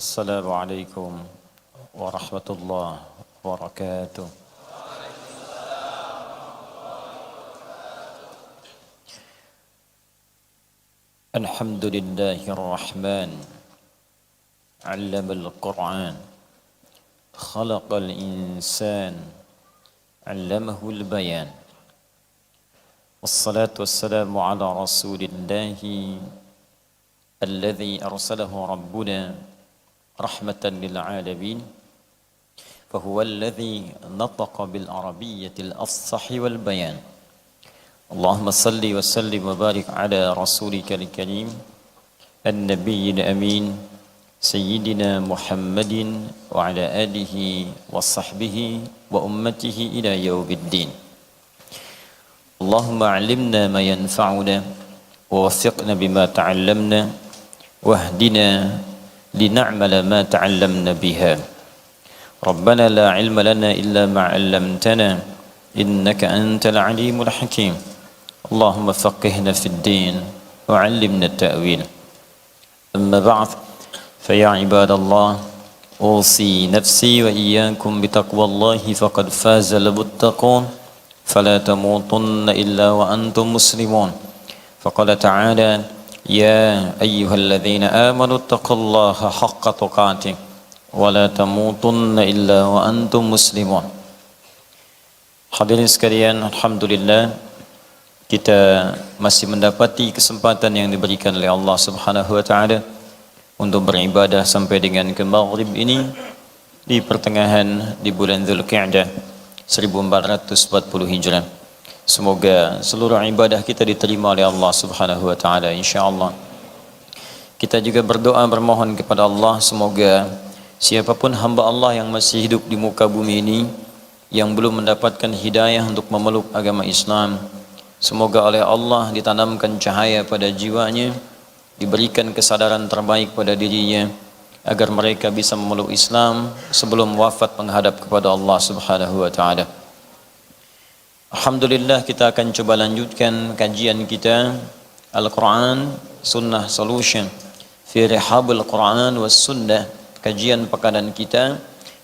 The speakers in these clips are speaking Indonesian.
السلام عليكم ورحمة الله وبركاته. الحمد لله الرحمن علم القرآن خلق الإنسان علمه البيان والصلاة والسلام على رسول الله الذي أرسله ربنا رحمة للعالمين فهو الذي نطق بالعربية الأفصح والبيان. اللهم صل وسلم وبارك على رسولك الكريم النبي الأمين سيدنا محمد وعلى آله وصحبه وأمته إلى يوم الدين. اللهم علمنا ما ينفعنا ووفقنا بما تعلمنا واهدنا لنعمل ما تعلمنا بها. ربنا لا علم لنا إلا ما علمتنا إنك أنت العليم الحكيم. اللهم فقهنا في الدين وعلمنا التأويل. أما بعد فيا عباد الله أوصي نفسي وإياكم بتقوى الله فقد فاز المتقون فلا تموتن إلا وأنتم مسلمون. فقال تعالى يا أيها الذين آمنوا اتقوا الله حق تقاته ولا تموتن إلا وأنتم مسلمون. Hadirin sekalian, alhamdulillah kita masih mendapati kesempatan yang diberikan oleh Allah Subhanahu wa taala untuk beribadah sampai dengan ke maghrib ini di pertengahan di bulan Dzulqa'dah 1440 Hijrah. Semoga seluruh ibadah kita diterima oleh Allah Subhanahu wa taala insyaallah. Kita juga berdoa bermohon kepada Allah semoga siapapun hamba Allah yang masih hidup di muka bumi ini yang belum mendapatkan hidayah untuk memeluk agama Islam, semoga oleh Allah ditanamkan cahaya pada jiwanya, diberikan kesadaran terbaik pada dirinya agar mereka bisa memeluk Islam sebelum wafat menghadap kepada Allah Subhanahu wa taala. Alhamdulillah kita akan coba lanjutkan kajian kita Al-Quran Sunnah Solution fi Rihabul Quran was Sunnah, kajian pekanan kita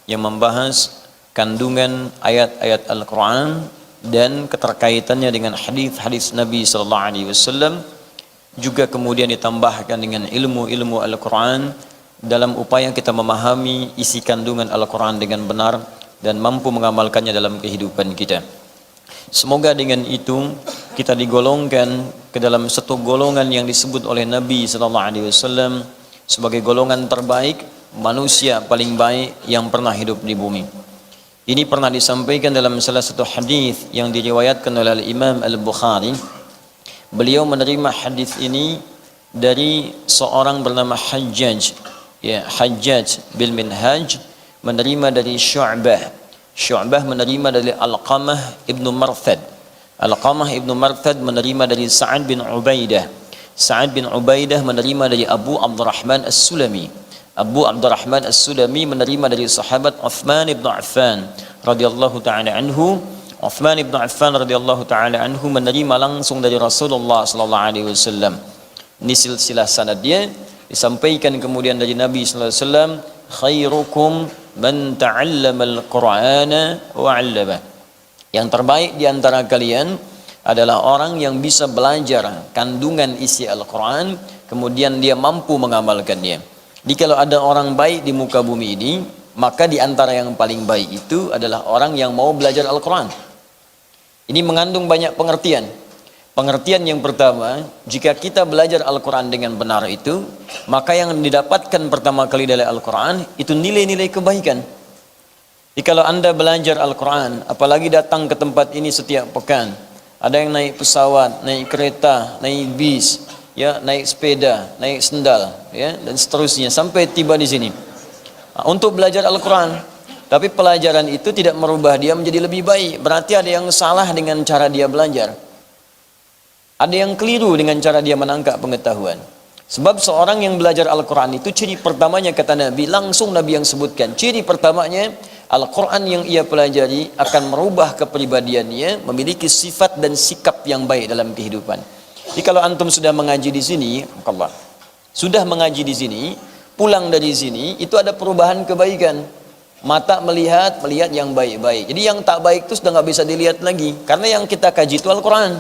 yang membahas kandungan ayat-ayat Al-Quran dan keterkaitannya dengan hadis-hadis Nabi sallallahu alaihi wasallam, juga kemudian ditambahkan dengan ilmu-ilmu Al-Quran dalam upaya kita memahami isi kandungan Al-Quran dengan benar dan mampu mengamalkannya dalam kehidupan kita. Semoga dengan itu kita digolongkan ke dalam satu golongan yang disebut oleh Nabi sallallahu alaihi wasallam sebagai golongan terbaik, manusia paling baik yang pernah hidup di bumi. Ini pernah disampaikan dalam salah satu hadis yang diriwayatkan oleh Imam Al-Bukhari. Beliau menerima hadis ini dari seorang bernama Hajjaj, ya, Hajjaj bil Minhaj, menerima dari Syu'bah. Syu'bah menerima dari Alqamah ibnu Marthad. Alqamah ibnu Marthad menerima dari Sa'ad bin Ubaidah. Sa'ad bin Ubaidah menerima dari Abu Abdurrahman As-Sulami. Abu Abdurrahman As-Sulami menerima dari sahabat Uthman ibn Affan radhiyallahu taala anhu. Uthman ibn Affan radhiyallahu taala anhu menerima langsung dari Rasulullah sallallahu alaihi wasallam. Ini silsilah sanad dia disampaikan kemudian dari Nabi sallallahu alaihi wasallam, khairukum man ta'allama al-Qur'ana wa 'allama. Yang terbaik di antara kalian adalah orang yang bisa belajar kandungan isi Al-Qur'an kemudian dia mampu mengamalkannya. Jadi kalau ada orang baik di muka bumi ini, maka di antara yang paling baik itu adalah orang yang mau belajar Al-Quran. Ini mengandung banyak pengertian. Pengertian yang pertama, jika kita belajar Al-Quran dengan benar itu, maka yang didapatkan pertama kali dari Al-Quran itu nilai-nilai kebaikan. Jadi kalau Anda belajar Al-Quran, apalagi datang ke tempat ini setiap pekan, ada yang naik pesawat, naik kereta, naik bis, ya, naik sepeda, naik sendal, ya, dan seterusnya sampai tiba di sini untuk belajar Al-Quran. Tapi pelajaran itu tidak merubah dia menjadi lebih baik. Berarti ada yang salah dengan cara dia belajar. Ada yang keliru dengan cara dia menangkap pengetahuan. Sebab seorang yang belajar Al-Quran itu ciri pertamanya, kata Nabi, langsung Nabi yang sebutkan, ciri pertamanya Al-Quran yang ia pelajari akan merubah kepribadiannya, memiliki sifat dan sikap yang baik dalam kehidupan. Jadi kalau antum sudah mengaji di sini, sudah mengaji di sini, pulang dari sini itu ada perubahan kebaikan. Mata melihat yang baik-baik. Jadi yang tak baik itu sudah nggak bisa dilihat lagi. Karena yang kita kaji itu Al-Quran.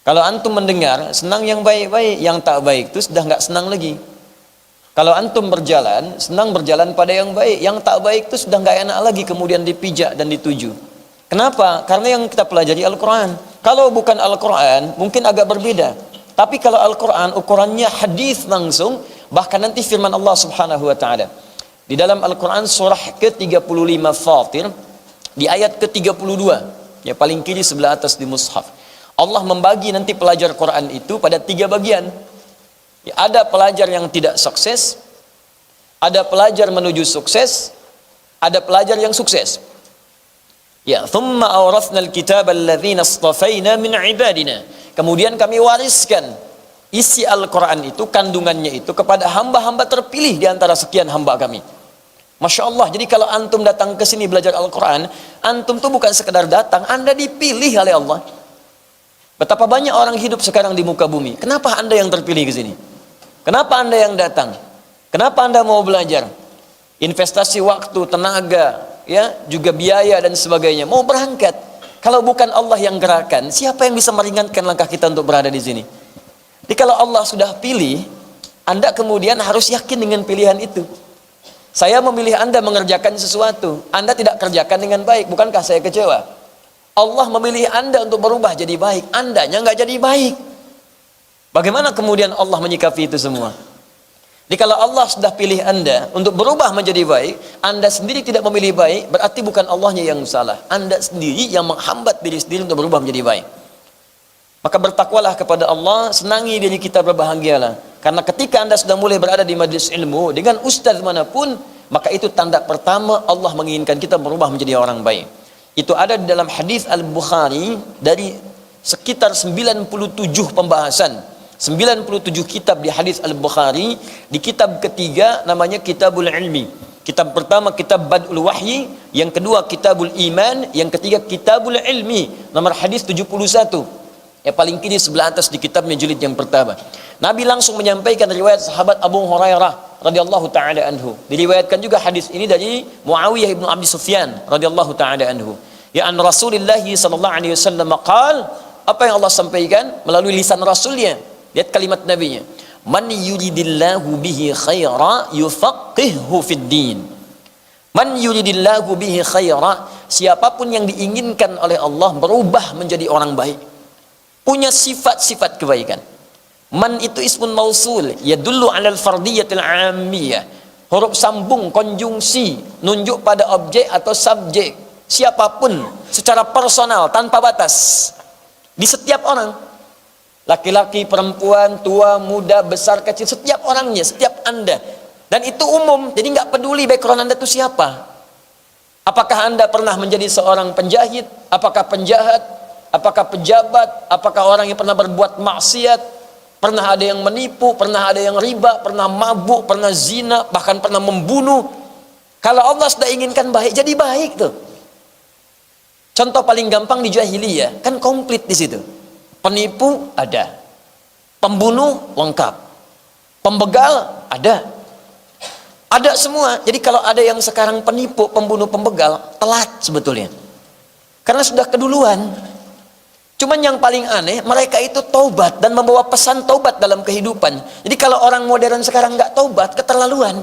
Kalau antum mendengar, senang yang baik-baik. Yang tak baik itu sudah nggak senang lagi. Kalau antum berjalan, senang berjalan pada yang baik. Yang tak baik itu sudah nggak enak lagi kemudian dipijak dan dituju. Kenapa? Karena yang kita pelajari Al-Quran. Kalau bukan Al-Quran, mungkin agak berbeda. Tapi kalau Al-Quran, ukurannya hadis langsung, bahkan nanti firman Allah Subhanahu wa Ta'ala. Di dalam Al-Quran surah ke-35 Fatir, di ayat ke-32, ya paling kiri sebelah atas di mushaf. Allah membagi nanti pelajar Quran itu pada 3 bagian. Ya, ada pelajar yang tidak sukses, ada pelajar menuju sukses, ada pelajar yang sukses. Ya, thumma awrathna al-kitaba alladhina istafaina min ibadina. Kemudian kami wariskan isi Al-Quran itu, kandungannya itu kepada hamba-hamba terpilih di antara sekian hamba kami. Masya Allah, jadi kalau antum datang ke sini belajar Al-Quran, antum tuh bukan sekedar datang, anda dipilih oleh Allah. Betapa banyak orang hidup sekarang di muka bumi. Kenapa anda yang terpilih ke sini? Kenapa anda yang datang? Kenapa anda mau belajar? Investasi waktu, tenaga, ya, juga biaya dan sebagainya. Mau berangkat. Kalau bukan Allah yang gerakan, siapa yang bisa meringankan langkah kita untuk berada di sini? Jadi kalau Allah sudah pilih, anda kemudian harus yakin dengan pilihan itu. Saya memilih anda mengerjakan sesuatu, anda tidak kerjakan dengan baik, bukankah saya kecewa? Allah memilih anda untuk berubah jadi baik, andanya nggak jadi baik. Bagaimana kemudian Allah menyikapi itu semua? Jadi kalau Allah sudah pilih anda untuk berubah menjadi baik, anda sendiri tidak memilih baik, berarti bukan Allahnya yang salah, anda sendiri yang menghambat diri sendiri untuk berubah menjadi baik. Maka bertakwalah kepada Allah, senangi diri kita, berbahagialah. Karena ketika anda sudah mulai berada di majlis ilmu dengan ustaz manapun, maka itu tanda pertama Allah menginginkan kita berubah menjadi orang baik. Itu ada di dalam hadis Al-Bukhari dari sekitar 97 pembahasan, 97 kitab di hadis Al-Bukhari. Di kitab ketiga namanya Kitabul Ilmi. Kitab pertama Kitab Bad'ul Wahyi, yang kedua Kitabul Iman, yang ketiga Kitabul Ilmi, nomor hadis 71. Ya paling kiri sebelah atas di kitabnya jilid yang pertama. Nabi langsung menyampaikan riwayat sahabat Abu Hurairah radhiyallahu taala anhu. Diriwayatkan juga hadis ini dari Muawiyah ibnu Abi Sufyan radhiyallahu taala anhu. Ya an Rasulullah sallallahu alaihi wasallam qaal, apa yang Allah sampaikan melalui lisan Rasulnya. Lihat kalimat Nabinya. Man yuridillahu bihi khaira yufaqihhu fid din. Man yuridillahu bihi khaira, siapapun yang diinginkan oleh Allah berubah menjadi orang baik, punya sifat-sifat kebaikan. Man itu ismun mausul, yadullu 'alal fardiyatil 'ammiyah. Huruf sambung, konjungsi, nunjuk pada objek atau subjek. Siapapun secara personal, tanpa batas. Di setiap orang. Laki-laki, perempuan, tua, muda, besar, kecil, setiap orangnya, setiap anda. Dan itu umum, jadi nggak peduli background anda itu siapa. Apakah anda pernah menjadi seorang penjahit? Apakah penjahat? Apakah pejabat? Apakah orang yang pernah berbuat maksiat? Pernah ada yang menipu? Pernah ada yang riba? Pernah mabuk? Pernah zina? Bahkan pernah membunuh? Kalau Allah sudah inginkan baik, jadi baik tuh. Contoh paling gampang di jahiliyah, kan komplit di situ. Penipu ada, pembunuh lengkap, pembegal ada semua. Jadi kalau ada yang sekarang penipu, pembunuh, pembegal, telat sebetulnya, karena sudah keduluan. Cuman yang paling aneh, mereka itu taubat dan membawa pesan taubat dalam kehidupan. Jadi kalau orang modern sekarang nggak taubat, keterlaluan.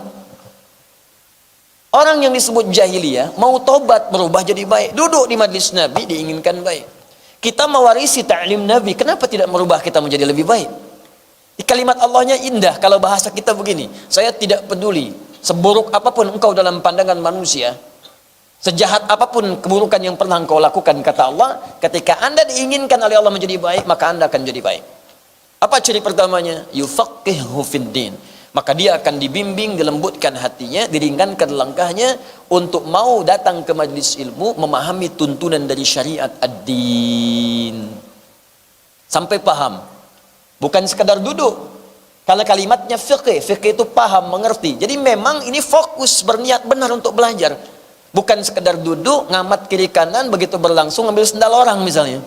Orang yang disebut jahiliyah mau taubat, berubah jadi baik, duduk di majlis Nabi diinginkan baik. Kita mewarisi ta'lim Nabi, kenapa tidak merubah kita menjadi lebih baik? Di kalimat Allahnya indah. Kalau bahasa kita begini, saya tidak peduli seburuk apapun engkau dalam pandangan manusia, sejahat apapun keburukan yang pernah engkau lakukan, kata Allah, ketika anda diinginkan oleh Allah menjadi baik, maka anda akan jadi baik. Apa ciri pertamanya? Yufaqihu fiddin. Maka dia akan dibimbing, dilembutkan hatinya, diringankan langkahnya untuk mau datang ke majlis ilmu, memahami tuntunan dari syariat ad-din sampai paham, bukan sekadar duduk. Karena kalimatnya fiqh itu paham, mengerti. Jadi memang ini fokus, berniat benar untuk belajar, bukan sekadar duduk ngamat kiri kanan, begitu berlangsung ngambil sendal orang misalnya.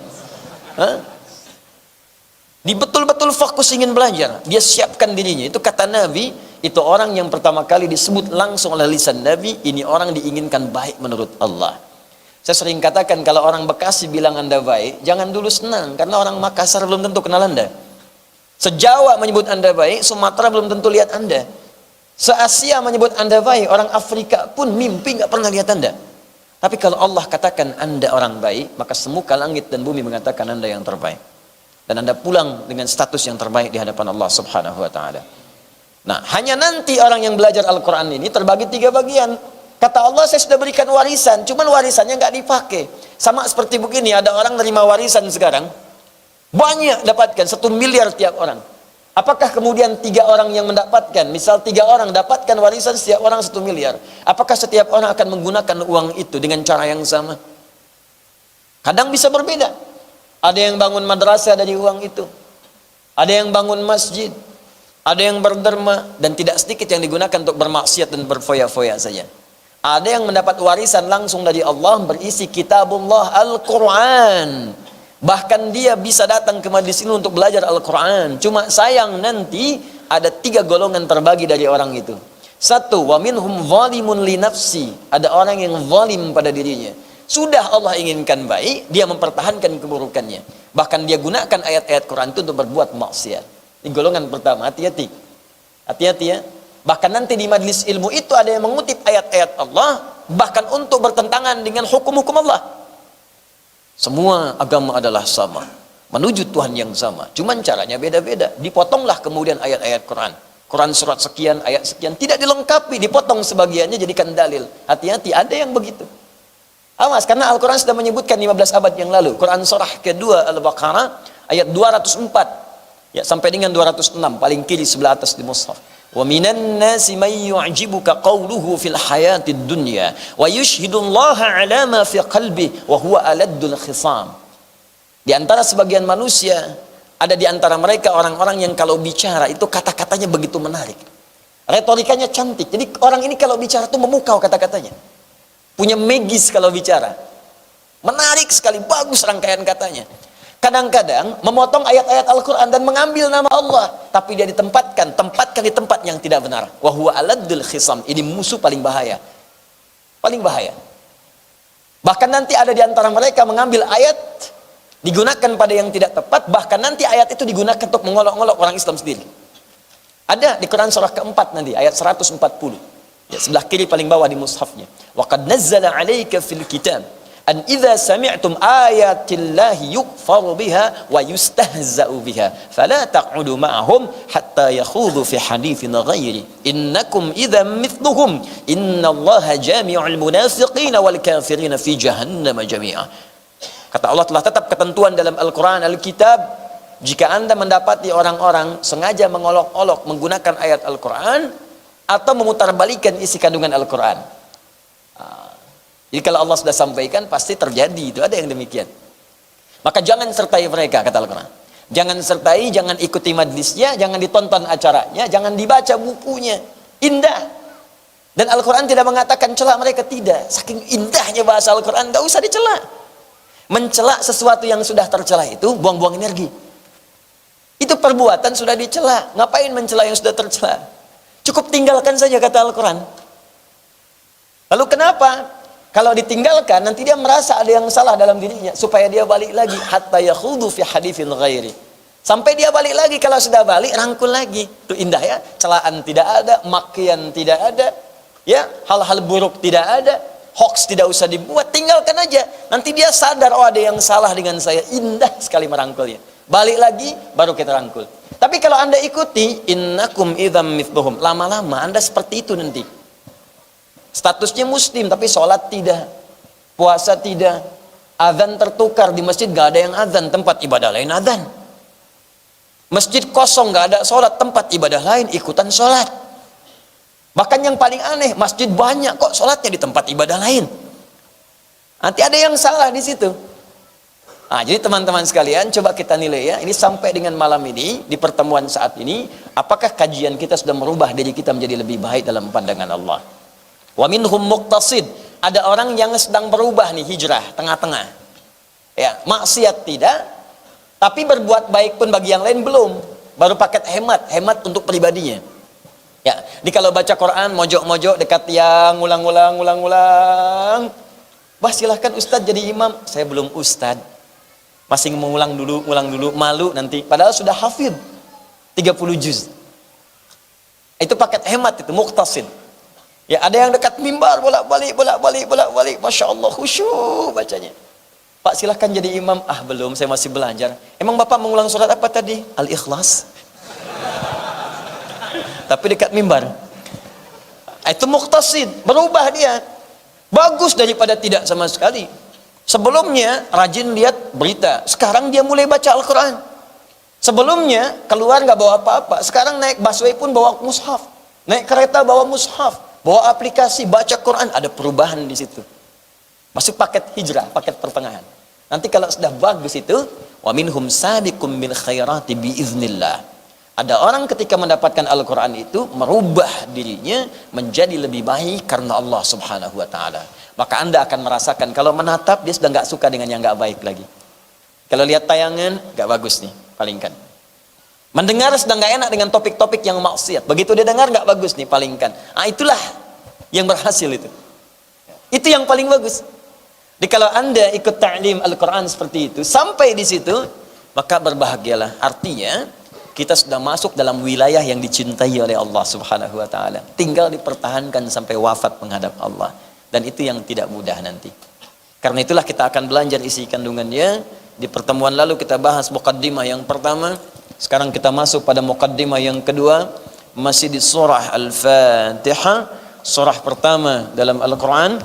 Dia betul-betul fokus ingin belajar, dia siapkan dirinya. Itu kata Nabi, itu orang yang pertama kali disebut langsung oleh lisan Nabi, ini orang diinginkan baik menurut Allah. Saya sering katakan kalau orang Bekasi bilang Anda baik, jangan dulu senang, karena orang Makassar belum tentu kenal Anda. Se-Jawa menyebut Anda baik, Sumatera belum tentu lihat Anda. Se-Asia menyebut Anda baik, orang Afrika pun mimpi nggak pernah lihat Anda. Tapi kalau Allah katakan Anda orang baik, maka semuka langit dan bumi mengatakan Anda yang terbaik. Dan Anda pulang dengan status yang terbaik di hadapan Allah Subhanahu wa taala. Nah, hanya nanti orang yang belajar Al-Quran ini terbagi 3 bagian. Kata Allah, saya sudah berikan warisan, cuman warisannya nggak dipakai. Sama seperti begini, ada orang nerima warisan sekarang, banyak dapatkan, 1 miliar tiap orang. Apakah kemudian 3 orang yang mendapatkan, misal 3 orang dapatkan warisan setiap orang 1 miliar, apakah setiap orang akan menggunakan uang itu dengan cara yang sama? Kadang bisa berbeda. Ada yang bangun madrasah dari uang itu, ada yang bangun masjid, ada yang berderma, dan tidak sedikit yang digunakan untuk bermaksiat dan berfoya-foya saja. Ada yang mendapat warisan langsung dari Allah berisi kitabullah Al-Quran. Bahkan dia bisa datang ke majlis ini untuk belajar Al-Quran. Cuma sayang nanti ada 3 golongan terbagi dari orang itu. 1, wa minhum zalimun li nafsi. Ada orang yang zalim pada dirinya. Sudah Allah inginkan baik, dia mempertahankan keburukannya. Bahkan dia gunakan ayat-ayat Quran itu untuk berbuat maksiat. Ini golongan pertama, hati-hati. Hati-hati ya. Bahkan nanti di majlis ilmu itu ada yang mengutip ayat-ayat Allah, bahkan untuk bertentangan dengan hukum-hukum Allah. Semua agama adalah sama, menuju Tuhan yang sama. Cuman caranya beda-beda. Dipotonglah kemudian ayat-ayat Quran. Quran surat sekian, ayat sekian. Tidak dilengkapi, dipotong sebagiannya jadikan dalil. Hati-hati, ada yang begitu. Awas, karena Al-Quran sudah menyebutkan 15 abad yang lalu. Quran surah kedua Al-Baqarah ayat 204 ya, sampai dengan 206, paling kiri sebelah atas di mushaf. Wa minan nasi may yu'jibuka qawluhu fil hayatid dunya wa yushhidullaha ala ma fi qalbi wa huwa aladdul khisam. Di antara sebagian manusia, ada di antara mereka orang-orang yang kalau bicara itu kata-katanya begitu menarik. Retorikanya cantik. Jadi orang ini kalau bicara tuh memukau kata-katanya. Punya magis kalau bicara. Menarik sekali, bagus rangkaian katanya. Kadang-kadang memotong ayat-ayat Al-Quran dan mengambil nama Allah, tapi dia tempatkan di tempat yang tidak benar. Wa huwa aladdul khisam. Ini musuh paling bahaya. Paling bahaya. Bahkan nanti ada di antara mereka mengambil ayat, digunakan pada yang tidak tepat, bahkan nanti ayat itu digunakan untuk mengolok-olok orang Islam sendiri. Ada di Quran surah keempat nanti, ayat 140. Ya, sebelah kiri paling bawah di mushafnya. Wa qad nazzala 'alaika fil kitab an idza sami'tum ayatillahi yukfaru biha wa yustahza'u biha fala taq'udu ma'ahum hatta yakhudhu fi haditsin ghairi innakum idzan mithluhum innallaha jami'ul munafiqina wal kafirina fi jahannam jami'a. Kata Allah, telah tetap ketentuan dalam Al-Quran, Al-Kitab, jika Anda mendapati orang-orang sengaja mengolok-olok menggunakan ayat Al-Quran atau memutarbalikkan isi kandungan Al-Quran. Jadi kalau Allah sudah sampaikan, pasti terjadi. Itu ada yang demikian. Maka jangan sertai mereka, kata Al-Quran. Jangan sertai, jangan ikuti majlisnya, jangan ditonton acaranya, jangan dibaca bukunya. Indah. Dan Al-Quran tidak mengatakan cela mereka, tidak. Saking indahnya bahasa Al-Quran, tidak usah dicela. Mencela sesuatu yang sudah tercela itu buang-buang energi. Itu perbuatan sudah dicela. Ngapain mencela yang sudah tercela? Cukup tinggalkan saja, kata Al-Quran. Lalu kenapa? Kalau ditinggalkan, nanti dia merasa ada yang salah dalam dirinya, supaya dia balik lagi. Hatta yakhudhu fi haditsin ghairi. Sampai dia balik lagi. Kalau sudah balik, rangkul lagi. Itu indah ya. Celaan tidak ada, makian tidak ada, ya, hal-hal buruk tidak ada, hoax tidak usah dibuat, tinggalkan aja. Nanti dia sadar, oh ada yang salah dengan saya. Indah sekali merangkulnya. Balik lagi, baru kita rangkul. Tapi kalau Anda ikuti, innakum idzam mithluhum, lama-lama Anda seperti itu nanti. Statusnya muslim, tapi sholat tidak, puasa tidak, azan tertukar, di masjid gak ada yang azan, tempat ibadah lain azan. Masjid kosong, gak ada sholat, tempat ibadah lain ikutan sholat. Bahkan yang paling aneh, masjid banyak kok sholatnya di tempat ibadah lain. Nanti ada yang salah di situ. Nah, jadi teman-teman sekalian, coba kita nilai ya, ini sampai dengan malam ini, di pertemuan saat ini, apakah kajian kita sudah merubah diri kita menjadi lebih baik dalam pandangan Allah? Wa minhum muqtasid, ada orang yang sedang berubah nih, hijrah, tengah-tengah. Ya, maksiat tidak, tapi berbuat baik pun bagi yang lain belum. Baru paket hemat untuk pribadinya. Ya, di kalau baca Quran mojok-mojok dekat tiang, ulang-ulang. Bah, silahkan Ustadz jadi imam. Saya belum Ustadz. Masih mengulang dulu, malu nanti. Padahal sudah hafid 30 juz. Itu paket hemat itu, muqtasid. Ya, ada yang dekat mimbar bolak-balik. Masya Allah, khusyuk bacanya. Pak, silahkan jadi imam. Ah, belum, saya masih belajar. Emang Bapak mengulang surat apa tadi? Al-Ikhlas. Tapi dekat mimbar. Itu muqtasid, berubah dia. Bagus daripada tidak sama sekali. Sebelumnya rajin lihat berita, sekarang dia mulai baca Al-Quran. Sebelumnya keluar nggak bawa apa-apa, sekarang naik busway pun bawa mushaf, naik kereta bawa mushaf, bawa aplikasi baca Quran. Ada perubahan di situ. Masuk paket hijrah, paket pertengahan. Nanti kalau sudah bagus itu, wa minhum sabiqum bil khairati biiznillah. Ada orang ketika mendapatkan Al-Quran itu merubah dirinya menjadi lebih baik karena Allah subhanahu wa ta'ala. Maka Anda akan merasakan kalau menatap dia sudah nggak suka dengan yang nggak baik lagi. Kalau lihat tayangan nggak bagus nih, palingkan. Mendengar sudah nggak enak dengan topik-topik yang maksiat. Begitu dia dengar nggak bagus nih, palingkan. Itulah yang berhasil itu. Itu yang paling bagus. Jadi kalau Anda ikut ta'lim Al-Quran seperti itu sampai di situ, maka berbahagialah. Artinya kita sudah masuk dalam wilayah yang dicintai oleh Allah subhanahu wa ta'ala. Tinggal dipertahankan sampai wafat menghadap Allah. Dan itu yang tidak mudah nanti. Karena itulah kita akan belajar isi kandungannya. Di pertemuan lalu kita bahas muqaddimah yang pertama. Sekarang kita masuk pada muqaddimah yang kedua. Masih di surah Al-Fatihah. Surah pertama dalam Al-Quran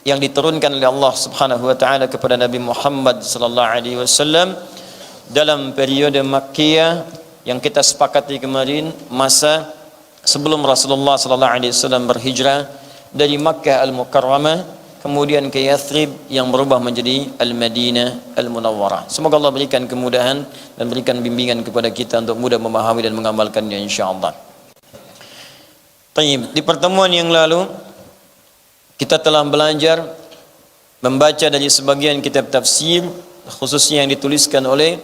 yang diturunkan oleh Allah subhanahu wa ta'ala kepada Nabi Muhammad sallallahu alaihi wasallam dalam periode Makkiyah yang kita sepakati kemarin, masa sebelum Rasulullah sallallahu alaihi wasallam berhijrah dari Makkah Al-Mukarramah kemudian ke Yathrib yang berubah menjadi Al-Madinah Al-Munawwarah. Semoga Allah berikan kemudahan dan berikan bimbingan kepada kita untuk mudah memahami dan mengamalkannya insyaallah. Baik, di pertemuan yang lalu kita telah belajar membaca dari sebagian kitab tafsir khususnya yang dituliskan oleh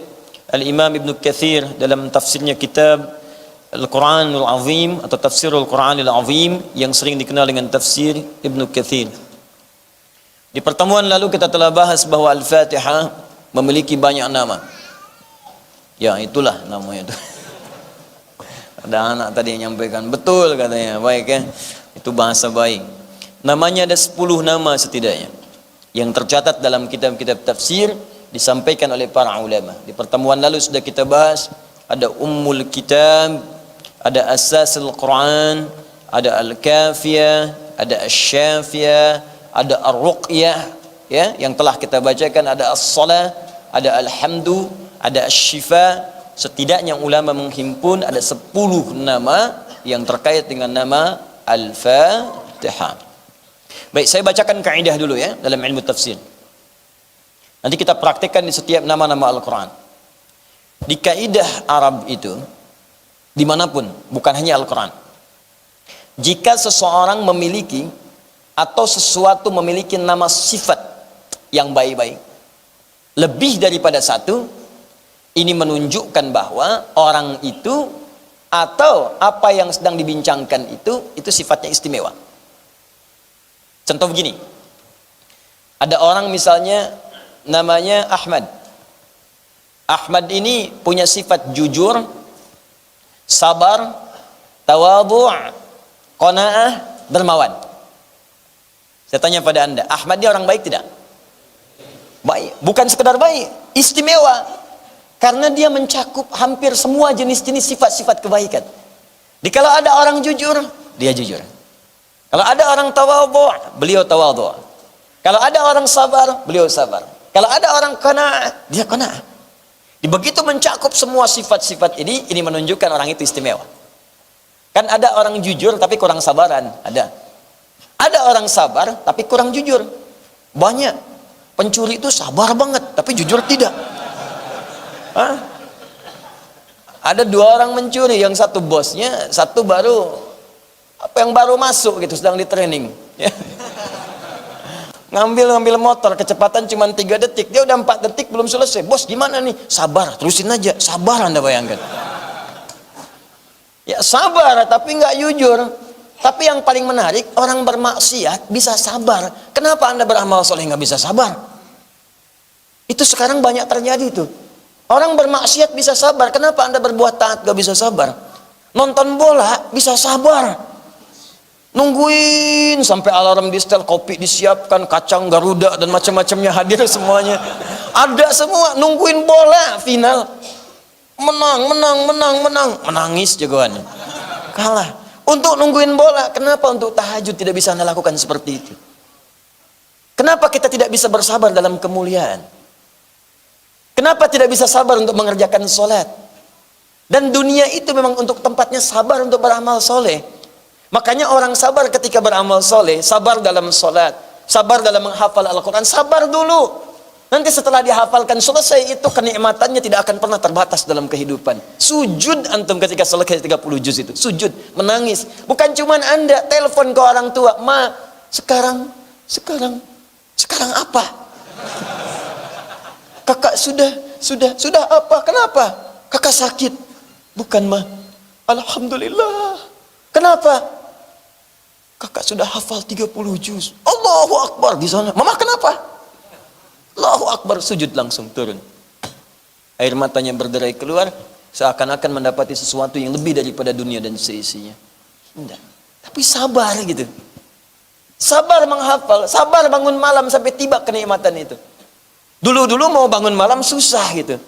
Al-Imam Ibn Kathir dalam tafsirnya kitab Al-Quranul Azim atau Tafsirul Quranil Azim yang sering dikenal dengan tafsir Ibn Kathir. Di pertemuan lalu kita telah bahas bahwa Al-Fatihah memiliki banyak nama. Ya, itulah namanya itu. Ada anak tadi yang nyampaikan, betul katanya, baik ya. Itu bahasa baik. Namanya ada 10 nama setidaknya yang tercatat dalam kitab-kitab tafsir disampaikan oleh para ulama. Di pertemuan lalu sudah kita bahas ada Ummul Kitab, ada Asasul Quran, ada Al-Kafiyah, ada Asy-Syafiyah, ada Ar-Ruqyah ya yang telah kita bacakan, ada As-Salah, ada Alhamdu, ada Asy-Syifa. Setidaknya ulama menghimpun ada 10 nama yang terkait dengan nama Al-Fatihah. Baik, saya bacakan kaidah dulu ya dalam ilmu tafsir. Nanti kita praktekkan di setiap nama-nama Al-Quran. Di kaidah Arab itu, dimanapun, bukan hanya Al-Quran. Jika seseorang memiliki atau sesuatu memiliki nama sifat yang baik-baik, lebih daripada satu, ini menunjukkan bahwa orang itu atau apa yang sedang dibincangkan itu sifatnya istimewa. Contoh begini, ada orang misalnya namanya Ahmad. Ahmad ini punya sifat jujur, sabar, tawadhu', qanaah, dermawan. Saya tanya pada Anda, Ahmad ini orang baik tidak? Baik, bukan sekedar baik, istimewa. Karena dia mencakup hampir semua jenis-jenis sifat-sifat kebaikan. Jadi kalau ada orang jujur, dia jujur. Kalau ada orang tawadhu', beliau tawadhu'. Kalau ada orang sabar, beliau sabar. Kalau ada orang qanaah, dia qanaah. Begitu mencakup semua sifat-sifat ini menunjukkan orang itu istimewa. Kan ada orang jujur tapi kurang sabaran, ada. Ada orang sabar tapi kurang jujur. Banyak. Pencuri itu sabar banget tapi jujur tidak. Hah? Ada 2 orang mencuri, yang satu bosnya, satu baru yang baru masuk gitu, sedang di training. Ya. Ngambil motor, kecepatan cuma 3 detik, dia udah 4 detik belum selesai. Bos gimana nih? Sabar, terusin aja, sabar. Anda bayangkan. Ya sabar tapi nggak jujur. Tapi yang paling menarik, orang bermaksiat bisa sabar. Kenapa Anda beramal soleh nggak bisa sabar? Itu sekarang banyak terjadi tuh. Orang bermaksiat bisa sabar. Kenapa Anda berbuat taat nggak bisa sabar? Nonton bola bisa sabar. Nungguin sampai alarm di setel, kopi disiapkan, kacang Garuda dan macam-macamnya hadir semuanya. Ada semua, nungguin bola final. Menang. Menangis jagoannya. Kalah. Untuk nungguin bola, kenapa untuk tahajud tidak bisa Anda lakukan seperti itu? Kenapa kita tidak bisa bersabar dalam kemuliaan? Kenapa tidak bisa sabar untuk mengerjakan sholat? Dan dunia itu memang untuk tempatnya sabar untuk beramal soleh. Makanya orang sabar ketika beramal soleh, sabar dalam sholat, sabar dalam menghafal Al-Quran, sabar dulu. Nanti setelah dihafalkan selesai itu, kenikmatannya tidak akan pernah terbatas dalam kehidupan. Sujud antum ketika selesai 30 juz itu, sujud, menangis. Bukan cuman Anda telepon ke orang tua, "Ma, sekarang apa? Kakak sudah apa? Kenapa? Kakak sakit." "Bukan, Ma. Alhamdulillah." "Kenapa?" "Kakak sudah hafal 30 juz." Allahu Akbar di sana. "Mama, kenapa?" Allahu Akbar, sujud langsung turun. Air matanya berderai keluar, seakan-akan mendapati sesuatu yang lebih daripada dunia dan seisinya. Tidak. Tapi sabar gitu. Sabar menghafal, sabar bangun malam sampai tiba kenikmatan itu. Dulu-dulu mau bangun malam susah gitu.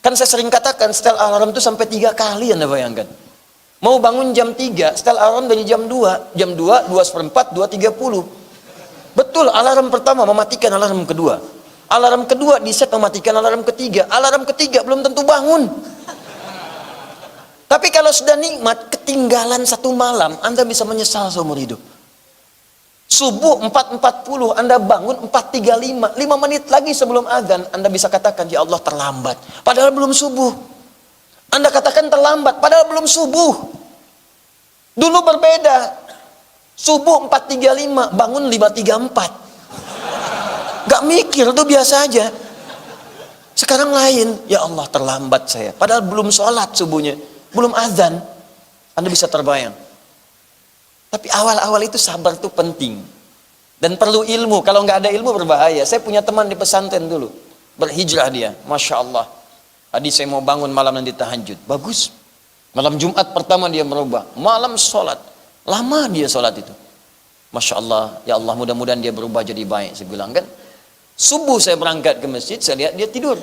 Kan saya sering katakan, setel alarm itu sampai 3 kali Anda bayangkan. Mau bangun jam 3, setel alarm dari jam 2, 2:04, 2:30. Betul, alarm pertama mematikan alarm kedua. Alarm kedua di set mematikan alarm ketiga. Alarm ketiga belum tentu bangun. Tapi kalau sudah nikmat, ketinggalan 1 malam, Anda bisa menyesal seumur hidup. Subuh 4:40, Anda bangun 4:35, 5 menit lagi sebelum azan, Anda bisa katakan, "Ya Allah, terlambat." Padahal belum subuh. Anda katakan terlambat, padahal belum subuh. Dulu berbeda. Subuh 4:35, bangun 5:34. Gak mikir, tuh biasa aja. Sekarang lain, "Ya Allah, terlambat saya." Padahal belum sholat subuhnya, belum azan. Anda bisa terbayang. Tapi awal-awal itu sabar tuh penting. Dan perlu ilmu. Kalau nggak ada ilmu berbahaya. Saya punya teman di pesantren dulu. Berhijrah dia. Masya Allah. Tadi saya mau bangun malam nanti tahajud. Bagus. Malam Jumat pertama dia merubah. Malam sholat. Lama dia sholat itu. Masya Allah. Ya Allah, mudah-mudahan dia berubah jadi baik. Saya bilang kan. Subuh saya berangkat ke masjid, saya lihat dia tidur.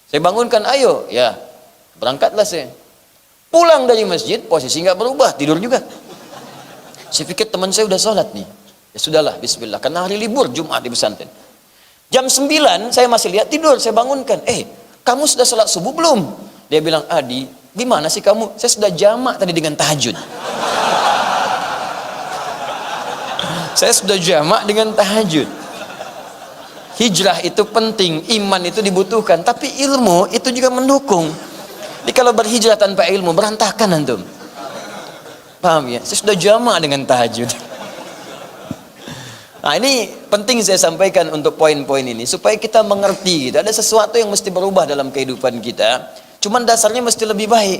Saya bangunkan, "Ayo." Ya, berangkatlah saya. Pulang dari masjid, posisi nggak berubah, tidur juga. Saya pikir teman saya udah sholat nih. Ya sudahlah, bismillah. Karena hari libur Jumat di pesantren. Jam 9 saya masih lihat tidur, saya bangunkan. "Kamu sudah sholat subuh belum?" Dia bilang, "Adi, gimana sih kamu? Saya sudah jamak tadi dengan tahajud." Saya sudah jamak dengan tahajud. Hijrah itu penting, iman itu dibutuhkan, tapi ilmu itu juga mendukung. Jadi kalau berhijrah tanpa ilmu, berantakan antum. Paham ya? Saya sudah jamak dengan tahajud. Nah, ini penting saya sampaikan untuk poin-poin ini, supaya kita mengerti gitu. Ada sesuatu yang mesti berubah dalam kehidupan kita, cuman dasarnya mesti lebih baik.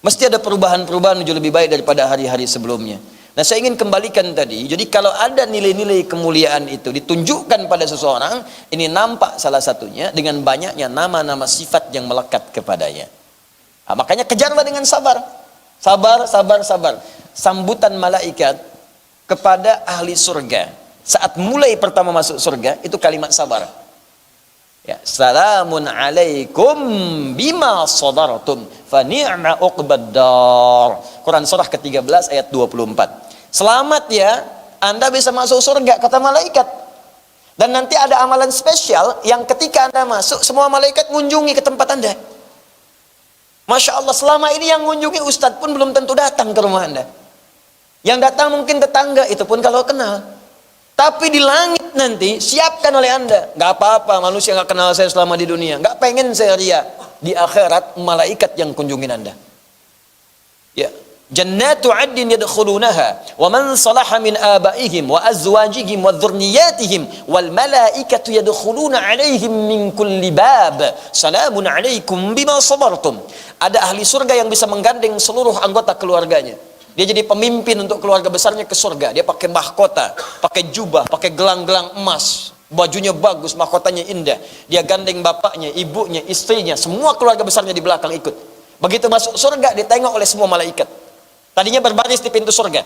Mesti ada perubahan-perubahan menuju lebih baik daripada hari-hari sebelumnya. Nah, saya ingin kembalikan tadi. Jadi kalau ada nilai-nilai kemuliaan itu ditunjukkan pada seseorang, ini nampak salah satunya dengan banyaknya nama-nama sifat yang melekat kepadanya. Nah, makanya kejarlah dengan sabar. Sabar. Sambutan malaikat kepada ahli surga saat mulai pertama masuk surga itu kalimat sabar. Ya, salamun alaikum bima sadartum fa ni'ma uqbaddar. Quran surah ke-13 ayat 24. Selamat ya, Anda bisa masuk surga, kata malaikat. Dan nanti ada amalan spesial yang ketika Anda masuk, semua malaikat mengunjungi ke tempat Anda. Masya Allah, selama ini yang mengunjungi ustadz pun belum tentu datang ke rumah Anda. Yang datang mungkin tetangga, itu pun kalau kenal. Tapi di langit nanti siapkan oleh Anda. Gak apa-apa, manusia gak kenal saya selama di dunia, gak pengen saya ria. Di akhirat malaikat yang kunjungin Anda. Ya, Jannatu 'adnin yadkhulunaha wa man salaha min abaihim wa azwajihim wa dhurriyyatihim wal malaikatu yadkhuluna 'alaihim min kulli bab. Salamun 'alaikum bima sabartum. Ada ahli surga yang bisa menggandeng seluruh anggota keluarganya. Dia jadi pemimpin untuk keluarga besarnya ke surga. Dia pakai mahkota, pakai jubah, pakai gelang-gelang emas, bajunya bagus, mahkotanya indah. Dia gandeng bapaknya, ibunya, istrinya, semua keluarga besarnya di belakang ikut. Begitu masuk surga ditengok oleh semua malaikat. Tadinya berbaris di pintu surga.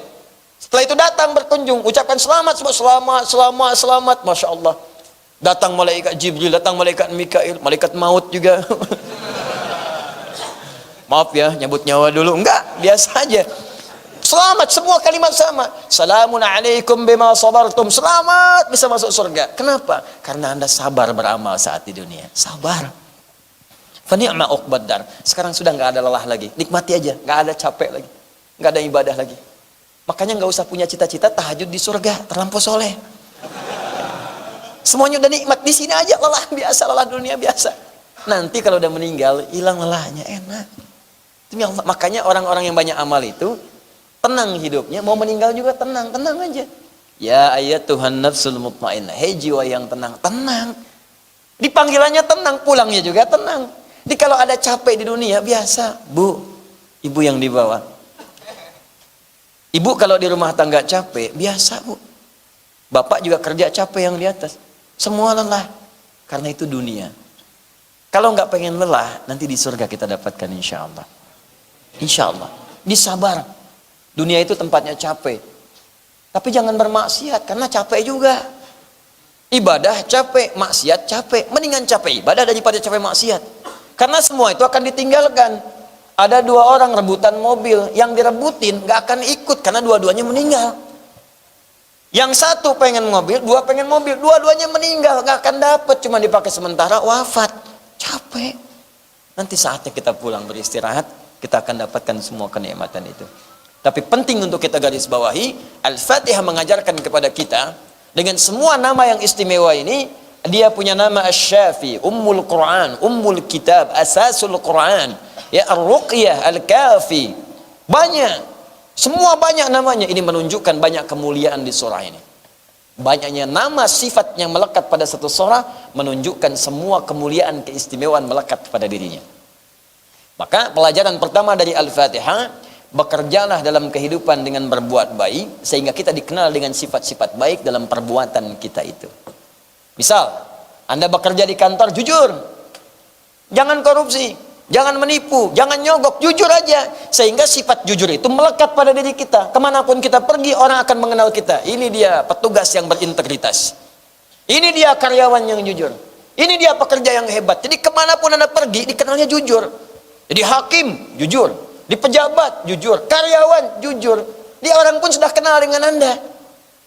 Setelah itu datang berkunjung, ucapkan selamat, selamat, selamat, selamat. Masya Allah. Datang malaikat Jibril, datang malaikat Mikail, malaikat maut juga. Maaf ya, nyebut nyawa dulu. Enggak, biasa aja. Selamat, semua kalimat sama. Salamun alaikum bima sabartum. Selamat bisa masuk surga. Kenapa? Karena Anda sabar beramal saat di dunia. Sabar. Fa ni'ma uqbad dar. Sekarang sudah nggak ada lelah lagi. Nikmati aja, nggak ada capek lagi. Nggak ada ibadah lagi. Makanya nggak usah punya cita-cita tahajud di surga, terlampau soleh. Semuanya udah nikmat di sini aja, lelah biasa, lelah dunia biasa. Nanti kalau udah meninggal, hilang lelahnya, enak. Demi Allah. Makanya orang-orang yang banyak amal itu tenang hidupnya, mau meninggal juga tenang, tenang aja. Ya ayyatuhan nafsul mutmainnah, hei jiwa yang tenang, tenang. Dipanggilannya tenang, pulangnya juga tenang. Jadi kalau ada capek di dunia biasa, Bu, ibu yang di bawah. Ibu kalau di rumah tangga capek, biasa Bu. Bapak juga kerja capek yang di atas. Semua lelah. Karena itu dunia. Kalau nggak pengen lelah, nanti di surga kita dapatkan insya Allah. Insya Allah. Disabar. Dunia itu tempatnya capek. Tapi jangan bermaksiat, karena capek juga. Ibadah capek, maksiat capek. Mendingan capek ibadah daripada capek maksiat. Karena semua itu akan ditinggalkan. Ada dua orang rebutan mobil, yang direbutin gak akan ikut karena dua-duanya meninggal. Yang satu pengen mobil, dua pengen mobil, dua-duanya meninggal, gak akan dapat, cuma dipakai sementara, wafat. Capek. Nanti saatnya kita pulang beristirahat, kita akan dapatkan semua kenikmatan itu. Tapi penting untuk kita garis bawahi, Al-Fatihah mengajarkan kepada kita dengan semua nama yang istimewa ini. Dia punya nama Asy-Syafi, Ummul Quran, Ummul Kitab, Asasul Quran, ya Ar-Ruqyah, Al-Kafi. Banyak, semua banyak namanya. Ini menunjukkan banyak kemuliaan di surah ini. Banyaknya nama sifat yang melekat pada satu surah menunjukkan semua kemuliaan keistimewaan melekat pada dirinya. Maka pelajaran pertama dari Al-Fatihah, bekerjalah dalam kehidupan dengan berbuat baik sehingga kita dikenal dengan sifat-sifat baik dalam perbuatan kita itu. Misal, Anda bekerja di kantor, jujur. Jangan korupsi, jangan menipu, jangan nyogok, jujur aja. Sehingga sifat jujur itu melekat pada diri kita. Kemanapun kita pergi, orang akan mengenal kita. Ini dia petugas yang berintegritas. Ini dia karyawan yang jujur. Ini dia pekerja yang hebat. Jadi kemanapun Anda pergi, dikenalnya jujur. Jadi hakim, jujur. Di pejabat, jujur. Karyawan, jujur. Dia orang pun sudah kenal dengan Anda.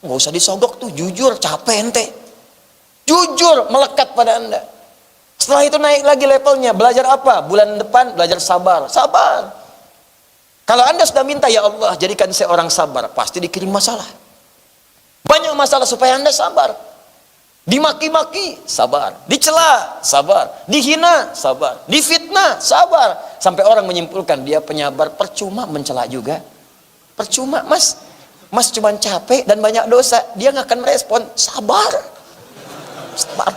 Nggak usah disogok tuh, jujur, capek ente. Jujur melekat pada Anda. Setelah itu naik lagi levelnya. Belajar apa? Bulan depan belajar sabar. Sabar. Kalau Anda sudah minta, ya Allah jadikan saya orang sabar, pasti dikirim masalah. Banyak masalah supaya Anda sabar. Dimaki-maki, sabar. Dicela, sabar. Dihina, sabar. Difitnah, sabar. Sampai orang menyimpulkan dia penyabar. Percuma mencela juga. Percuma, Mas. Mas cuma capek dan banyak dosa. Dia nggak akan merespon. Sabar. Sabar.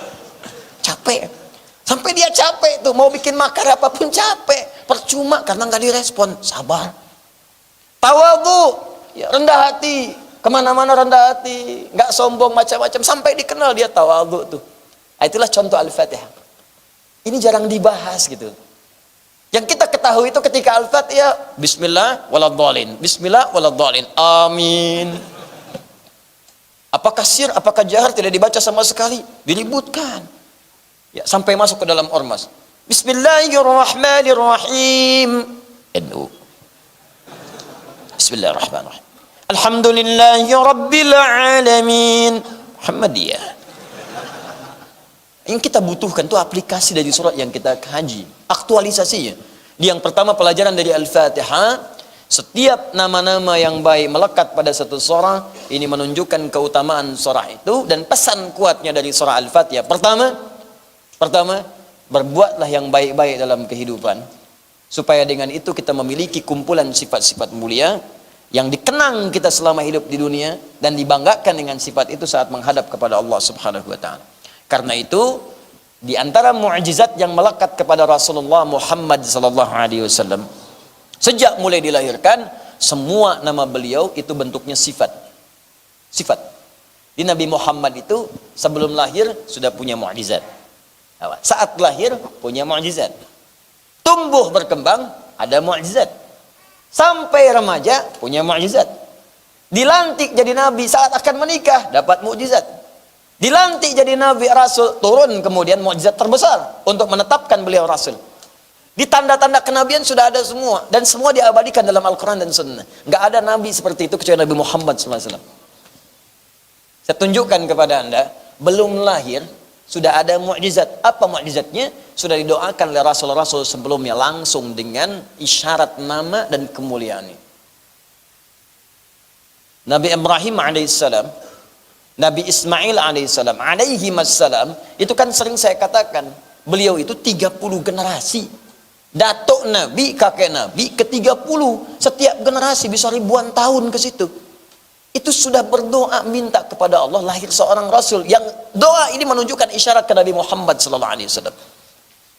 Capek. Sampai dia capek tuh, mau bikin makar apapun capek. Percuma karena nggak direspon. Sabar. Tawadhu, ya, rendah hati. Kemana-mana rendah hati, nggak sombong macam-macam. Sampai dikenal dia tawadhu tuh. Itulah contoh Al-Fatihah. Ini jarang dibahas gitu. Yang kita ketahui itu ketika Al-Fatihah, Bismillah waladhdallin, Bismillah waladhdallin, Amin. Apakah sir, apakah jahar, tidak dibaca sama sekali, diributkan. Ya, sampai masuk ke dalam ormas. Bismillahirrahmanirrahim. NU. Bismillahirrahmanirrahim. Alhamdulillahi rabbil alamin. Muhammadiyah. Yang kita butuhkan itu aplikasi dari surat yang kita kaji, aktualisasinya. Yang pertama pelajaran dari Al-Fatihah, setiap nama-nama yang baik melekat pada satu surah, ini menunjukkan keutamaan surah itu dan pesan kuatnya dari surah Al-Fatihah. Pertama, berbuatlah yang baik-baik dalam kehidupan. supaya dengan itu kita memiliki kumpulan sifat-sifat mulia yang dikenang kita selama hidup di dunia dan dibanggakan dengan sifat itu saat menghadap kepada Allah Subhanahu wa taala. Karena itu di antara mukjizat yang melekat kepada Rasulullah Muhammad sallallahu alaihi wasallam, sejak mulai dilahirkan semua nama beliau itu bentuknya sifat. Sifat. Di Nabi Muhammad itu sebelum lahir sudah punya mukjizat. Saat lahir punya mukjizat. Tumbuh berkembang ada mukjizat. Sampai remaja punya mukjizat. Dilantik jadi nabi saat akan menikah dapat mukjizat. Dilantik jadi nabi rasul, turun kemudian mukjizat terbesar untuk menetapkan beliau rasul. Di tanda-tanda kenabian sudah ada semua dan semua diabadikan dalam Al-Qur'an dan Sunnah. Enggak ada nabi seperti itu kecuali Nabi Muhammad SAW. Saya tunjukkan kepada Anda, belum lahir sudah ada mukjizat. Apa mukjizatnya? Sudah didoakan oleh rasul-rasul sebelumnya langsung dengan isyarat nama dan kemuliaannya. Nabi Ibrahim alaihissalam, Nabi Ismail alaihissalam, alaihimassalam, itu kan sering saya katakan, beliau itu 30 generasi. Datuk Nabi, kakek Nabi ke 30. Setiap generasi bisa ribuan tahun ke situ. Itu sudah berdoa minta kepada Allah lahir seorang rasul yang doa ini menunjukkan isyarat ke Nabi Muhammad sallallahu alaihi wasallam.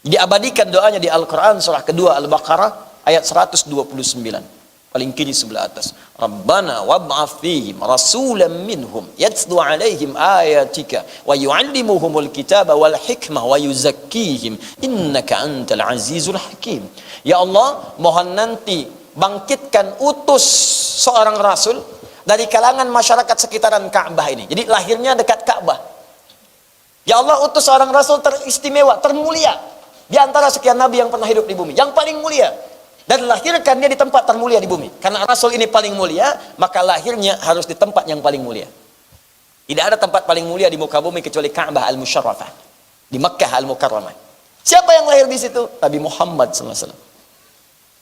Diabadikan doanya di Al-Qur'an surah kedua Al-Baqarah ayat 129. Paling kiri sebelah atas. Rabbana wab'ath fihim rasulan minhum yatlu alaihim ayatika wa yu'allimuhumul kitaba wal hikmah wa yuzakkihim innaka antal azizul hakim. Ya Allah, mohon nanti bangkitkan utus seorang rasul dari kalangan masyarakat sekitaran Ka'bah ini. Jadi lahirnya dekat Ka'bah. Ya Allah, utus seorang rasul teristimewa, termulia di antara sekian nabi yang pernah hidup di bumi, yang paling mulia, dan lahirkan dia di tempat termulia di bumi. Karena rasul ini paling mulia, maka lahirnya harus di tempat yang paling mulia. Tidak ada tempat paling mulia di muka bumi kecuali Ka'bah al-Musyarrafah, di Makkah al-Mukarramah. Siapa yang lahir di situ? Nabi Muhammad SAW.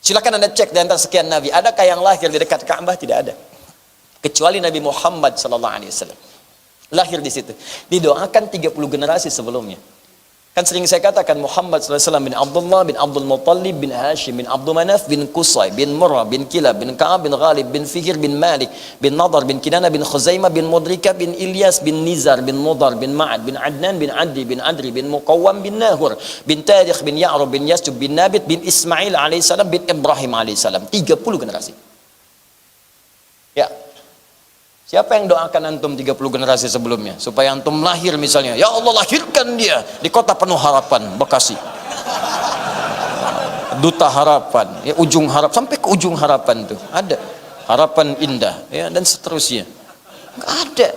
Silakan Anda cek di antara sekian nabi, adakah yang lahir di dekat Ka'bah? Tidak ada. Kecuali Nabi Muhammad sallallahu alaihi wasallam. Lahir di situ. Didoakan 30 generasi sebelumnya. Kan sering saya katakan Muhammad sallallahu alaihi wasallam bin Abdullah bin Abdul Muttalib bin Hashim bin Abdul Manaf bin Qusay bin Murrah bin Kilab bin Ka'ab bin Ghalib bin Fihr bin Malik bin Nadar bin Kinana bin Khuzaimah bin Mudrika bin Ilyas bin Nizar bin Mudar bin Ma'ad bin Adnan bin Adi bin Adri bin Muqawwam bin Nahur bin Tarikh bin Ya'rub bin Yasub bin Nabit bin Ismail alaihissalam bin Ibrahim alaihissalam. 30 generasi. Ya. Siapa yang doakan antum 30 generasi sebelumnya supaya antum lahir misalnya, ya Allah lahirkan dia di kota penuh harapan Bekasi, duta harapan, ya ujung harap sampai ke ujung harapan tuh ada harapan indah, ya dan seterusnya. Nggak ada.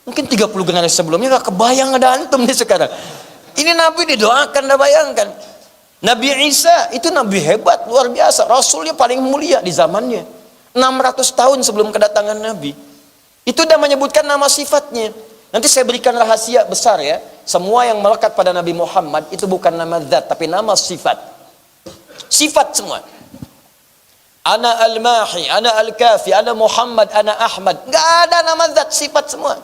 Mungkin 30 generasi sebelumnya nggak kebayang ada antum nih sekarang. Ini Nabi didoakan, dah bayangkan. Nabi Isa itu Nabi hebat luar biasa, Rasulnya paling mulia di zamannya. 600 tahun sebelum kedatangan Nabi itu sudah menyebutkan nama sifatnya. Nanti saya berikan rahasia besar ya, semua yang melekat pada Nabi Muhammad itu bukan nama zat tapi nama sifat. Sifat semua. Ana al-Mahi, ana al-Kafi, ana Muhammad, ana Ahmad. Nggak ada nama zat, sifat semua.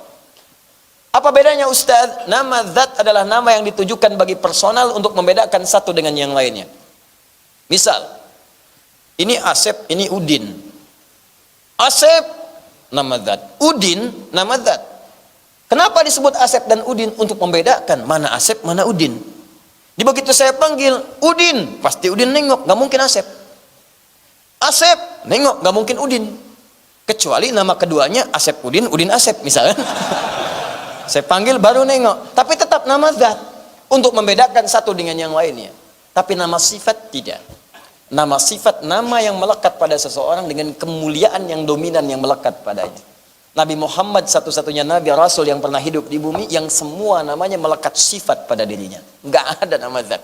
Apa bedanya Ustaz? Nama zat adalah nama yang ditujukan bagi personal untuk membedakan satu dengan yang lainnya. Misal, ini Asep, ini Udin. Asep nama zat, Udin nama zat. Kenapa disebut Asep dan Udin? Untuk membedakan mana Asep mana Udin. Di begitu saya panggil Udin, pasti Udin nengok, nggak mungkin Asep. Asep nengok, nggak mungkin Udin. Kecuali nama keduanya Asep Udin, Udin Asep misalnya. Saya panggil baru nengok, tapi tetap nama zat untuk membedakan satu dengan yang lainnya. Tapi nama sifat tidak. Nama sifat, nama yang melekat pada seseorang dengan kemuliaan yang dominan yang melekat padanya. Nabi Muhammad satu-satunya Nabi Rasul yang pernah hidup di bumi yang semua namanya melekat sifat pada dirinya. Nggak ada nama zat.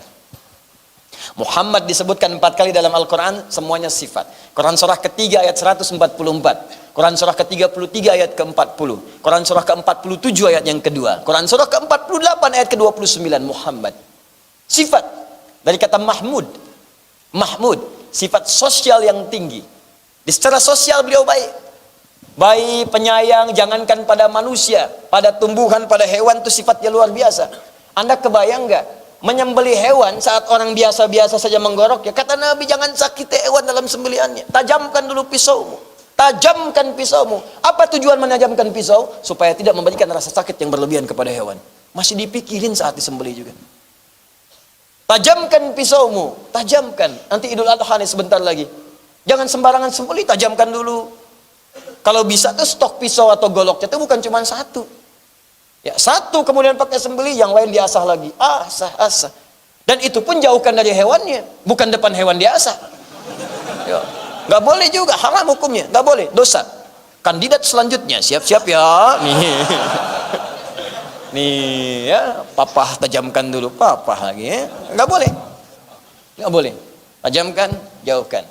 Muhammad disebutkan 4 kali dalam Al-Quran, semuanya sifat. Quran surah ketiga ayat 144, Quran surah ke-33 ayat ke-40, Quran surah ke-47 ayat yang kedua, Quran surah ke-48 ayat ke-29. Muhammad sifat dari kata Mahmud. Mahmud, sifat sosial yang tinggi. Di secara sosial beliau baik. Baik, penyayang, jangankan pada manusia, pada tumbuhan, pada hewan itu sifatnya luar biasa. Anda kebayang nggak? menyembelih hewan saat orang biasa-biasa saja menggorok, ya kata Nabi, jangan sakiti hewan dalam sembelihannya. Tajamkan dulu pisaumu. Tajamkan pisaumu. Apa tujuan menajamkan pisau? Supaya tidak memberikan rasa sakit yang berlebihan kepada hewan. Masih dipikirin saat disembelih juga. Tajamkan pisaumu, tajamkan. Nanti Idul Adha nih sebentar lagi. Jangan sembarangan sembelih, tajamkan dulu. Kalau bisa tuh stok pisau atau goloknya itu bukan cuma satu. Ya, satu kemudian pakai sembelih, yang lain diasah lagi. Asah. Dan itu pun jauhkan dari hewannya, bukan depan hewan diasah. Ya. Nggak boleh juga, haram hukumnya, nggak boleh, dosa. Kandidat selanjutnya, siap-siap ya. Nih ya, papa tajamkan dulu, papa lagi ya. Nggak boleh, tajamkan, jauhkan.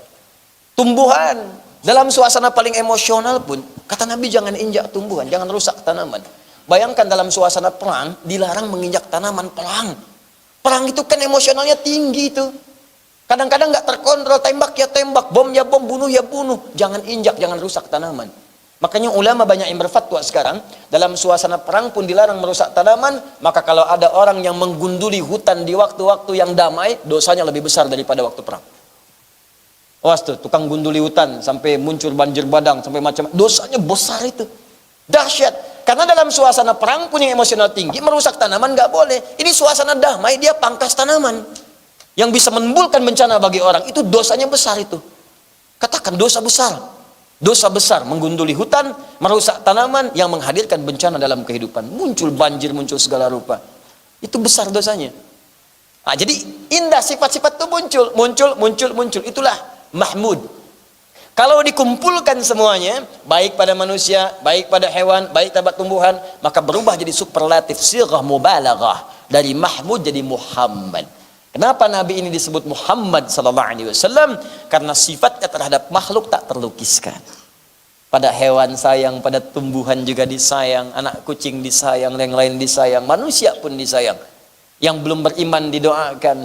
Tumbuhan, dalam suasana paling emosional pun, kata Nabi jangan injak tumbuhan, jangan rusak tanaman. Bayangkan dalam suasana perang, dilarang menginjak tanaman perang. Perang itu kan emosionalnya tinggi itu. Kadang-kadang nggak terkontrol, tembak ya tembak, bom ya bom, bunuh ya bunuh. Jangan injak, jangan rusak tanaman. Makanya ulama banyak yang berfatwa sekarang, dalam suasana perang pun dilarang merusak tanaman. Maka kalau ada orang yang menggunduli hutan di waktu-waktu yang damai, dosanya lebih besar daripada waktu perang. Awas tuh, tukang gunduli hutan sampai muncul banjir bandang, sampai macam, dosanya besar itu. Dahsyat. Karena dalam suasana perang pun yang emosional tinggi, merusak tanaman nggak boleh. Ini suasana damai, dia pangkas tanaman. Yang bisa menimbulkan bencana bagi orang, itu dosanya besar itu. Katakan dosa besar. Dosa besar menggunduli hutan, merusak tanaman yang menghadirkan bencana dalam kehidupan. Muncul banjir, muncul segala rupa. Itu besar dosanya. Nah, jadi indah sifat-sifat itu muncul. Itulah mahmud. Kalau dikumpulkan semuanya, baik pada manusia, baik pada hewan, baik pada tumbuhan, maka berubah jadi superlatif, sighah mubalaghah, dari mahmud jadi Muhammad. Kenapa Nabi ini disebut Muhammad sallallahu alaihi wasallam? Karena sifatnya terhadap makhluk tak terlukiskan. Pada hewan sayang, pada tumbuhan juga disayang, anak kucing disayang, yang lain disayang, manusia pun disayang. Yang belum beriman didoakan,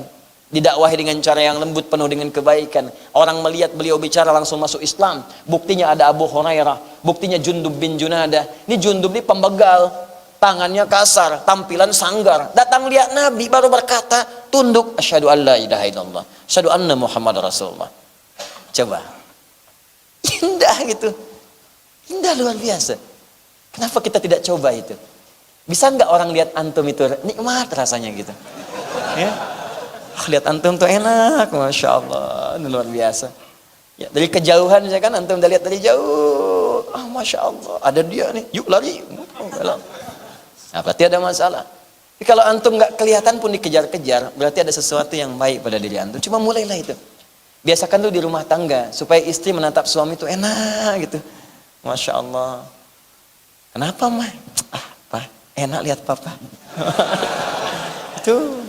didakwahi dengan cara yang lembut, penuh dengan kebaikan. Orang melihat beliau bicara langsung masuk Islam. Buktinya ada Abu Hurairah, buktinya Jundub bin Junadah. Ini Jundub ini pembegal, tangannya kasar, tampilan sanggar. Datang lihat Nabi baru berkata, tunduk, asyhadu an la ilaha illallah, asyhadu anna Muhammad Rasulullah. Coba. Indah gitu. Indah luar biasa. Kenapa kita tidak coba itu? Bisa nggak orang lihat antum itu nikmat rasanya gitu? Ya. Lihat antum tuh enak, Masya Allah, ini luar biasa. Ya, dari kejauhan saya kan antum udah lihat dari jauh, Masya Allah, ada dia nih, yuk lari. Nah, berarti ada masalah. Tapi kalau antum nggak kelihatan pun dikejar-kejar, berarti ada sesuatu yang baik pada diri antum. Cuma mulailah itu. Biasakan dulu di rumah tangga, supaya istri menatap suami itu enak gitu. Masya Allah. Kenapa mah? Pak, enak lihat papa. Itu.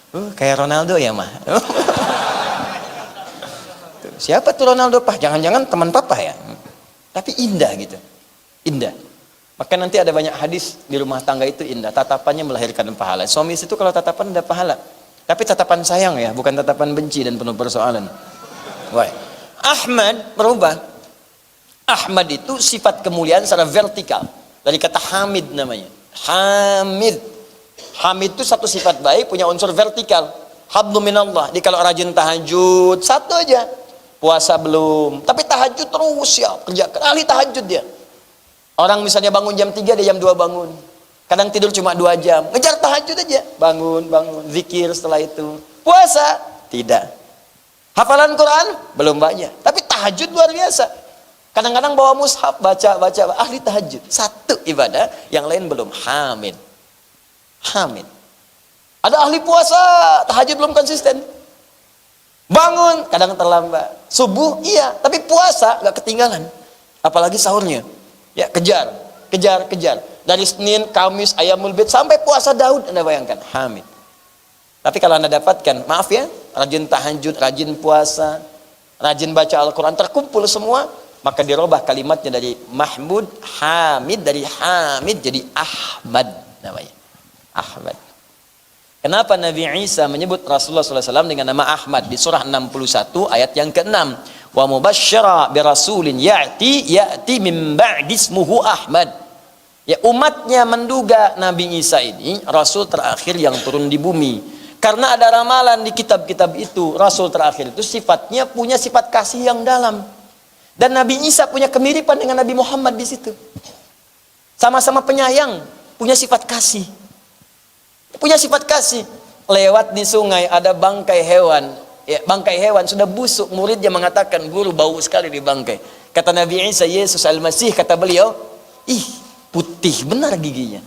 Kayak Ronaldo ya mah. Siapa tuh Ronaldo Pak? Jangan-jangan teman papa ya. Tapi indah gitu. Indah. Maka nanti ada banyak hadis di rumah tangga itu indah. Tatapannya melahirkan pahala. Suami itu kalau tatapan ada pahala. Tapi tatapan sayang ya, bukan tatapan benci dan penuh persoalan. Wah. Ahmad berubah. Ahmad itu sifat kemuliaan secara vertikal. Dari kata Hamid namanya. Hamid. Hamid itu satu sifat baik, punya unsur vertikal. Hablu minallah. Jadi kalau rajin tahajud, satu aja. Puasa belum, tapi tahajud terus ya, kerja ahli tahajud dia. Orang misalnya bangun jam 3, dia jam 2 bangun. Kadang tidur cuma 2 jam. Ngejar tahajud aja. Bangun, zikir setelah itu. Puasa? Tidak. Hafalan Quran? Belum banyak. Tapi tahajud luar biasa. Kadang-kadang bawa mushaf, baca. Ahli tahajud. Satu ibadah, yang lain belum. Hamid. Ada ahli puasa, tahajud belum konsisten. Bangun, kadang terlambat. Subuh, iya. Tapi puasa, gak ketinggalan. Apalagi sahurnya. Ya, kejar. Dari Senin, Kamis, Ayamul Bid, sampai puasa Daud, Anda bayangkan. Hamid. Tapi kalau Anda dapatkan, maaf ya, rajin tahajud, rajin puasa, rajin baca Al-Quran, terkumpul semua, maka dirubah kalimatnya dari Mahmud, Hamid, dari Hamid jadi Ahmad namanya. Ahmad. Kenapa Nabi Isa menyebut Rasulullah SAW dengan nama Ahmad di surah 61 ayat yang ke-6? Wa mubasysyira bi rasulin ya'ti min ba'di ismuhu Ahmad. Ya, umatnya menduga Nabi Isa ini rasul terakhir yang turun di bumi. Karena ada ramalan di kitab-kitab itu, Rasul terakhir itu sifatnya punya sifat kasih yang dalam. Dan Nabi Isa punya kemiripan dengan Nabi Muhammad di situ. Sama-sama penyayang, punya sifat kasih. Punya sifat kasih. Lewat di sungai ada bangkai hewan. Ya, bangkai hewan sudah busuk, muridnya mengatakan, "Guru, bau sekali di bangkai." Kata Nabi Isa, Yesus Al-Masih, kata beliau, "Ih, putih benar giginya."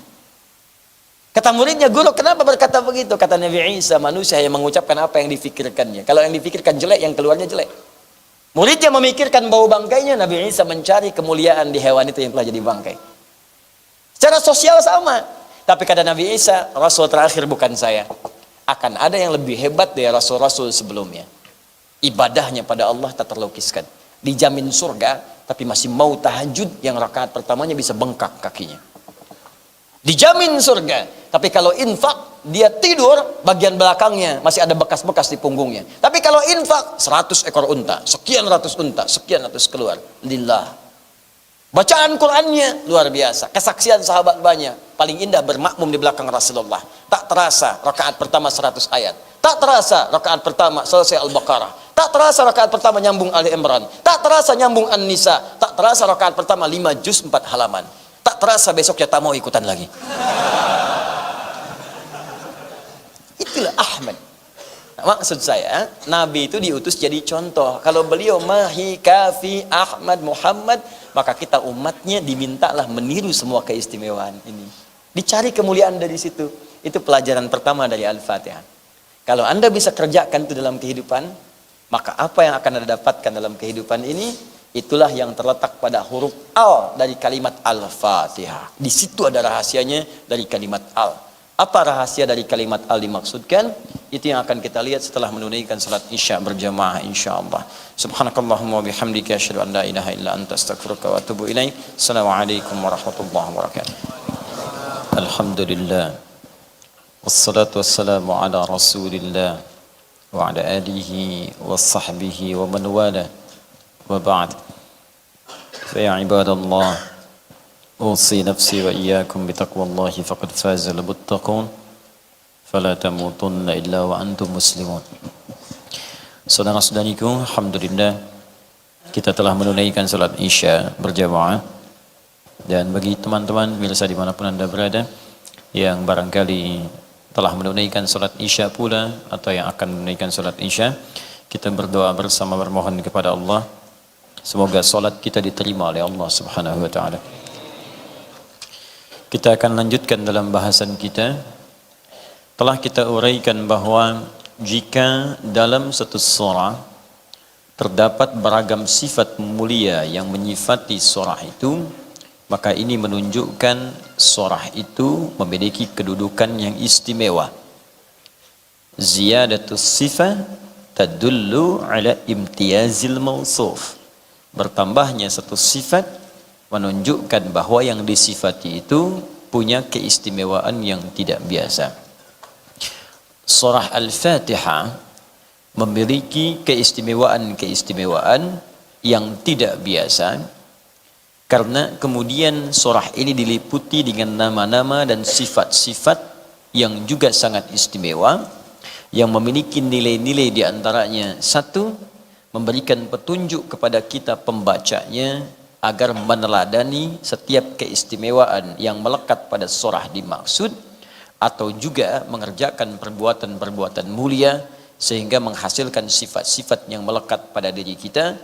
Kata muridnya, "Guru, kenapa berkata begitu?" Kata Nabi Isa, "Manusia yang mengucapkan apa yang difikirkannya. Kalau yang difikirkan jelek, yang keluarnya jelek." Muridnya memikirkan bau bangkainya, Nabi Isa mencari kemuliaan di hewan itu yang telah jadi bangkai. Secara sosial sama. Tapi kata Nabi Isa, Rasul terakhir bukan saya. Akan ada yang lebih hebat dari Rasul-Rasul sebelumnya. Ibadahnya pada Allah tak terlukiskan. Dijamin surga, tapi masih mau tahajud yang rakaat pertamanya bisa bengkak kakinya. Dijamin surga. Tapi kalau infak, dia tidur, bagian belakangnya masih ada bekas-bekas di punggungnya. Tapi kalau infak, 100 ekor unta, sekian ratus unta, sekian ratus keluar. Lillah. Bacaan Qur'annya luar biasa. Kesaksian sahabat banyak. Paling indah bermakmum di belakang Rasulullah. Tak terasa rakaat pertama 100 ayat. Tak terasa rakaat pertama selesai Al-Baqarah. Tak terasa rakaat pertama nyambung Ali Imran. Tak terasa nyambung An-Nisa. Tak terasa rakaat pertama 5 juz 4 halaman. Tak terasa besoknya tak mau ikutan lagi. Itulah Ahmad. Nah, maksud saya, Nabi itu diutus jadi contoh. Kalau beliau mahi kafi Ahmad Muhammad, maka kita umatnya dimintalah meniru semua keistimewaan ini. Dicari kemuliaan dari situ. Itu pelajaran pertama dari Al-Fatihah. Kalau Anda bisa kerjakan itu dalam kehidupan, maka apa yang akan Anda dapatkan dalam kehidupan ini? Itulah yang terletak pada huruf Al dari kalimat Al-Fatihah. Di situ ada rahasianya dari kalimat Al. Apa rahasia dari kalimat Al dimaksudkan? Itu yang akan kita lihat setelah menunaikan salat Isya berjamaah insyaallah. Subhanakallahumma wa bihamdika asyhadu an la ilaha illa anta astaghfiruka wa atubu ilaik. Assalamualaikum warahmatullahi wabarakatuh. Alhamdulillah. Wassalatu wassalamu ala Rasulillah wa ala alihi wa sahbihi wa man wala. Wa ba'd. Fa ya ibadallah, usi nafsi wa iyyakum bi taqwallahi faqad faza al-muttaqun. Fala tamutunna illa wa antum muslimun. Saudara-saudariku, alhamdulillah kita telah menunaikan salat Isya berjamaah. Dan bagi teman-teman pemirsa dimanapun Anda berada yang barangkali telah menunaikan salat Isya pula atau yang akan menunaikan salat Isya, kita berdoa bersama bermohon kepada Allah semoga salat kita diterima oleh Allah Subhanahu wa taala. Kita akan lanjutkan dalam bahasan kita. Telah kita uraikan bahwa jika dalam satu surah terdapat beragam sifat mulia yang menyifati surah itu, maka ini menunjukkan surah itu memiliki kedudukan yang istimewa. Ziyadatus sifah tadullu ala imtiyazil mawsuf. Bertambahnya satu sifat menunjukkan bahwa yang disifati itu punya keistimewaan yang tidak biasa. Surah Al-Fatihah memiliki keistimewaan-keistimewaan yang tidak biasa, karena kemudian surah ini diliputi dengan nama-nama dan sifat-sifat yang juga sangat istimewa, yang memiliki nilai-nilai diantaranya satu, memberikan petunjuk kepada kita pembacanya agar meneladani setiap keistimewaan yang melekat pada surah dimaksud, atau juga mengerjakan perbuatan-perbuatan mulia sehingga menghasilkan sifat-sifat yang melekat pada diri kita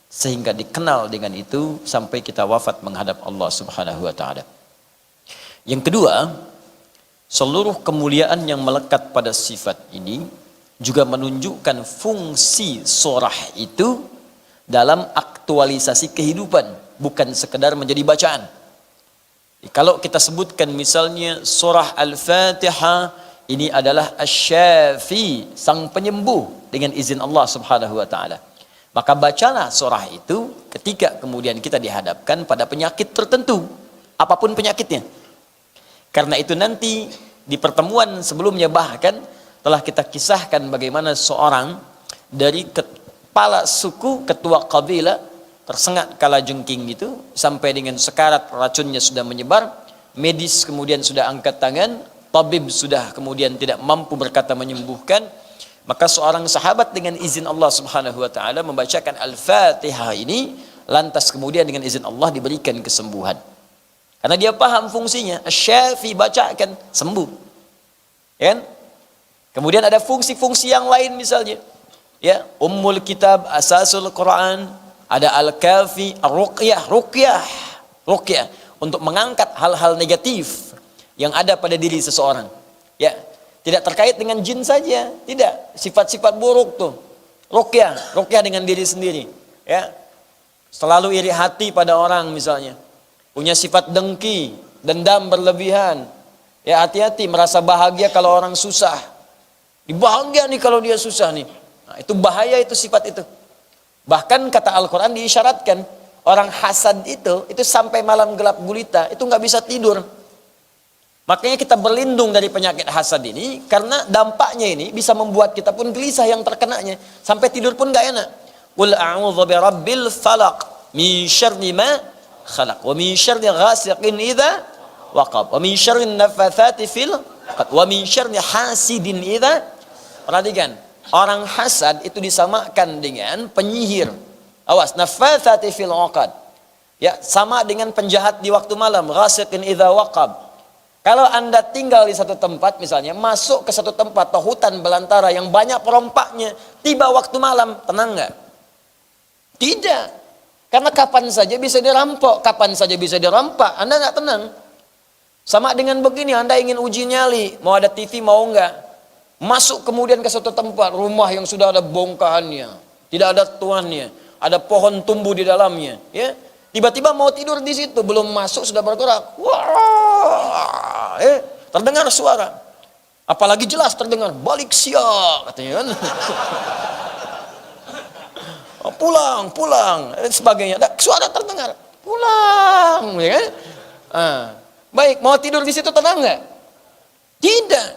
sehingga dikenal dengan itu sampai kita wafat menghadap Allah Subhanahu wa taala. Yang kedua, seluruh kemuliaan yang melekat pada sifat ini juga menunjukkan fungsi surah itu dalam aktualisasi kehidupan, bukan sekedar menjadi bacaan. Kalau kita sebutkan misalnya surah Al-Fatihah ini adalah Asy-Syafi, sang penyembuh dengan izin Allah Subhanahu wa taala. Maka bacalah surah itu ketika kemudian kita dihadapkan pada penyakit tertentu, apapun penyakitnya. Karena itu nanti di pertemuan sebelumnya bahkan telah kita kisahkan bagaimana seorang dari kepala suku, ketua kabilah tersengat kalajengking gitu sampai dengan sekarat, racunnya sudah menyebar, medis kemudian sudah angkat tangan, tabib sudah kemudian tidak mampu berkata menyembuhkan, maka seorang sahabat dengan izin Allah Subhanahu wa taala membacakan Al-Fatihah ini, lantas kemudian dengan izin Allah diberikan kesembuhan. Karena dia paham fungsinya. Asy-Syafi bacakan, sembuh. Ya kan? Kemudian ada fungsi-fungsi yang lain misalnya. Ya, Ummul Kitab, Asasul Quran, ada Al-Kafi, Ar-Ruqyah, Ruqyah untuk mengangkat hal-hal negatif yang ada pada diri seseorang. Ya, tidak terkait dengan jin saja, tidak, sifat-sifat buruk tuh. Ruqyah dengan diri sendiri. Ya. Selalu iri hati pada orang misalnya. Punya sifat dengki, dendam berlebihan. Ya, hati-hati merasa bahagia kalau orang susah. Bahagia nih kalau dia susah nih. Nah, itu bahaya itu sifat itu. Bahkan kata Al-Quran diisyaratkan orang hasad itu sampai malam gelap gulita itu nggak bisa tidur. Makanya kita berlindung dari penyakit hasad ini karena dampaknya ini bisa membuat kita pun gelisah yang terkenanya sampai tidur pun nggak enak. Qul a'udzu birabbil falaq min syarri ma khalaq wa min syarri ghasiqin idza waqab wa min syarri naffatsati fil 'uqad wa min syarri hasidin idza. Perhatikan, orang hasad itu disamakan dengan penyihir. Awas, naffatsati fil 'uqad. Ya, sama dengan penjahat di waktu malam, ghasiqin idza waqab. Kalau Anda tinggal di satu tempat misalnya, masuk ke satu tempat atau hutan belantara yang banyak perompaknya, tiba waktu malam, tenang nggak? Tidak. Karena kapan saja bisa dirampok, kapan saja bisa dirampak, Anda nggak tenang. Sama dengan begini, Anda ingin uji nyali, mau ada TV mau nggak? Masuk kemudian ke suatu tempat, rumah yang sudah ada bongkahannya, tidak ada tuannya, ada pohon tumbuh di dalamnya, ya. Tiba-tiba mau tidur di situ, belum masuk sudah bergerak. Wah, terdengar suara. Apalagi jelas terdengar, balik siap katanya kan. Pulang, dan sebagainya. Suara terdengar, pulang, ya kan? Baik, mau tidur di situ tenang nggak? Tidak.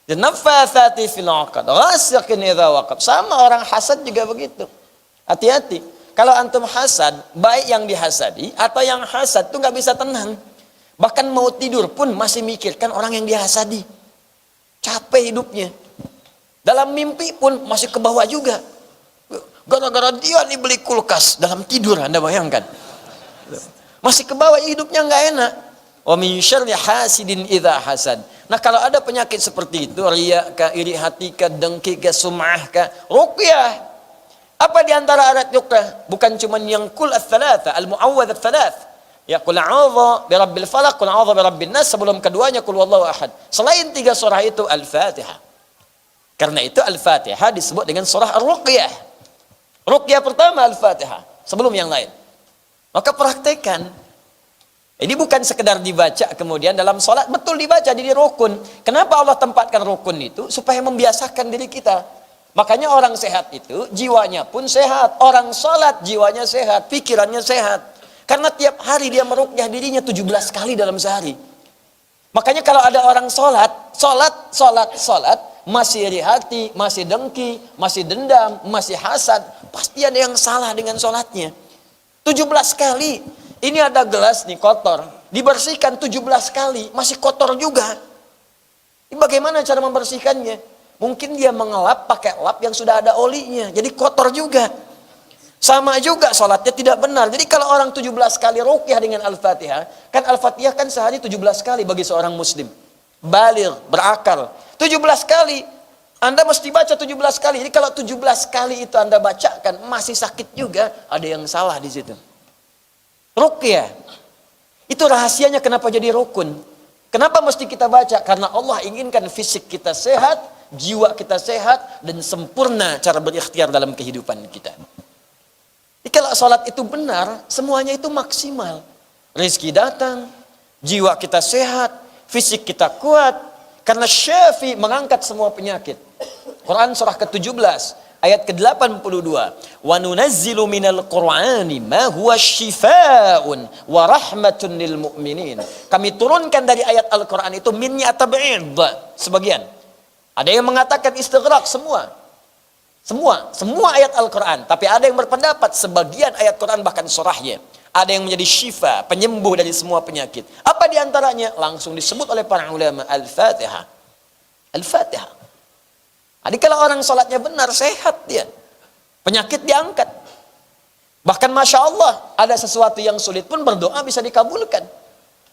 Dan naffatsati fil 'uqad, ghasiqin idza waqab. Sama orang hasad juga begitu. Hati-hati. Kalau antum hasad, baik yang dihasadi atau yang hasad itu nggak bisa tenang. Bahkan mau tidur pun masih mikirkan orang yang dihasadi. Capek hidupnya. Dalam mimpi pun masih ke bawah juga. Gara-gara dia nih beli kulkas dalam tidur, Anda bayangkan. Masih ke bawah, hidupnya nggak enak. Wa min syarri hasidin idza hasad. Nah, kalau ada penyakit seperti itu, riya ka, iri hati ka, dengki ka, sum'ah ka, ruqyah. Apa di antara alat ruqyah? Bukan cuma yang kul ats-tsalatsa, al-mu'awwadz ats-tsalaats. Ya qul a'udzu birabbil falaq, qul a'udzu birabbin nas, sebelum keduanya qul huwallahu ahad. Selain 3 surah itu Al-Fatihah. Karena itu Al-Fatihah disebut dengan surah Ar-Ruqyah. Ruqyah pertama Al-Fatihah, sebelum yang lain. Maka praktekkan. Ini bukan sekedar dibaca kemudian dalam sholat, betul dibaca jadi rukun. Kenapa Allah tempatkan rukun itu? Supaya membiasakan diri kita. Makanya orang sehat itu jiwanya pun sehat. Orang sholat jiwanya sehat, pikirannya sehat. Karena tiap hari dia meruqyah dirinya 17 kali dalam sehari. Makanya kalau ada orang sholat, masih iri hati, masih dengki, masih dendam, masih hasad, pasti ada yang salah dengan sholatnya. 17 kali. Ini ada gelas nih kotor, dibersihkan 17 kali, masih kotor juga. Ini bagaimana cara membersihkannya? Mungkin dia mengelap pakai lap yang sudah ada olinya, jadi kotor juga. Sama juga sholatnya tidak benar. Jadi kalau orang 17 kali ruqyah dengan Al-Fatihah, kan Al-Fatihah kan sehari 17 kali bagi seorang muslim. Baligh, berakal. 17 kali, Anda mesti baca 17 kali. Jadi kalau 17 kali itu Anda bacakan, masih sakit juga, ada yang salah di situ. Ruqyah. Itu rahasianya kenapa jadi rukun. Kenapa mesti kita baca? Karena Allah inginkan fisik kita sehat, jiwa kita sehat, dan sempurna cara berikhtiar dalam kehidupan kita. Jadi kalau sholat itu benar, semuanya itu maksimal. Rezeki datang, jiwa kita sehat, fisik kita kuat. Karena Syafi mengangkat semua penyakit. Quran surah ke-17. Ayat ke-82, wa nunazzilu minal qur'ani ma huwa syifaa'un wa rahmatun lil mu'minin. Kami turunkan dari ayat Al-Qur'an itu minnya tab'id, sebagian. Ada yang mengatakan istighraq semua ayat Al-Qur'an, tapi ada yang berpendapat sebagian ayat Qur'an bahkan surahnya ada yang menjadi syifa, penyembuh dari semua penyakit. Apa di antaranya? Langsung disebut oleh para ulama, Al-Fatihah. Al-Fatihah. Jadi kalau orang salatnya benar, sehat dia. Penyakit diangkat. Bahkan Masya Allah, ada sesuatu yang sulit pun berdoa bisa dikabulkan.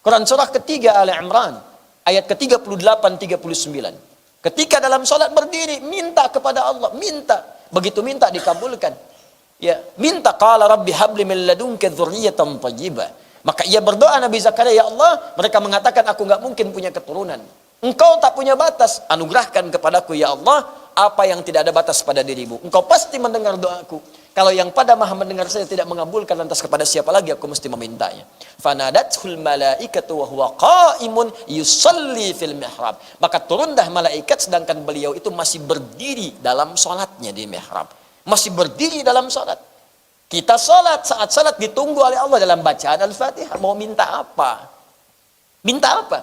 Quran surah ketiga Al-Imran, ayat ke-38-39. Ketika dalam salat berdiri, minta kepada Allah, minta. Begitu minta dikabulkan. Ya, minta qala rabbi habli min ladunka dzurriyyatan thayyibah. Maka ia berdoa Nabi Zakaria, ya Allah, mereka mengatakan aku enggak mungkin punya keturunan. Engkau tak punya batas, anugerahkan kepadaku ya Allah apa yang tidak ada batas pada dirimu. Engkau pasti mendengar doaku. Kalau yang pada Maha mendengar saya tidak mengabulkan, lantas kepada siapa lagi aku mesti memintanya? Fanadathul malaikatu wa huwa qaimun yusalli fil mihrab. Maka turunlah malaikat sedangkan beliau itu masih berdiri dalam salatnya di mihrab. Masih berdiri dalam salat. Kita salat, saat salat ditunggu oleh Allah dalam bacaan Al-Fatihah. Mau minta apa? Minta apa?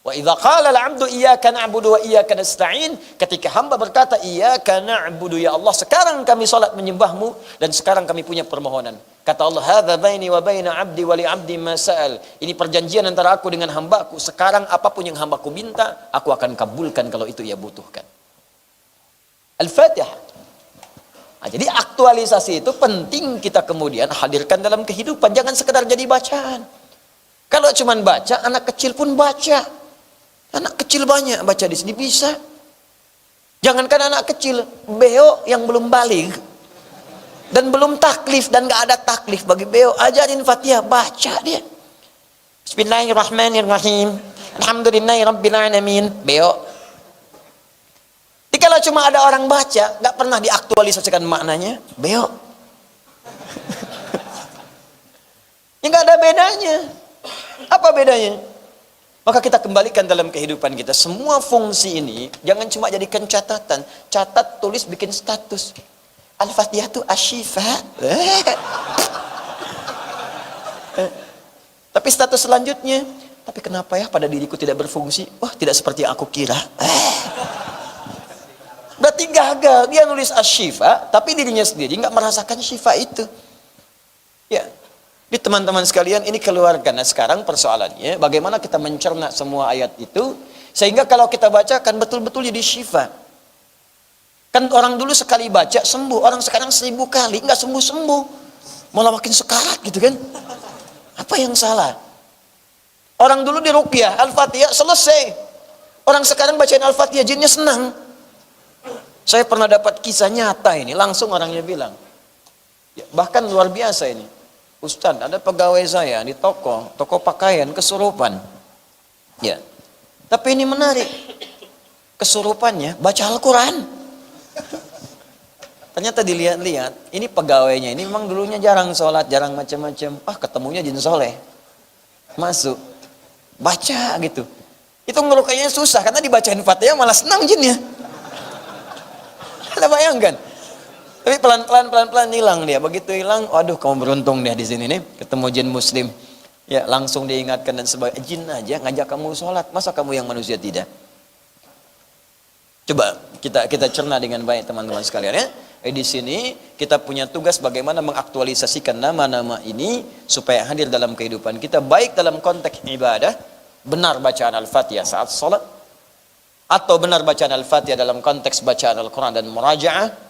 Wa idza qala al-'abdu iyyaka na'budu wa iyyaka nasta'in, ketika hamba berkata iyyaka na'budu ya Allah, sekarang kami salat menyembahmu dan sekarang kami punya permohonan. Kata Allah, hadza baini wa baina 'abdi wa li 'abdi ma sa'al. Ini perjanjian antara aku dengan hambaku. Sekarang apapun yang hambaku minta, aku akan kabulkan kalau itu ia butuhkan. Al-Fatihah. Nah, jadi aktualisasi itu penting kita kemudian hadirkan dalam kehidupan. Jangan sekedar jadi bacaan. Kalau cuman baca, anak kecil pun baca. Anak kecil banyak baca di sini bisa. Jangankan anak kecil, beo yang belum balik dan belum taklif dan gak ada taklif bagi beo, ajarin Fatihah, baca dia. Bismillahirrahmanirrahim. Alhamdulillahirabbil alamin. Beo. Jadi kalau cuma ada orang baca, gak pernah diaktualisasikan maknanya, beo. Ya gak ada bedanya. Apa bedanya? Maka kita kembalikan dalam kehidupan kita. Semua fungsi ini jangan cuma jadikan catatan. Catat, tulis, bikin status. Al-Fatihah itu asyifa. Tapi status selanjutnya, tapi kenapa ya pada diriku tidak berfungsi? Wah, tidak seperti yang aku kira. Berarti gagal. Dia nulis asyifa, tapi dirinya sendiri nggak merasakan syifa itu. Ya. Di teman-teman sekalian, ini keluarkan. Nah, sekarang persoalannya bagaimana kita mencerna semua ayat itu sehingga kalau kita baca kan betul-betul jadi syifa. Kan orang dulu sekali baca sembuh, orang sekarang 1000 kali nggak sembuh-sembuh, malah makin sekarat gitu kan. Apa yang salah? Orang dulu di ruqyah Al-Fatihah selesai, orang sekarang bacain Al-Fatihah jinnya senang. Saya pernah dapat kisah nyata ini, langsung orangnya bilang ya, bahkan luar biasa ini, Ustaz, ada pegawai saya di toko pakaian kesurupan. Ya. Tapi ini menarik. Kesurupannya baca Al-Quran. Ternyata dilihat-lihat, ini pegawainya ini memang dulunya jarang sholat, jarang macam-macam. Ketemunya jin soleh. Masuk. Baca gitu. Itu ngerukainya susah karena dibacain Fatihah malah senang jinnya. Anda bayangkan? Tapi pelan-pelan hilang dia. Begitu hilang, waduh kamu beruntung deh di sini nih, ketemu jin muslim. Ya, langsung diingatkan dan sebagainya. Jin aja ngajak kamu sholat, masa kamu yang manusia tidak? Coba kita cerna dengan baik teman-teman sekalian ya. Di sini kita punya tugas bagaimana mengaktualisasikan nama-nama ini supaya hadir dalam kehidupan kita, baik dalam konteks ibadah, benar bacaan Al-Fatihah saat sholat, atau benar bacaan Al-Fatihah dalam konteks bacaan Al-Quran dan murajaah,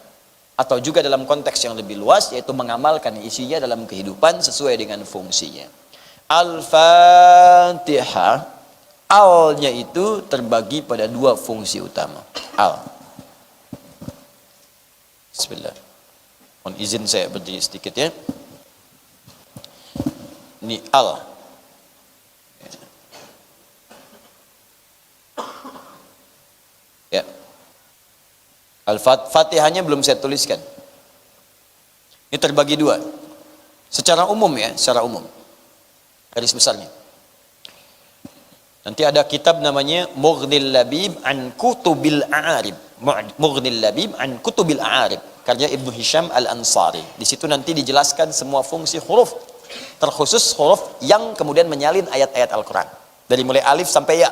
atau juga dalam konteks yang lebih luas yaitu mengamalkan isinya dalam kehidupan sesuai dengan fungsinya. Al-Fatihah, al-nya itu terbagi pada 2 fungsi utama. Al. Bismillah. Mohon izin saya berdiri sedikit ya. Ini al. Ya. Al-Fatihahnya belum saya tuliskan. Ini terbagi 2. Secara umum ya, secara umum. Garis besarnya. Nanti ada kitab namanya Mughnil Labib an Kutubil A'arib. Mughnil Labib an Kutubil A'arib. Karya Ibnu Hisham Al-Ansari. Di situ nanti dijelaskan semua fungsi huruf. Terkhusus huruf yang kemudian menyalin ayat-ayat Al-Quran. Dari mulai alif sampai ya.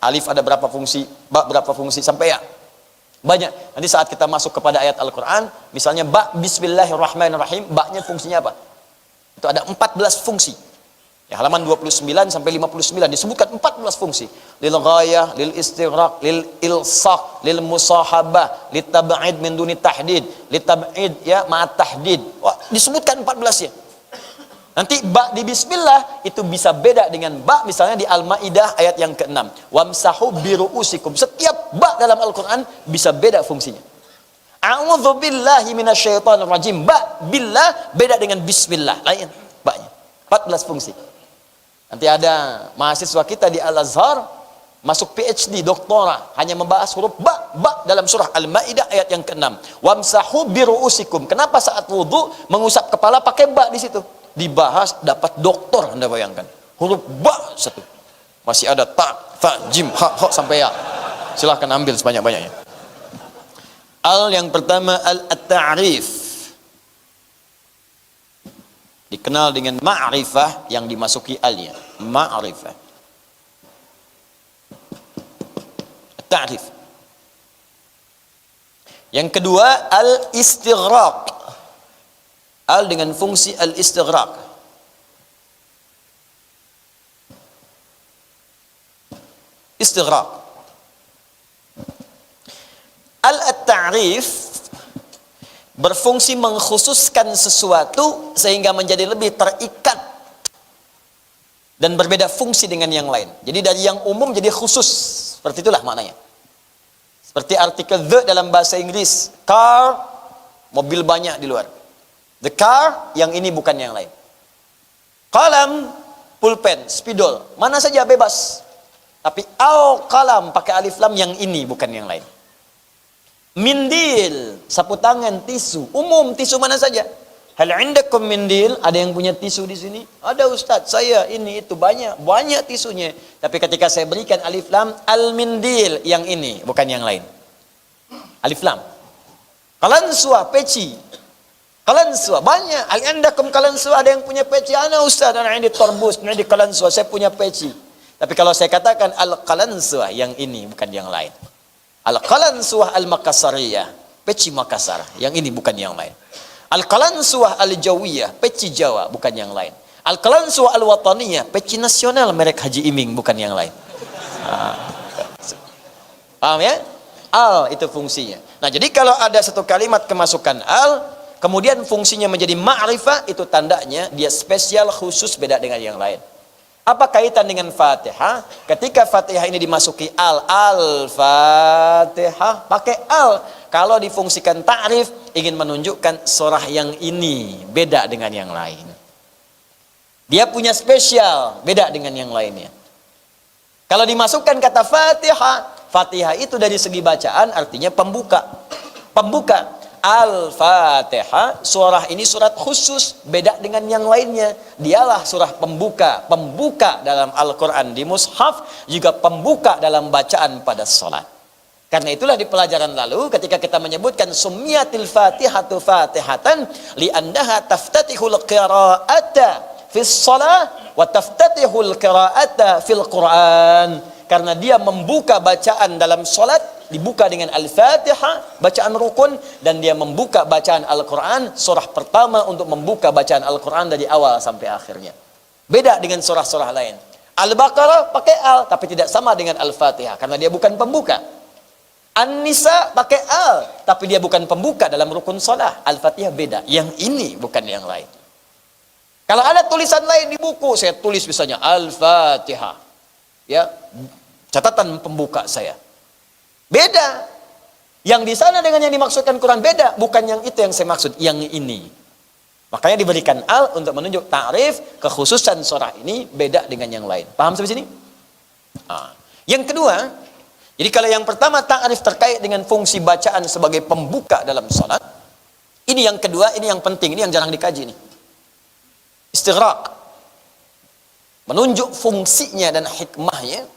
Alif ada berapa fungsi, ba berapa fungsi sampai ya. Banyak. Nanti saat kita masuk kepada ayat Al-Quran, misalnya ba Bismillahirrahmanirrahim, ba-nya fungsinya apa? Itu ada 14 fungsi. Ya, halaman 29 sampai 59 disebutkan 14 fungsi. Lil ghayah, lil istighraq, lil ilsaq, lil musahabah, lit tab'id min duni tahdid, lit tab'id ya ma'at tahdid. Wah, disebutkan 14 ya. Nanti ba di bismillah itu bisa beda dengan ba misalnya di Al-Maidah ayat yang ke-6. Wamsahu biruusikum. Setiap ba dalam Al-Qur'an bisa beda fungsinya. A'udzu billahi minasyaitonir rajim. Ba billah beda dengan bismillah. Lain ba-nya. 14 fungsi. Nanti ada mahasiswa kita di Al-Azhar masuk PhD, doktora, hanya membahas huruf ba dalam surah Al-Maidah ayat yang ke-6. Wamsahu biruusikum. Kenapa saat wudu mengusap kepala pakai ba di situ? Dibahas dapat doktor, Anda bayangkan. Huruf ba satu. Masih ada ta, fa, jim, ha, ho sampai ya. Silahkan ambil sebanyak-banyaknya. Al yang pertama al-ta'rif. Dikenal dengan ma'rifah yang dimasuki alnya. Ma'rifah. Ta'rif. Yang kedua al-istighraq. Al dengan fungsi al-istighraq. Istighraq. Al-ta'rif berfungsi mengkhususkan sesuatu sehingga menjadi lebih terikat dan berbeda fungsi dengan yang lain. Jadi dari yang umum jadi khusus. Seperti itulah maknanya. Seperti artikel the dalam bahasa Inggris. Car, mobil banyak di luar. The car, yang ini bukan yang lain. Qalam, pulpen, spidol, mana saja bebas. Tapi al-qalam pakai alif lam, yang ini bukan yang lain. Mindil, sapu tangan, tisu, umum tisu mana saja. Hal indakum mindil, ada yang punya tisu di sini? Ada Ustaz, saya ini itu banyak tisunya. Tapi ketika saya berikan alif lam, al mindil, yang ini bukan yang lain. Alif lam. Kalanswa, peci. Kalanswa banyak. Hal indakum kalanswa, ada yang punya peci? Ana Ustaz, ana ini torbus, ini kalanswa, saya punya peci. Tapi kalau saya katakan al kalanswa, yang ini bukan yang lain. Al-Qalansuah al-Makassariyah, peci Makassar, yang ini bukan yang lain. Al-Qalansuah al-Jawiyah, peci Jawa, bukan yang lain. Al-Qalansuah al-Wataniyah, peci nasional merek Haji Iming, bukan yang lain. Paham ya? Al itu fungsinya. Nah, jadi kalau ada satu kalimat kemasukan al, kemudian fungsinya menjadi ma'rifah, itu tandanya dia spesial khusus beda dengan yang lain. Apa kaitan dengan Fatihah? Ketika Fatihah ini dimasuki al-Fatihah pakai al. Kalau difungsikan ta'rif, ingin menunjukkan surah yang ini beda dengan yang lain. Dia punya spesial, beda dengan yang lainnya. Kalau dimasukkan kata Fatihah, Fatihah itu dari segi bacaan artinya pembuka. Pembuka. Al-Fatihah, surah ini surat khusus, beda dengan yang lainnya. Dialah surah pembuka, pembuka dalam Al-Quran di mushaf, juga pembuka dalam bacaan pada salat. Karena itulah di pelajaran lalu ketika kita menyebutkan summiyatil fatihatu fatihatan li'annaha taftatihul qira'ata fis salat wa taftatihul qira'ata fil Quran. Karena dia membuka bacaan dalam salat, dibuka dengan Al-Fatihah, bacaan rukun, dan dia membuka bacaan Al-Quran, surah pertama untuk membuka bacaan Al-Quran dari awal sampai akhirnya. Beda dengan surah-surah lain. Al-Baqarah pakai al, tapi tidak sama dengan Al-Fatihah, karena dia bukan pembuka. An-Nisa pakai al, tapi dia bukan pembuka dalam rukun salah. Al-Fatihah beda, yang ini bukan yang lain. Kalau ada tulisan lain di buku, saya tulis misalnya Al-Fatihah, ya, catatan pembuka saya. Beda. Yang di sana dengan yang dimaksudkan Quran beda. Bukan yang itu yang saya maksud, yang ini. Makanya diberikan al untuk menunjuk ta'rif, kekhususan surah ini beda dengan yang lain. Paham sampai sini? Yang kedua, jadi kalau yang pertama ta'rif terkait dengan fungsi bacaan sebagai pembuka dalam salat. Ini yang kedua, ini yang penting, ini yang jarang dikaji nih. Istighraq. Menunjuk fungsinya dan hikmahnya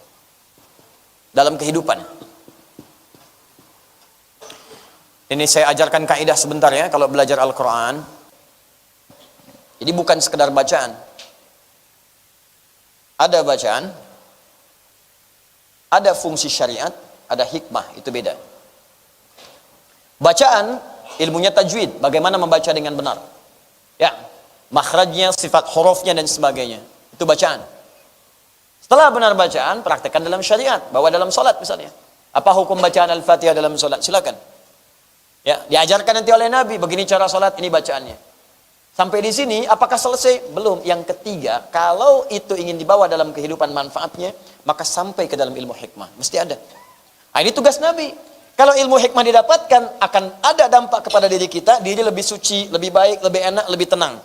dalam kehidupan. Ini saya ajarkan kaidah sebentar ya kalau belajar Al-Quran. Jadi bukan sekedar bacaan. Ada bacaan, ada fungsi syariat, ada hikmah, itu beda. Bacaan, ilmunya tajwid, bagaimana membaca dengan benar. Ya, makhrajnya, sifat hurufnya dan sebagainya. Itu bacaan. Setelah benar bacaan, praktekkan dalam syariat, bawa dalam salat misalnya. Apa hukum bacaan Al-Fatihah dalam salat? Silakan. Ya, diajarkan nanti oleh Nabi, begini cara salat, ini bacaannya. Sampai di sini, apakah selesai? Belum. Yang ketiga, kalau itu ingin dibawa dalam kehidupan manfaatnya, maka sampai ke dalam ilmu hikmah. Mesti ada. Nah, ini tugas Nabi. Kalau ilmu hikmah didapatkan, akan ada dampak kepada diri kita, diri lebih suci, lebih baik, lebih enak, lebih tenang.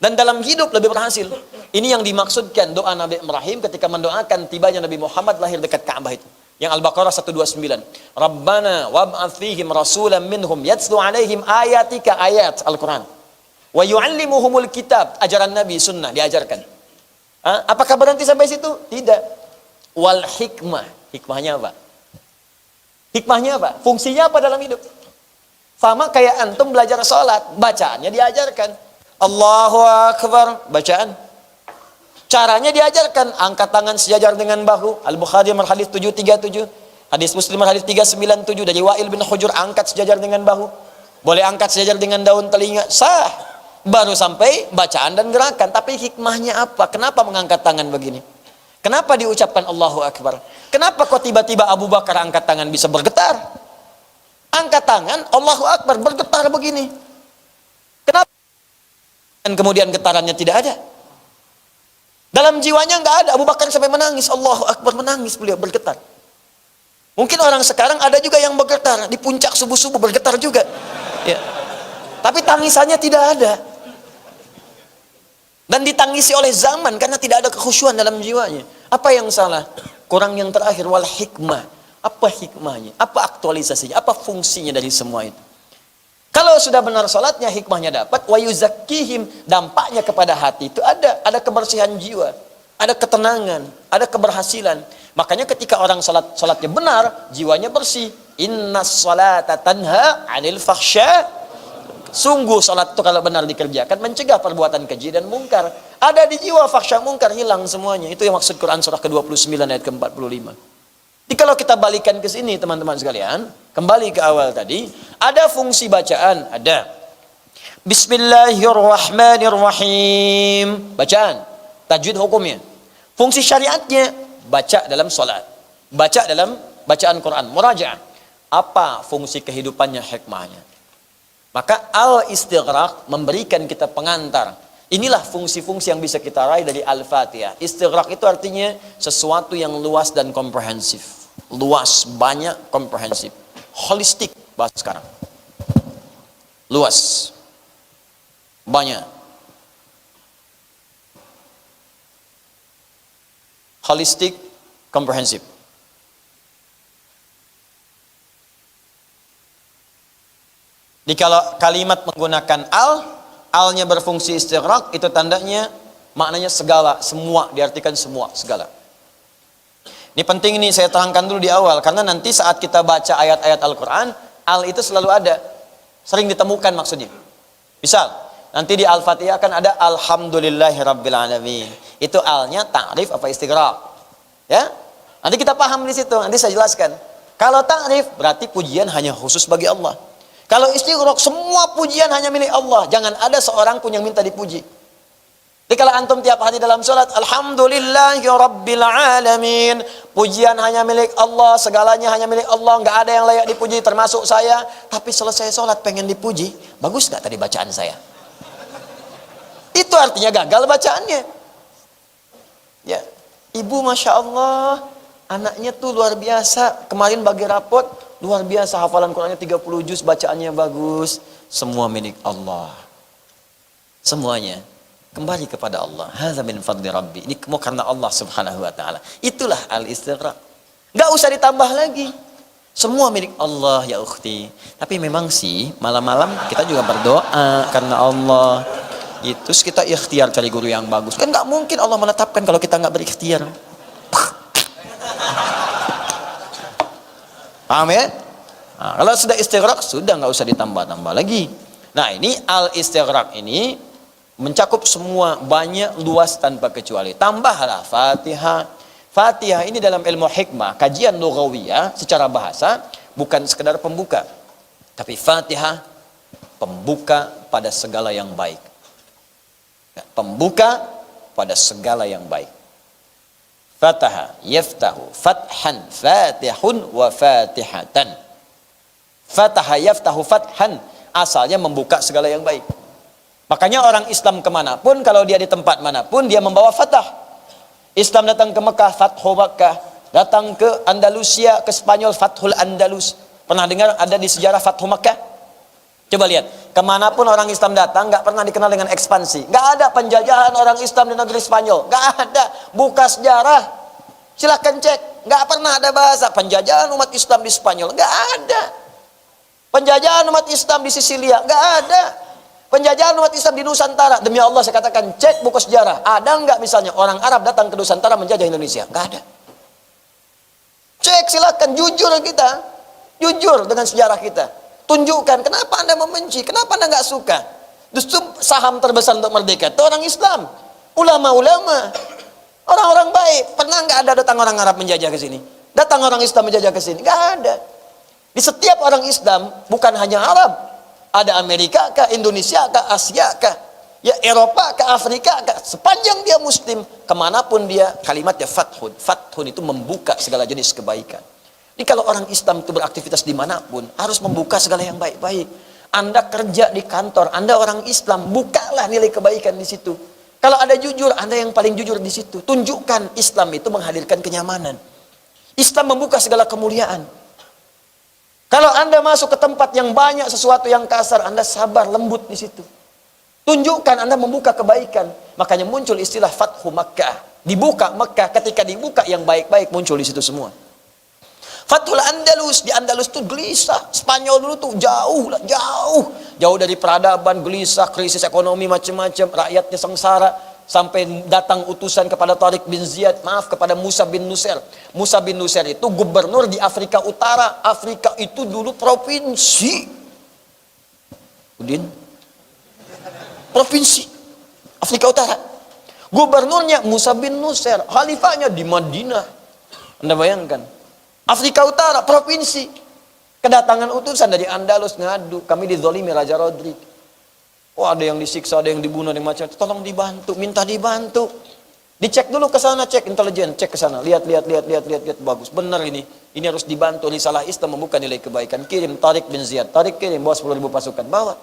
Dan dalam hidup lebih berhasil. Ini yang dimaksudkan doa Nabi Ibrahim ketika mendoakan tibanya Nabi Muhammad lahir dekat Ka'bah itu. Yang Al-Baqarah 129. Rabbana wab'ath fihim rasulan minhum yatslu alaihim ayatika, ayat Al-Quran. Wa yu'allimuhumul kitab, ajaran Nabi, sunnah, diajarkan. Apakah berhenti sampai situ? Tidak. Wal hikmah. Hikmahnya apa? Hikmahnya apa? Fungsinya apa dalam hidup? Sama kayak antum belajar sholat, bacaannya diajarkan. Allahu Akbar, bacaan. Caranya diajarkan, angkat tangan sejajar dengan bahu. Al-Bukhari hadis 737, hadis Muslim hadis 397 dari Wa'il bin Hujur, angkat sejajar dengan bahu. Boleh angkat sejajar dengan daun telinga, sah. Baru sampai bacaan dan gerakan. Tapi hikmahnya apa? Kenapa mengangkat tangan begini? Kenapa diucapkan Allahu Akbar? Kenapa kok tiba-tiba Abu Bakar angkat tangan bisa bergetar? Angkat tangan, Allahu Akbar, bergetar begini. Kenapa? Dan kemudian getarannya tidak ada. Dalam jiwanya nggak ada. Abu Bakar sampai menangis, Allahu Akbar, menangis, beliau bergetar. Mungkin orang sekarang ada juga yang bergetar di puncak subuh-subuh, bergetar juga. Ya. Tapi tangisannya tidak ada. Dan ditangisi oleh zaman karena tidak ada kekhusyuan dalam jiwanya. Apa yang salah? Kurang yang terakhir, wal hikmah. Apa hikmahnya? Apa aktualisasinya? Apa fungsinya dari semua itu? Kalau sudah benar salatnya, hikmahnya dapat, wa yuzakkihim, dampaknya kepada hati itu ada kebersihan jiwa, ada ketenangan, ada keberhasilan. Makanya ketika orang salatnya benar, jiwanya bersih. Innas salata tanha 'anil fahsya. Sungguh salat itu kalau benar dikerjakan mencegah perbuatan keji dan mungkar. Ada di jiwa fahsya mungkar, hilang semuanya. Itu yang maksud Quran surah ke-29 ayat ke-45. Jadi kalau kita balikan ke sini teman-teman sekalian, kembali ke awal tadi, ada fungsi bacaan, ada. Bismillahirrahmanirrahim. Bacaan, tajwid hukumnya. Fungsi syariatnya, baca dalam salat, baca dalam bacaan Quran, murajaah. Apa fungsi kehidupannya, hikmahnya? Maka al-istighraq memberikan kita pengantar. Inilah fungsi-fungsi yang bisa kita raih dari Al-Fatihah. Istighraq itu artinya sesuatu yang luas dan komprehensif. Luas, banyak, komprehensif. Holistik, bahas sekarang. Luas, banyak. Holistik, komprehensif. Jadi kalau kalimat menggunakan al-nya berfungsi istighraq, itu tandanya maknanya segala, semua, diartikan semua, segala. Ini penting, ini saya terangkan dulu di awal, karena nanti saat kita baca ayat-ayat Al-Quran, al itu selalu ada, sering ditemukan maksudnya. Misal, nanti di Al-Fatihah kan ada Alhamdulillahirrabbilalamin. Itu alnya ta'rif apa istighraq? Ya, nanti kita paham di situ, nanti saya jelaskan. Kalau ta'rif berarti pujian hanya khusus bagi Allah. Kalau istighraq, semua pujian hanya milik Allah. Jangan ada seorang pun yang minta dipuji. Jadi kalau antum tiap hari dalam sholat, Alhamdulillahirrabbilalamin, pujian hanya milik Allah, segalanya hanya milik Allah, nggak ada yang layak dipuji termasuk saya. Tapi selesai sholat pengen dipuji, bagus nggak tadi bacaan saya? Itu artinya gagal bacaannya. Ya, ibu masya Allah, anaknya tuh luar biasa. Kemarin bagi rapot, luar biasa, hafalan Qurannya 30 juz, bacaannya bagus. Semua milik Allah. Semuanya kembali kepada Allah. Hadza min fadli Rabbi. Ini semua karena Allah Subhanahu wa taala. Itulah al-istighraq. Enggak usah ditambah lagi. Semua milik Allah ya ukhti. Tapi memang sih malam-malam kita juga berdoa karena Allah. Itu kita ikhtiar cari guru yang bagus. Kan enggak mungkin Allah menetapkan kalau kita enggak berikhtiar. Paham ya? Nah, kalau sudah istighraq sudah enggak usah ditambah-tambah lagi. Nah, ini al-istighraq ini mencakup semua, banyak, luas tanpa kecuali. Tambahlah Fatihah. Fatihah ini dalam ilmu hikmah, kajian lughawiyah secara bahasa, bukan sekedar pembuka. Tapi Fatihah pembuka pada segala yang baik. Pembuka pada segala yang baik. Fataha yaftahu fathan fatihun wa fatihatan. Fataha yaftahu fathan, asalnya membuka segala yang baik. Makanya orang Islam kemanapun, kalau dia di tempat manapun, dia membawa fatah. Islam datang ke Mekah, Fathu Makkah. Datang ke Andalusia, ke Spanyol, Fathul Andalus. Pernah dengar ada di sejarah Fathu Makkah? Coba lihat, kemanapun orang Islam datang, nggak pernah dikenal dengan ekspansi. Nggak ada penjajahan orang Islam di negeri Spanyol. Nggak ada. Buka sejarah, silahkan cek. Nggak pernah ada bahasa penjajahan umat Islam di Spanyol. Nggak ada. Penjajahan umat Islam di Sisilia. Nggak ada. Penjajahan umat Islam di Nusantara. Demi Allah saya katakan, cek buku sejarah. Ada nggak misalnya orang Arab datang ke Nusantara menjajah Indonesia? Nggak ada. Cek silakan, jujur kita. Jujur dengan sejarah kita. Tunjukkan kenapa Anda membenci, kenapa Anda nggak suka. Justru saham terbesar untuk merdeka itu orang Islam, ulama-ulama, orang-orang baik. Pernah nggak ada datang orang Arab menjajah ke sini? Datang orang Islam menjajah ke sini? Nggak ada. Di setiap orang Islam, bukan hanya Arab, ada Amerika kah, Indonesia kah, Asia kah, ya Eropa kah, Afrika kah, sepanjang dia Muslim, kemanapun dia, kalimatnya fathun. Fathun itu membuka segala jenis kebaikan. Jadi kalau orang Islam itu beraktivitas dimanapun, harus membuka segala yang baik-baik. Anda kerja di kantor, Anda orang Islam, bukalah nilai kebaikan di situ. Kalau ada jujur, Anda yang paling jujur di situ. Tunjukkan Islam itu menghadirkan kenyamanan. Islam membuka segala kemuliaan. Kalau Anda masuk ke tempat yang banyak sesuatu yang kasar, Anda sabar, lembut di situ. Tunjukkan Anda membuka kebaikan. Makanya muncul istilah Fathu Makkah. Dibuka Makkah, ketika dibuka yang baik-baik muncul di situ semua. Fathul Andalus, di Andalus tuh gelisah. Spanyol dulu tuh jauh dari peradaban, gelisah, krisis ekonomi macam-macam, rakyatnya sengsara, sampai datang utusan kepada Tariq bin Ziyad, kepada Musa bin Nusair. Musa bin Nusair itu gubernur di Afrika Utara. Afrika itu dulu provinsi. Udin? Provinsi Afrika Utara. Gubernurnya Musa bin Nusair, khalifahnya di Madinah. Anda bayangkan? Afrika Utara, provinsi. Kedatangan utusan dari Andalus ngadu, kami dizolimi Raja Rodrik. Oh, ada yang disiksa, ada yang dibunuh, ada yang macam. Tolong dibantu, minta dibantu. Dicek dulu ke sana, cek intelijen, cek ke sana. Lihat, bagus. Benar ini. Ini harus dibantu. Risalah Islam membuka nilai kebaikan. Kirim Tariq bin Ziyad. Tariq kirim, bawa 10.000 pasukan. Bawa.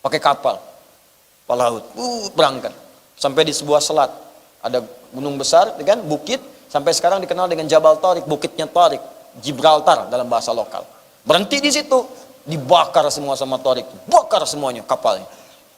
Pakai kapal laut. Berangkat. Sampai di sebuah selat. Ada gunung besar, kan? Bukit. Sampai sekarang dikenal dengan Jabal Tariq, bukitnya Tariq, Gibraltar dalam bahasa lokal. Berhenti di situ, dibakar semua sama Tariq, bakar semuanya kapalnya.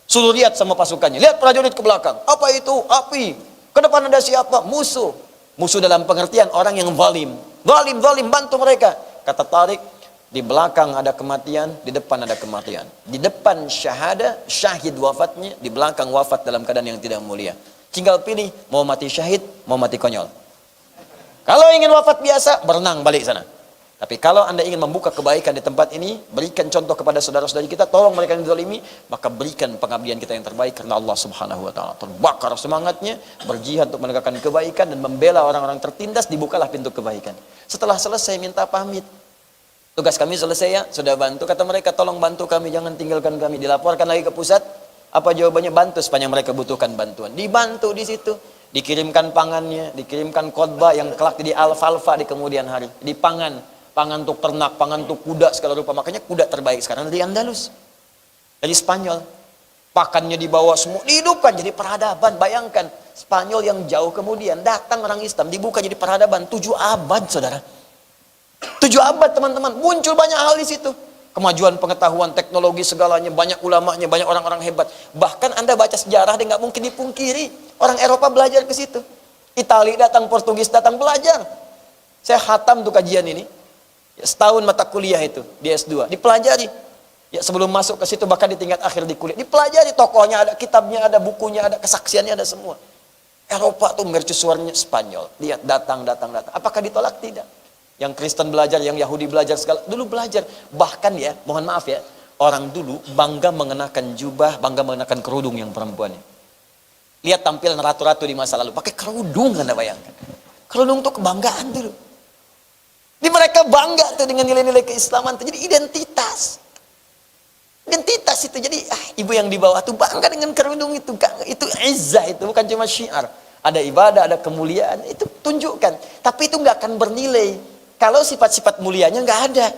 Suruh lihat sama pasukannya, lihat prajurit ke belakang. Apa itu? Api. Ke depan ada siapa? Musuh. Musuh dalam pengertian orang yang zalim. Zalim, bantu mereka. Kata Tariq, di belakang ada kematian, di depan ada kematian. Di depan syahada, syahid wafatnya, di belakang wafat dalam keadaan yang tidak mulia. Tinggal pilih, mau mati syahid, mau mati konyol. Kalau ingin wafat biasa, berenang balik sana. Tapi kalau Anda ingin membuka kebaikan di tempat ini, berikan contoh kepada saudara-saudari kita, tolong mereka yang dizalimi, maka berikan pengabdian kita yang terbaik karena Allah Subhanahu wa taala. Terbakar semangatnya, berjihad untuk menegakkan kebaikan dan membela orang-orang tertindas, dibukalah pintu kebaikan. Setelah selesai minta pamit. Tugas kami selesai ya, sudah bantu, kata mereka, tolong bantu kami, jangan tinggalkan kami. Dilaporkan lagi ke pusat, apa jawabannya? Bantu sepanjang mereka butuhkan bantuan. Dibantu di situ. Dikirimkan pangannya, dikirimkan khotbah yang kelak di alfalfa di kemudian hari. Di pangan untuk ternak, pangan untuk kuda segala rupa. Makanya kuda terbaik sekarang dari Andalus, dari Spanyol. Pakannya dibawa semua, dihidupkan jadi peradaban. Bayangkan, Spanyol yang jauh kemudian datang orang Islam, dibuka jadi peradaban. 7 abad, saudara. 7 abad, teman-teman. Muncul banyak hal di situ. Kemajuan pengetahuan, teknologi segalanya, banyak ulamanya, banyak orang-orang hebat. Bahkan Anda baca sejarah, dia nggak mungkin dipungkiri. Orang Eropa belajar ke situ. Itali datang, Portugis datang belajar. Saya khatam tuh kajian ini. Ya, setahun mata kuliah itu di S2, dipelajari. Ya, sebelum masuk ke situ bahkan di tingkat akhir di kuliah, dipelajari, tokohnya ada, kitabnya ada, bukunya ada, kesaksiannya ada semua. Eropa tuh mercusuarnya Spanyol. Lihat datang. Apakah ditolak? Tidak. Yang Kristen belajar, yang Yahudi belajar segala, dulu belajar. Bahkan ya, mohon maaf ya, orang dulu bangga mengenakan jubah, bangga mengenakan kerudung yang perempuannya. Lihat tampilan ratu-ratu di masa lalu, pakai kerudung, Anda bayangkan. Kerudung itu kebanggaan dulu. Di mereka bangga tuh dengan nilai-nilai keislaman, itu jadi identitas. identitas itu. Jadi ibu yang di bawah tuh bangga dengan kerudung itu. Itu izzah, itu bukan cuma syiar. Ada ibadah, ada kemuliaan, itu tunjukkan. Tapi itu nggak akan bernilai kalau sifat-sifat mulianya nggak ada.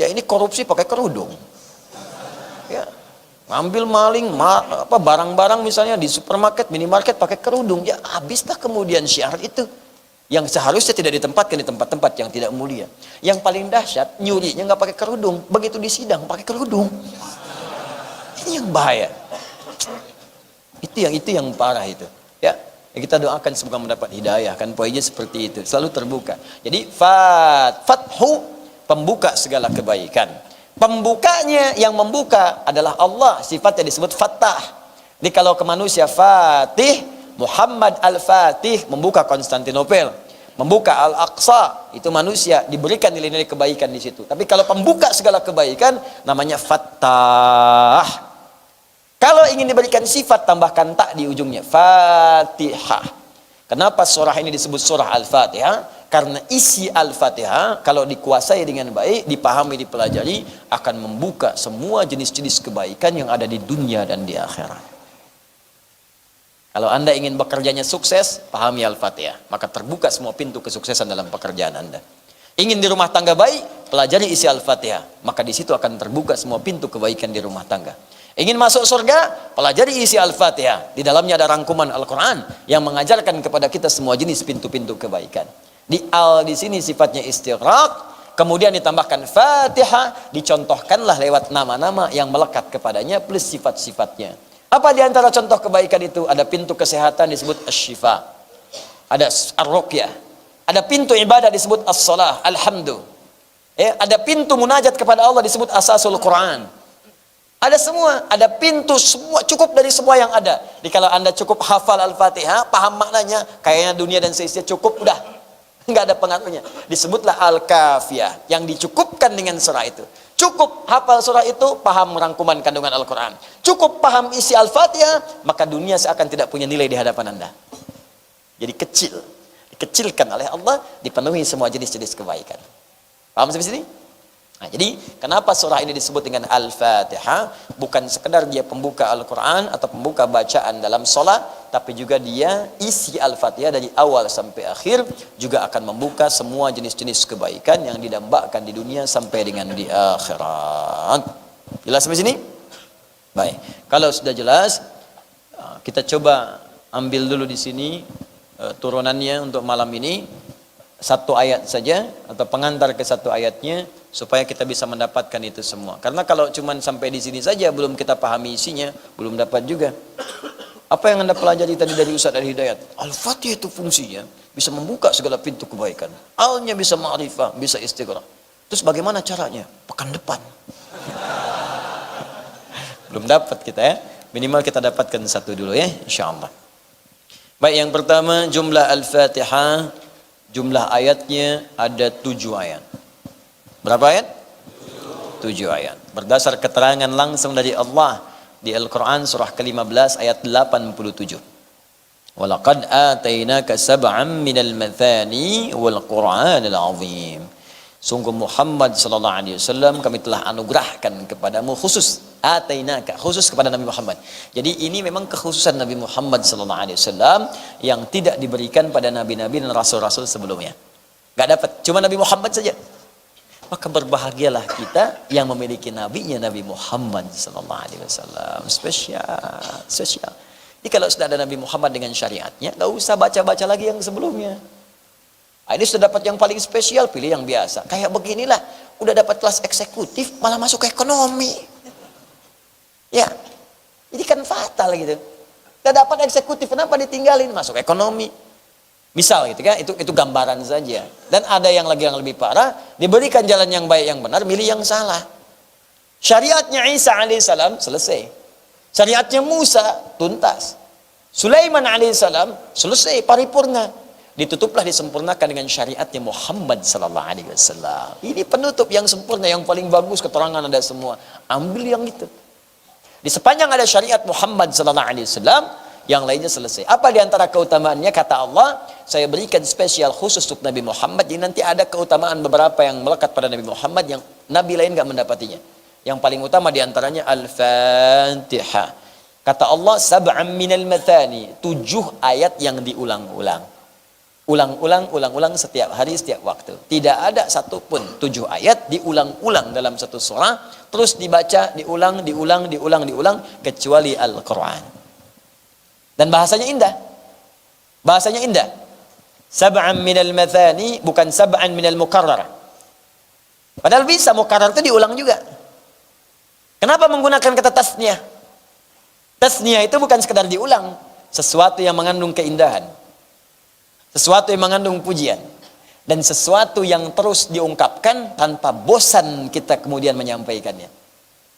Ya ini korupsi pakai kerudung. Ya, ngambil maling, barang-barang misalnya di supermarket, minimarket pakai kerudung. Ya habislah kemudian syiar itu. Yang seharusnya tidak ditempatkan di tempat-tempat yang tidak mulia. Yang paling dahsyat, nyurinya nggak pakai kerudung. Begitu di sidang pakai kerudung. Ini yang bahaya. Itu yang parah itu. Ya, kita doakan semoga mendapat hidayah, kan poinnya seperti itu, selalu terbuka. Jadi fathu, pembuka segala kebaikan. Pembukanya, yang membuka adalah Allah, sifatnya disebut Fattah. Jadi kalau ke manusia Fatih, Muhammad Al-Fatih membuka Konstantinopel, membuka Al-Aqsa, itu manusia diberikan nilai-nilai kebaikan di situ. Tapi kalau pembuka segala kebaikan namanya Fattah. Kalau ingin diberikan sifat, tambahkan tak di ujungnya. Fatihah. Kenapa surah ini disebut surah Al-Fatihah? Karena isi Al-Fatihah, kalau dikuasai dengan baik, dipahami, dipelajari, akan membuka semua jenis-jenis kebaikan yang ada di dunia dan di akhirat. Kalau Anda ingin bekerjanya sukses, pahami Al-Fatihah. Maka terbuka semua pintu kesuksesan dalam pekerjaan Anda. Ingin di rumah tangga baik, pelajari isi Al-Fatihah. Maka di situ akan terbuka semua pintu kebaikan di rumah tangga. Ingin masuk surga, pelajari isi Al-Fatihah. Di dalamnya ada rangkuman Al-Quran yang mengajarkan kepada kita semua jenis pintu-pintu kebaikan. Di sini sifatnya istighraq, kemudian ditambahkan Fatihah, dicontohkanlah lewat nama-nama yang melekat kepadanya plus sifat-sifatnya. Apa di antara contoh kebaikan itu? Ada pintu kesehatan disebut Asy-Syifa. Ada Ar-Ruqyah. Ada pintu ibadah disebut As-Salah, Alhamdu. Ada pintu munajat kepada Allah disebut Asasul Quran. Ada semua, ada pintu semua, cukup dari semua yang ada. Jadi kalau Anda cukup hafal Al-Fatihah, paham maknanya, kayaknya dunia dan seisinya cukup, udah. Nggak ada pengaruhnya. Disebutlah Al-Kafiyah, yang dicukupkan dengan surah itu. Cukup hafal surah itu, paham rangkuman kandungan Al-Quran. Cukup paham isi Al-Fatihah, maka dunia seakan tidak punya nilai di hadapan Anda. Jadi kecil. Dikecilkan oleh Allah, dipenuhi semua jenis-jenis kebaikan. Paham sampai sini? Nah, jadi kenapa surah ini disebut dengan Al-Fatihah? Bukan sekedar dia pembuka Al-Quran atau pembuka bacaan dalam sholat, tapi juga dia isi Al-Fatihah dari awal sampai akhir juga akan membuka semua jenis-jenis kebaikan yang didambakan di dunia sampai dengan di akhirat. Jelas sampai sini? Baik. Kalau sudah jelas, kita coba ambil dulu di sini turunannya untuk malam ini. Satu ayat saja atau pengantar ke satu ayatnya supaya kita bisa mendapatkan itu semua. Karena kalau cuma sampai di sini saja belum kita pahami isinya, belum dapat juga. Apa yang Anda pelajari tadi dari Ustaz Al-Hidayat? Al-Fatihah itu fungsinya bisa membuka segala pintu kebaikan. Al-nya bisa ma'rifah, bisa istighraq. Terus bagaimana caranya? Pekan depan. Belum dapat kita ya. Minimal kita dapatkan satu dulu ya, insyaallah. Baik, yang pertama jumlah Al-Fatihah. Jumlah ayatnya ada 7 ayat. Berapa ayat? 7 ayat. Berdasar keterangan langsung dari Allah di Al-Quran surah ke-15 ayat 87. Walaqad atainaka sab'an minal mathani wal Qur'anil azim. Sungguh Muhammad sallallahu alaihi wasallam kami telah anugerahkan kepadamu khusus atainaka, khusus kepada Nabi Muhammad. Jadi ini memang kekhususan Nabi Muhammad sallallahu alaihi wasallam yang tidak diberikan pada nabi-nabi dan rasul-rasul sebelumnya. Enggak dapat, cuma Nabi Muhammad saja. Maka berbahagialah kita yang memiliki nabinya Nabi Muhammad sallallahu alaihi wasallam. Spesial. Jadi kalau sudah ada Nabi Muhammad dengan syariatnya, enggak usah baca-baca lagi yang sebelumnya. Ini sudah dapat yang paling spesial, pilih yang biasa. Kayak beginilah, udah dapat kelas eksekutif, malah masuk ke ekonomi. Ya, ini kan fatal gitu. Udah dapat eksekutif, kenapa ditinggalin? Masuk ekonomi. Misal gitu kan, itu gambaran saja. Dan ada yang lebih parah, diberikan jalan yang baik yang benar, milih yang salah. Syariatnya Isa alaihissalam selesai. Syariatnya Musa tuntas. Sulaiman alaihissalam selesai, paripurna. Ditutuplah, disempurnakan dengan syariatnya Muhammad sallallahu alaihi wasallam. Ini penutup yang sempurna, yang paling bagus, keterangan ada semua. Ambil yang itu. Di sepanjang ada syariat Muhammad sallallahu alaihi wasallam, yang lainnya selesai. Apa di antara keutamaannya? Kata Allah, saya berikan spesial khusus untuk Nabi Muhammad. Jadi nanti ada keutamaan beberapa yang melekat pada Nabi Muhammad yang nabi lain enggak mendapatinya. Yang paling utama diantaranya Al-Fatihah. Kata Allah, sab'an minal mathani, 7 ayat yang diulang-ulang. Ulang-ulang setiap hari, setiap waktu. Tidak ada satupun 7 ayat diulang-ulang dalam satu surah, terus dibaca, diulang, kecuali Al-Quran. Dan bahasanya indah. Bahasanya indah. Sab'an minal mathani, bukan sab'an minal mukarrar. Padahal bisa, mukarrar itu diulang juga. Kenapa menggunakan kata tasniyah? Tasniyah itu bukan sekedar diulang. Sesuatu yang mengandung keindahan. Sesuatu yang mengandung pujian. Dan sesuatu yang terus diungkapkan tanpa bosan kita kemudian menyampaikannya.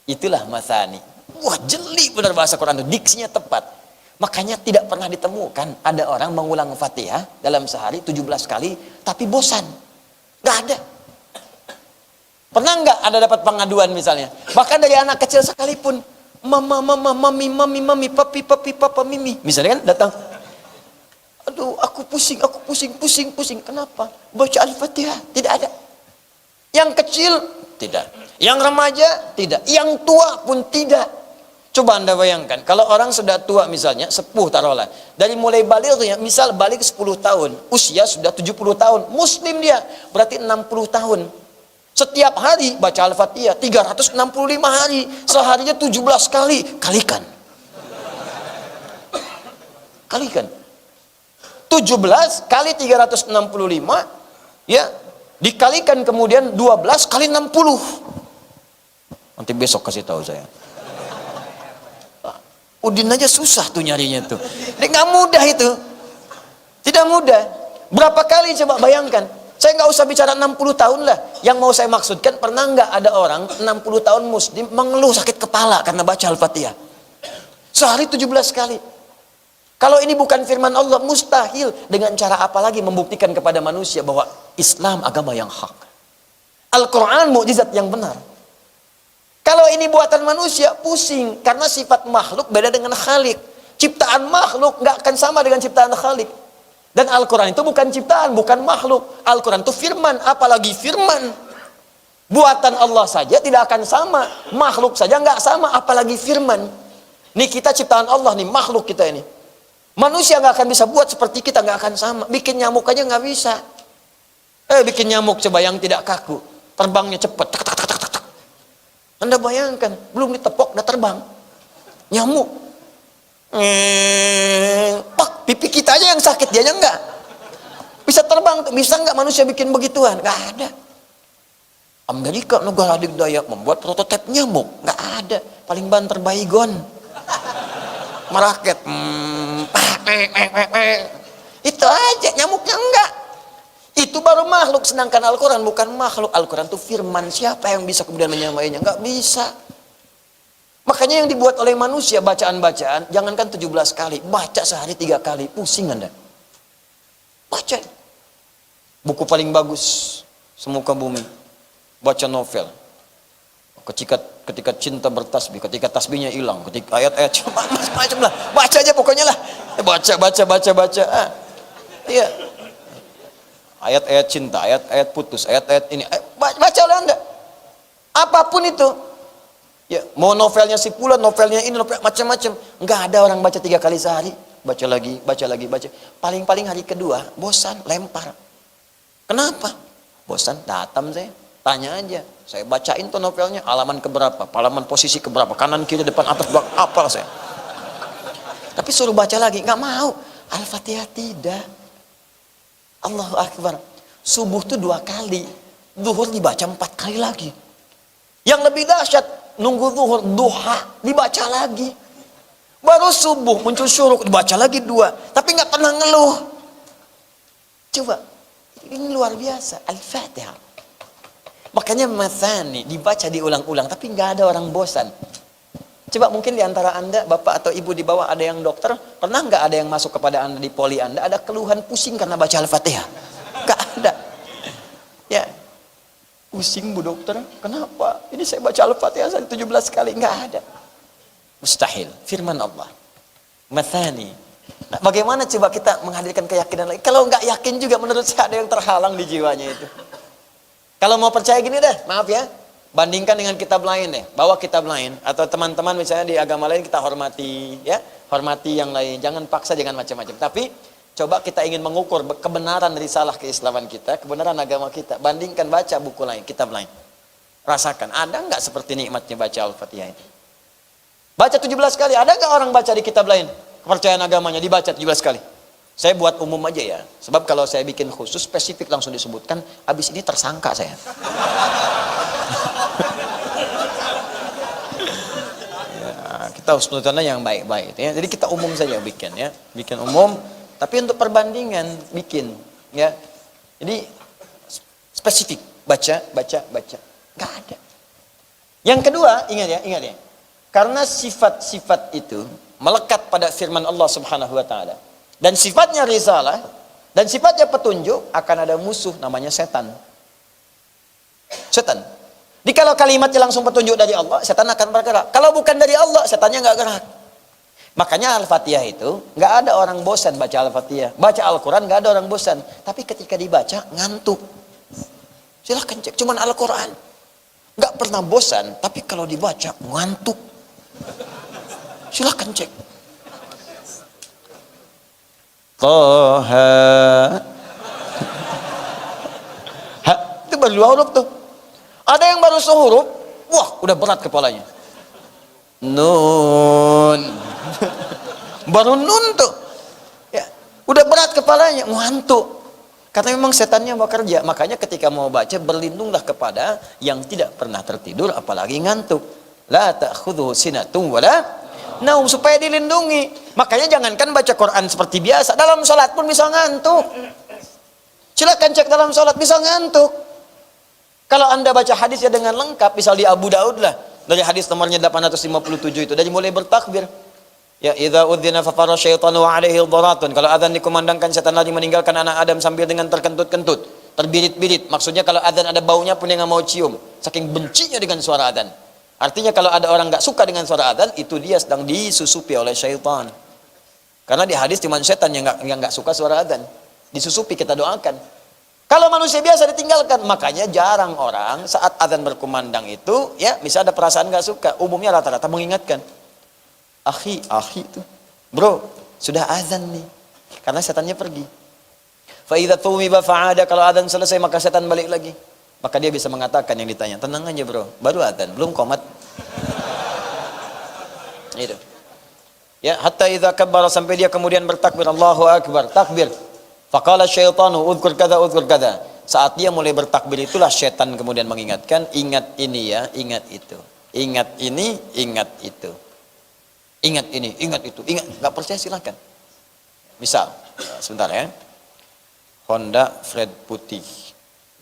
Itulah mathani. Wah, jeli benar bahasa Quran itu. Diksinya tepat. Makanya tidak pernah ditemukan ada orang mengulang Fatihah dalam sehari 17 kali tapi bosan. Gak ada. Pernah nggak ada dapat pengaduan misalnya? Bahkan dari anak kecil sekalipun, mama, mami, papi, papa, mimi. Misalnya kan datang, aduh, aku pusing. Kenapa? Baca Al-Fatihah. Tidak ada. Yang kecil, tidak. Yang remaja, tidak. Yang tua pun tidak. Coba Anda bayangkan, kalau orang sudah tua misalnya, sepuh taruhlah. Dari mulai balik, misal balik 10 tahun, usia sudah 70 tahun. Muslim dia, berarti 60 tahun. Setiap hari baca Al-Fatihah 365 hari, seharinya 17 kali. Kalikan 17 kali 365, ya, dikalikan kemudian 12 kali 60. Nanti besok kasih tahu saya. Udin aja susah tuh nyarinya tuh. Nggak mudah itu. Tidak mudah. Berapa kali coba bayangkan. Saya nggak usah bicara 60 tahun lah. Yang mau saya maksudkan, pernah nggak ada orang 60 tahun muslim mengeluh sakit kepala karena baca Al-Fatihah? Sehari 17 kali. Kalau ini bukan firman Allah, mustahil. Dengan cara apa lagi membuktikan kepada manusia bahwa Islam agama yang hak. Al-Quran mukjizat yang benar. Kalau ini buatan manusia, pusing. Karena sifat makhluk beda dengan Khalik. Ciptaan makhluk nggak akan sama dengan ciptaan Khalik. Dan Al-Quran itu bukan ciptaan, bukan makhluk. Al-Quran itu firman, apalagi firman. Buatan Allah saja tidak akan sama. Makhluk saja nggak sama, apalagi firman. Nih kita ciptaan Allah nih, makhluk kita ini. Manusia nggak akan bisa buat seperti kita, nggak akan sama. Bikin nyamuk aja nggak bisa. Bikin nyamuk coba yang tidak kaku. Terbangnya cepat. Anda bayangkan, belum ditepok, udah terbang. Nyamuk. Pak, pipi kita aja yang sakit, dia aja enggak. Bisa terbang, bisa enggak manusia bikin begituan? Enggak ada. Amerika negara adidaya membuat prototipe nyamuk, enggak ada. Paling banter baygon. Meraket. Itu aja, nyamuknya enggak. Itu baru makhluk, sedangkan Al-Quran bukan makhluk. Al-Quran itu firman, siapa yang bisa kemudian menyamainya? Enggak bisa. Makanya yang dibuat oleh manusia bacaan-bacaan, jangankan 17 kali, baca sehari 3 kali, pusing Anda. Baca. Buku paling bagus semuka bumi, baca novel. Ketika cinta bertasbih, ketika tasbihnya hilang, ketika ayat-ayat macam lah, baca aja pokoknya lah. Baca. Iya. Ayat-ayat cinta, ayat-ayat putus, ayat-ayat ini. Baca oleh Anda. Apapun itu. Ya, mau novelnya si Fulan, novelnya ini, novel macam-macam. Enggak ada orang baca 3 kali sehari. Baca lagi. Paling-paling hari kedua, bosan, lempar. Kenapa? Bosan, datang saya. Tanya aja. Saya bacain tuh novelnya, halaman keberapa, halaman posisi keberapa, kanan, kiri, depan, atas, belakang, apal saya. Tapi suruh baca lagi, enggak mau. Al-Fatihah tidak. Allahu Akbar. Subuh tuh 2 kali. Zuhur dibaca 4 kali lagi. Yang lebih dahsyat, nunggu zuhur, duha, dibaca lagi. Baru subuh muncul syuruk, dibaca lagi 2. Tapi nggak pernah ngeluh. Coba, ini luar biasa. Al-Fatihah. Makanya mathani dibaca diulang-ulang, tapi nggak ada orang bosan. Coba mungkin di antara Anda, bapak atau ibu di bawah ada yang dokter, pernah nggak ada yang masuk kepada Anda di poli Anda, ada keluhan pusing karena baca Al-Fatihah? Nggak ada. Ya. Pusing Bu Dokter, kenapa? Ini saya baca Al-Fatihah 17 kali, nggak ada. Mustahil, firman Allah. Mathani. Nah, bagaimana coba kita menghadirkan keyakinan lagi? Kalau nggak yakin juga menurut saya ada yang terhalang di jiwanya itu. Kalau mau percaya gini deh, maaf ya. Bandingkan dengan kitab lain deh. Bawa kitab lain atau teman-teman misalnya di agama lain kita hormati, ya, hormati yang lain. Jangan paksa, jangan macam-macam. Tapi coba kita ingin mengukur kebenaran risalah keislaman kita, kebenaran agama kita. Bandingkan, baca buku lain, kitab lain. Rasakan, ada nggak seperti nikmatnya baca Al-Fatihah itu? Baca 17 kali, ada nggak orang baca di kitab lain? Kepercayaan agamanya dibaca 17 kali. Saya buat umum aja ya. Sebab kalau saya bikin khusus, spesifik langsung disebutkan, habis ini tersangka saya. Kita husnudzonnya yang baik-baik ya. Jadi kita umum saja bikin ya. Bikin umum, tapi untuk perbandingan bikin ya. Jadi spesifik, baca. Enggak ada. Yang kedua, ingat ya. Karena sifat-sifat itu melekat pada firman Allah Subhanahu wa taala. Dan sifatnya risalah dan sifatnya petunjuk, akan ada musuh namanya setan. Setan. Jadi kalau kalimatnya langsung petunjuk dari Allah, setan akan bergerak. Kalau bukan dari Allah, setannya nggak gerak. Makanya Al-Fatihah itu nggak ada orang bosan baca Al-Fatihah. Baca Al-Quran nggak ada orang bosan. Tapi ketika dibaca ngantuk. Silahkan cek. Cuman Al-Quran nggak pernah bosan. Tapi kalau dibaca ngantuk. Silahkan cek. Toha. Itu baru 2 huruf tuh. Ada yang baru sehuruf, wah udah berat kepalanya. Nun. Baru nun tuh. Ya, udah berat kepalanya, ngantuk. Karena memang setannya mau kerja. Makanya ketika mau baca, berlindunglah kepada yang tidak pernah tertidur, apalagi ngantuk. La ta'khudhuhu sinatun wala naum, supaya dilindungi. Makanya jangankan baca Quran seperti biasa, dalam sholat pun bisa ngantuk. Silakan cek dalam sholat, bisa ngantuk. Kalau Anda baca hadis ya dengan lengkap, misal di Abu Daud lah, dari hadis nomornya 857 itu, dari mulai bertakbir. Ya, idza udzina fa fara syaitanu wa alaihi dharatun. Kalau azan dikumandangkan, setan lari meninggalkan anak Adam sambil dengan terkentut-kentut, terbirit-birit. Maksudnya kalau azan ada baunya pun dia nggak mau cium, saking bencinya dengan suara azan. Artinya kalau ada orang nggak suka dengan suara azan, itu dia sedang disusupi oleh syaitan. Karena di hadis cuma setan yang nggak suka suara azan. Disusupi, kita doakan. Kalau manusia biasa ditinggalkan, makanya jarang orang saat azan berkumandang itu, ya, bisa ada perasaan nggak suka. Umumnya rata-rata mengingatkan, akhi itu, bro, sudah azan nih, karena setannya pergi. Fa idza tumiba fa'ada, kalau azan selesai maka setan balik lagi. Maka dia bisa mengatakan yang ditanya, tenang aja bro, baru azan, belum qomat. Itu. Ya, hatta idza kabbara, sampai dia kemudian bertakbir, Allahu akbar, takbir. Faqala syaitanu udhkur kada. Saat dia mulai bertakbir itulah syaitan kemudian mengingatkan, ingat ini ya, ingat itu. Ingat ini, ingat itu. Ingat ini, ingat itu. Ingat, enggak percaya silakan. Misal, sebentar ya. Honda Fred putih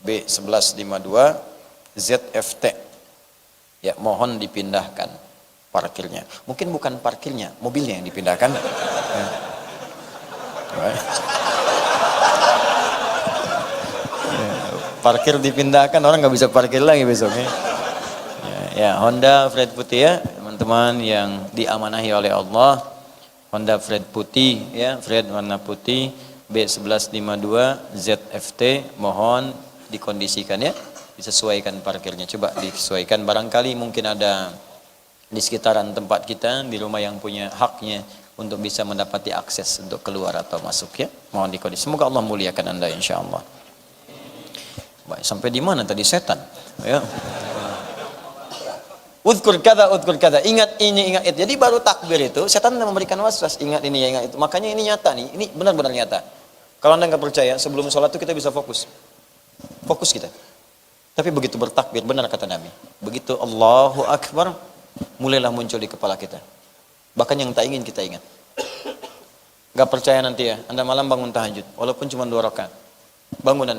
B1152 ZFT. Ya, mohon dipindahkan parkirnya. Mungkin bukan parkirnya, mobilnya yang dipindahkan. Ya. Parkir dipindahkan, orang nggak bisa parkir lagi besoknya. Ya, Honda Fred putih ya, teman-teman yang diamanahi oleh Allah. Honda Fred putih ya, Fred warna putih B1152 ZFT, mohon dikondisikan ya, disesuaikan parkirnya. Coba disesuaikan, barangkali mungkin ada di sekitaran tempat kita, di rumah yang punya haknya untuk bisa mendapati akses untuk keluar atau masuk ya. Mohon dikondisikan. Semoga Allah muliakan Anda insyaallah. Baik, sampai di mana tadi setan? Ya. Udhkur kada, ingat ini, ingat itu. Jadi baru takbir itu, setan memberikan waswas, ingat ini, ingat itu. Makanya ini nyata nih, ini benar-benar nyata. Kalau Anda nggak percaya, sebelum sholat itu kita bisa fokus kita. Tapi begitu bertakbir, benar kata Nabi, begitu Allahu Akbar, mulailah muncul di kepala kita. Bahkan yang tak ingin kita ingat. Nggak percaya nanti ya, Anda malam bangun tahajud, walaupun cuma 2 rakaat, bangun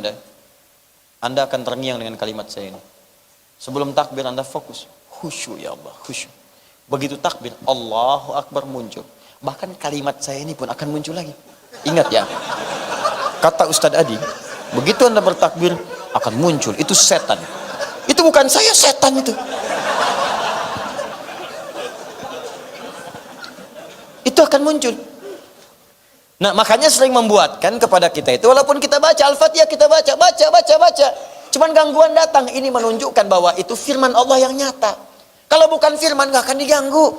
Anda akan terngiang dengan kalimat saya ini. Sebelum takbir Anda fokus, khusyuk ya Allah, khusyuk. Begitu takbir, Allahu Akbar muncul. Bahkan kalimat saya ini pun akan muncul lagi. Ingat ya, kata Ustadz Adi, begitu Anda bertakbir akan muncul, itu setan. Itu bukan saya, setan itu. Itu akan muncul. Nah, makanya sering membuatkan kepada kita itu, walaupun kita baca Al-Fatihah, kita baca. Cuman gangguan datang. Ini menunjukkan bahwa itu firman Allah yang nyata. Kalau bukan firman, nggak akan diganggu.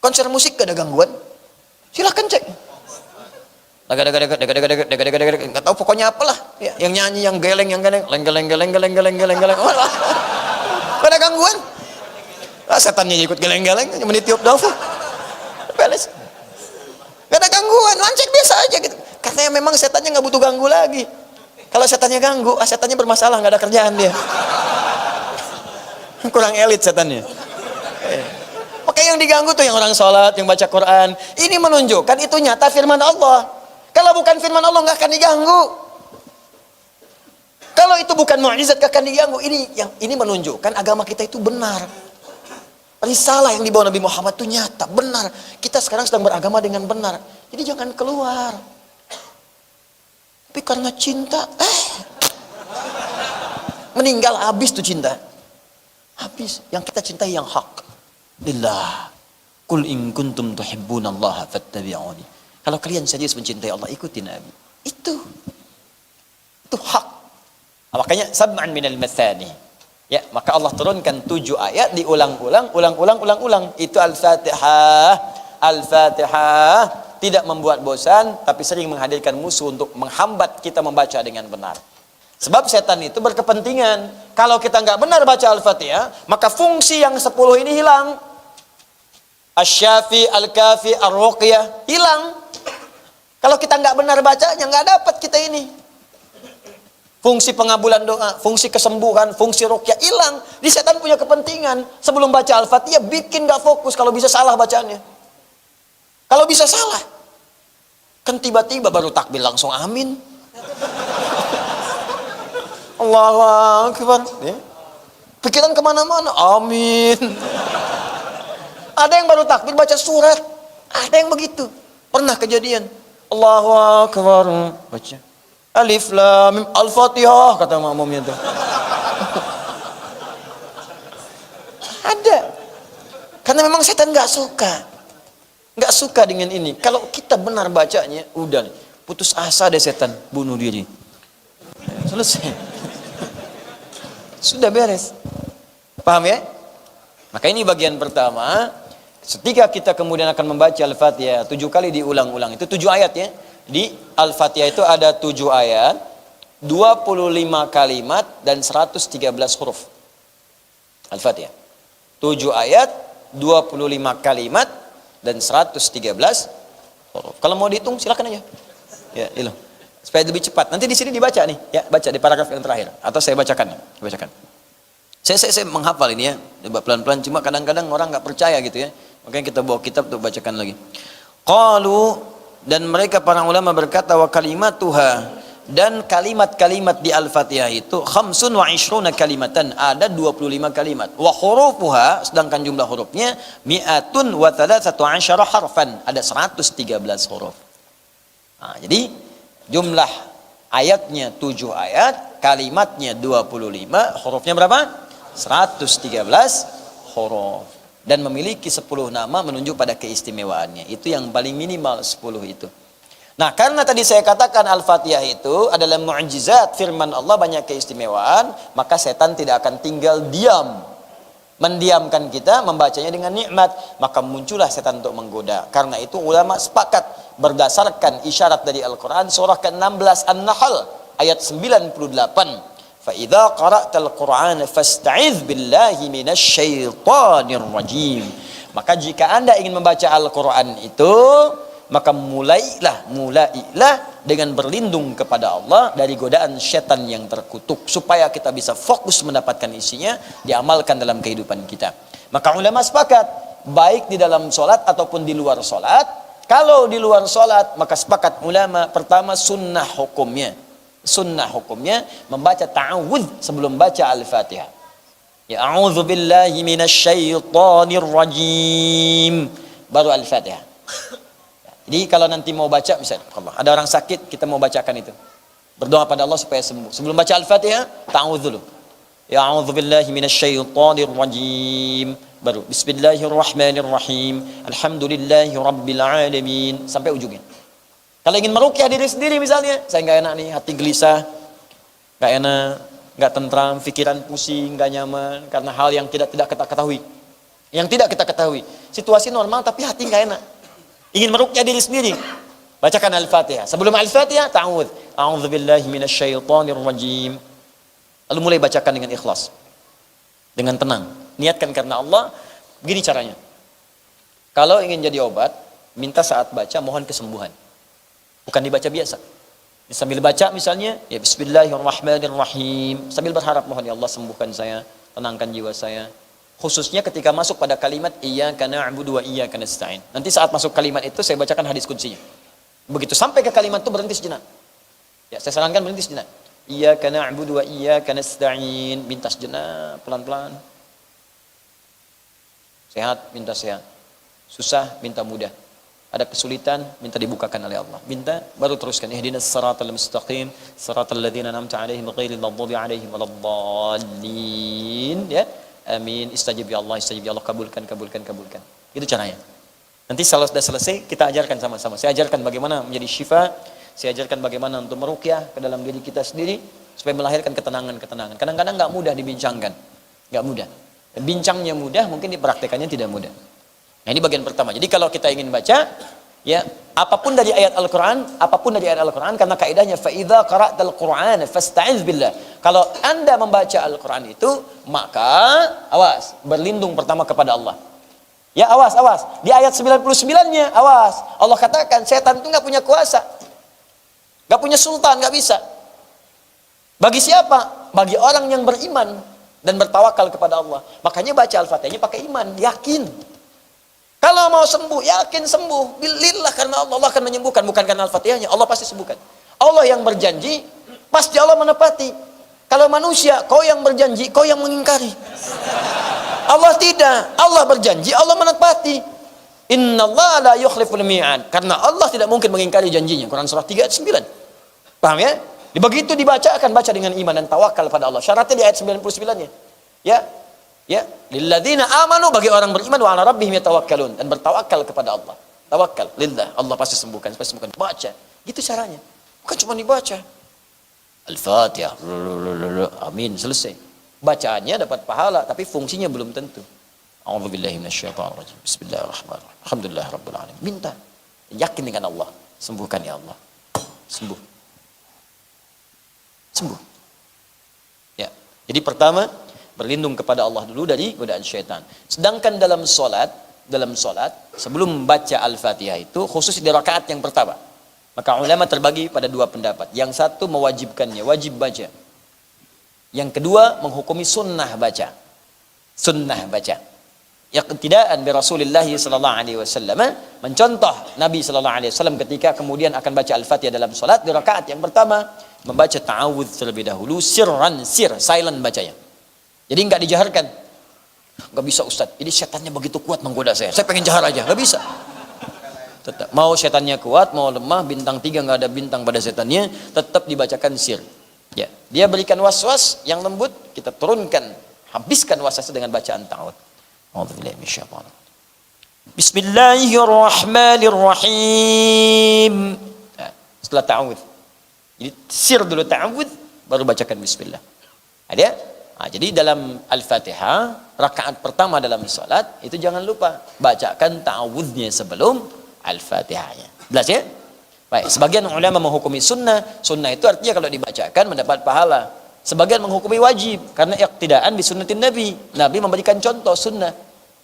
Konser musik gak ada gangguan. Silahkan cek. Nggak tahu pokoknya apalah. Ya, yang nyanyi, yang geleng. Gak ada gangguan. Setannya ikut geleng-geleng, cuma ditiup doang. Beres. Gak ada gangguan, lancek biasa aja gitu. Katanya memang setannya nggak butuh ganggu lagi. Kalau setannya ganggu, setannya bermasalah, nggak ada kerjaan dia. Kurang elit setannya. Makanya yang diganggu tuh yang orang sholat, yang baca Quran. Ini menunjukkan itu nyata firman Allah. Kalau bukan firman Allah nggak akan diganggu. Kalau itu bukan mukjizat nggak akan diganggu. Ini menunjukkan agama kita itu benar. Risalah yang dibawa Nabi Muhammad itu nyata, benar. Kita sekarang sedang beragama dengan benar. Jadi jangan keluar. Tapi karena cinta, meninggal habis tuh cinta. Habis. Yang kita cintai yang hak. Lillah. Qul in kuntum tuhibbunallaha fattabi'uni. Kalau kalian serius mencintai Allah, ikuti Nabi. Itu hak. Makanya sab'an minal mathani. Ya, maka Allah turunkan 7 ayat diulang-ulang. Itu Al-Fatihah. Al-Fatihah tidak membuat bosan, tapi sering menghadirkan musuh untuk menghambat kita membaca dengan benar. Sebab setan itu berkepentingan. Kalau kita nggak benar baca Al-Fatihah, maka fungsi yang 10 ini hilang. Asy-Syafi, Al-Kafi, Ar-Ruqyah hilang. Kalau kita nggak benar bacanya, nggak dapat kita ini. Fungsi pengabulan doa, fungsi kesembuhan, fungsi ruqyah hilang. Di setan punya kepentingan. Sebelum baca Al-Fatihah bikin gak fokus kalau bisa salah bacanya. Kalau bisa salah. Kan tiba-tiba baru takbir langsung amin. Allahu Akbar. Ya. Pikiran kemana-mana. Amin. Ada yang baru takbir baca surat. Ada yang begitu. Pernah kejadian. Allahu Akbar. Baca. Alif lam mim Al-Fatihah kata makmumnya itu. Ada. Karena memang setan nggak suka dengan ini. Kalau kita benar bacanya, udah putus asa deh setan, bunuh diri. Selesai. Sudah beres. Paham ya? Maka ini bagian pertama. Ketika kita kemudian akan membaca Al-Fatihah 7 kali diulang-ulang, itu 7 ayat ya. Di Al-Fatihah itu ada 7 ayat, 25 kalimat dan 113 huruf. Al-Fatihah 7 ayat, 25 kalimat dan 113 huruf. Kalau mau dihitung silakan aja. Ya, itu. Supaya lebih cepat. Nanti di sini dibaca nih, ya, baca di paragraf yang terakhir atau saya bacakan. Saya menghafal ini ya, coba pelan-pelan, cuma kadang-kadang orang nggak percaya gitu ya. Makanya kita bawa kitab untuk bacakan lagi. Qalu, dan mereka para ulama berkata, wa kalimatuha, dan kalimat-kalimat di Al-Fatihah itu 25 kalimatan, ada 25 kalimat. Wa hurufuha, sedangkan jumlah hurufnya mi'atun wa 13 harfan, ada 113 huruf. Nah, jadi jumlah ayatnya 7 ayat, kalimatnya 25, hurufnya berapa? 113 huruf. Dan memiliki 10 nama menunjuk pada keistimewaannya. Itu yang paling minimal 10 itu. Nah, karena tadi saya katakan Al-Fatihah itu adalah mu'jizat firman Allah, banyak keistimewaan, maka setan tidak akan tinggal diam. Mendiamkan kita membacanya dengan nikmat, maka muncullah setan untuk menggoda. Karena itu ulama sepakat berdasarkan isyarat dari Al-Qur'an surah ke-16 An-Nahl ayat 98. فَإِذَا قَرَأْتَ الْقُرْآنَ فَاسْتَعِذْ بِاللَّهِ مِنَ الشَّيْطَانِ الرَّجِيمِ. Maka jika Anda ingin membaca Al-Quran itu, maka mulailah dengan berlindung kepada Allah dari godaan syaitan yang terkutuk, supaya kita bisa fokus mendapatkan isinya, diamalkan dalam kehidupan kita. Maka ulama sepakat, baik di dalam sholat ataupun di luar sholat. Kalau di luar sholat, maka sepakat ulama, pertama sunnah hukumnya membaca ta'awudz sebelum baca Al-Fatihah. Ya, a'udzu billahi minasyaitonir rajim, baru Al-Fatihah. Jadi kalau nanti mau baca, misalnya ada orang sakit, kita mau bacakan itu, berdoa pada Allah supaya sembuh. Sebelum baca Al-Fatihah, ta'awudz dulu. Ya, a'udzu billahi minasyaitonir rajim. baru Bismillahirrahmanirrahim, Alhamdulillahirabbil alamin sampai ujungnya. Kalau ingin meruqyah diri sendiri misalnya, saya nggak enak nih, hati gelisah, nggak enak, nggak tentram, pikiran pusing, nggak nyaman karena hal yang tidak kita ketahui. Yang tidak kita ketahui. Situasi normal tapi hati nggak enak. Ingin meruqyah diri sendiri, bacakan Al-Fatihah. Sebelum Al-Fatihah, ta'awudz. A'udzubillahi minasyaitonir rajim. Lalu mulai bacakan dengan ikhlas. Dengan tenang. Niatkan karena Allah. Begini caranya. Kalau ingin jadi obat, minta saat baca mohon kesembuhan. Bukan dibaca biasa. Sambil baca misalnya, ya Bismillahirrahmanirrahim. Sambil berharap mohon ya Allah sembuhkan saya, tenangkan jiwa saya. Khususnya ketika masuk pada kalimat iyyaka na'budu wa iyyaka nasta'in. Nanti saat masuk kalimat itu saya bacakan hadis qudsinya. Begitu sampai ke kalimat itu berhenti sejenak. Ya, saya sarankan berhenti sejenak. Iyyaka na'budu wa iyyaka nasta'in. Minta sejenak, pelan-pelan. Sehat, minta sehat. Susah, minta mudah. Ada kesulitan, minta dibukakan oleh Allah. Minta, baru teruskan. Ihdinas siratal mustaqim, siratal ladzina an'amta 'alaihim ghairil maghdubi 'alaihim waladdallin. Ya. Amin, istajib ya Allah, kabulkan. Itu caranya. Nanti kalau sudah selesai, kita ajarkan sama-sama. Saya ajarkan bagaimana menjadi syifa, saya ajarkan bagaimana untuk meruqyah ke dalam diri kita sendiri, supaya melahirkan ketenangan. Kadang-kadang nggak mudah dibincangkan, nggak mudah. Bincangnya mudah, mungkin dipraktekannya tidak mudah. Nah ini bagian pertama. Jadi kalau kita ingin baca, ya apapun dari ayat Al-Quran, karena kaidahnya faidza qara'tal Qur'ana fasta'iz billah. Kalau Anda membaca Al-Quran itu, maka awas, berlindung pertama kepada Allah. Ya awas. Di ayat 99-nya awas. Allah katakan setan itu nggak punya kuasa, nggak punya sultan, nggak bisa. Bagi siapa? Bagi orang yang beriman dan bertawakal kepada Allah. Makanya baca Al-Fatihahnya pakai iman, yakin. Kalau mau sembuh, yakin sembuh. Bilillah, karena Allah akan menyembuhkan. Bukan karena Al-Fatihahnya, Allah pasti sembuhkan. Allah yang berjanji, pasti Allah menepati. Kalau manusia, kau yang berjanji, kau yang mengingkari. Allah tidak. Allah berjanji, Allah menepati. Innallaha la yukhliful mi'ad. Karena Allah tidak mungkin mengingkari janjinya. Quran surah 3 ayat 9. Paham ya? Begitu dibaca, akan baca dengan iman dan tawakal pada Allah. Syaratnya di ayat 99-nya. Ya, lilladzina amanu, bagi orang beriman, wa ala rabbihim yatawakkalun, dan bertawakal kepada Allah. Tawakal lillah, Allah pasti sembuhkan. Baca. Gitu caranya. Bukan cuma dibaca. Al-Fatihah. Amin, selesai. Bacaannya dapat pahala, tapi fungsinya belum tentu. A'udzubillahi minasyaitonir rajim. Bismillahirrahmanirrahim. Alhamdulillahirabbil alamin. Minta. Yakin dengan Allah. Sembuhkan ya Allah. Sembuh. Ya. Jadi pertama, berlindung kepada Allah dulu dari godaan syaitan. Sedangkan dalam solat, sebelum baca Al-Fatihah itu, khusus di rakaat yang pertama, maka ulama terbagi pada dua pendapat. Yang satu mewajibkannya, wajib baca. Yang kedua menghukumi sunnah baca. Iqtidaan bi Rasulillah sallallahu alaihi wasallam, mencontoh Nabi sallallahu alaihi wasallam ketika kemudian akan baca Al-Fatihah dalam solat, di rakaat yang pertama membaca ta'awudz terlebih dahulu, silent bacanya. Jadi nggak dijaharkan. Nggak bisa Ustaz, ini setannya begitu kuat menggoda saya pengen jahar aja, nggak bisa. Tetap mau setannya kuat, mau lemah, bintang 3 nggak ada bintang pada setannya, tetap dibacakan sir. Ya, dia berikan waswas yang lembut, kita turunkan, habiskan waswasnya dengan bacaan ta'awudz. A'udzubillahi minasyaitonir rajim. Bismillahirrahmanirrahim. Nah, setelah ta'awudz, jadi sir dulu ta'awudz, baru bacakan bismillah. Ada? Nah, jadi dalam Al-Fatihah, rakaat pertama dalam salat, itu jangan lupa bacakan ta'awudznya sebelum Al-Fatihahnya. Jelas ya? Baik, sebagian ulama menghukumi sunnah itu artinya kalau dibacakan mendapat pahala. Sebagian menghukumi wajib, karena iqtidaan bi sunnatin Nabi. Nabi memberikan contoh sunnah.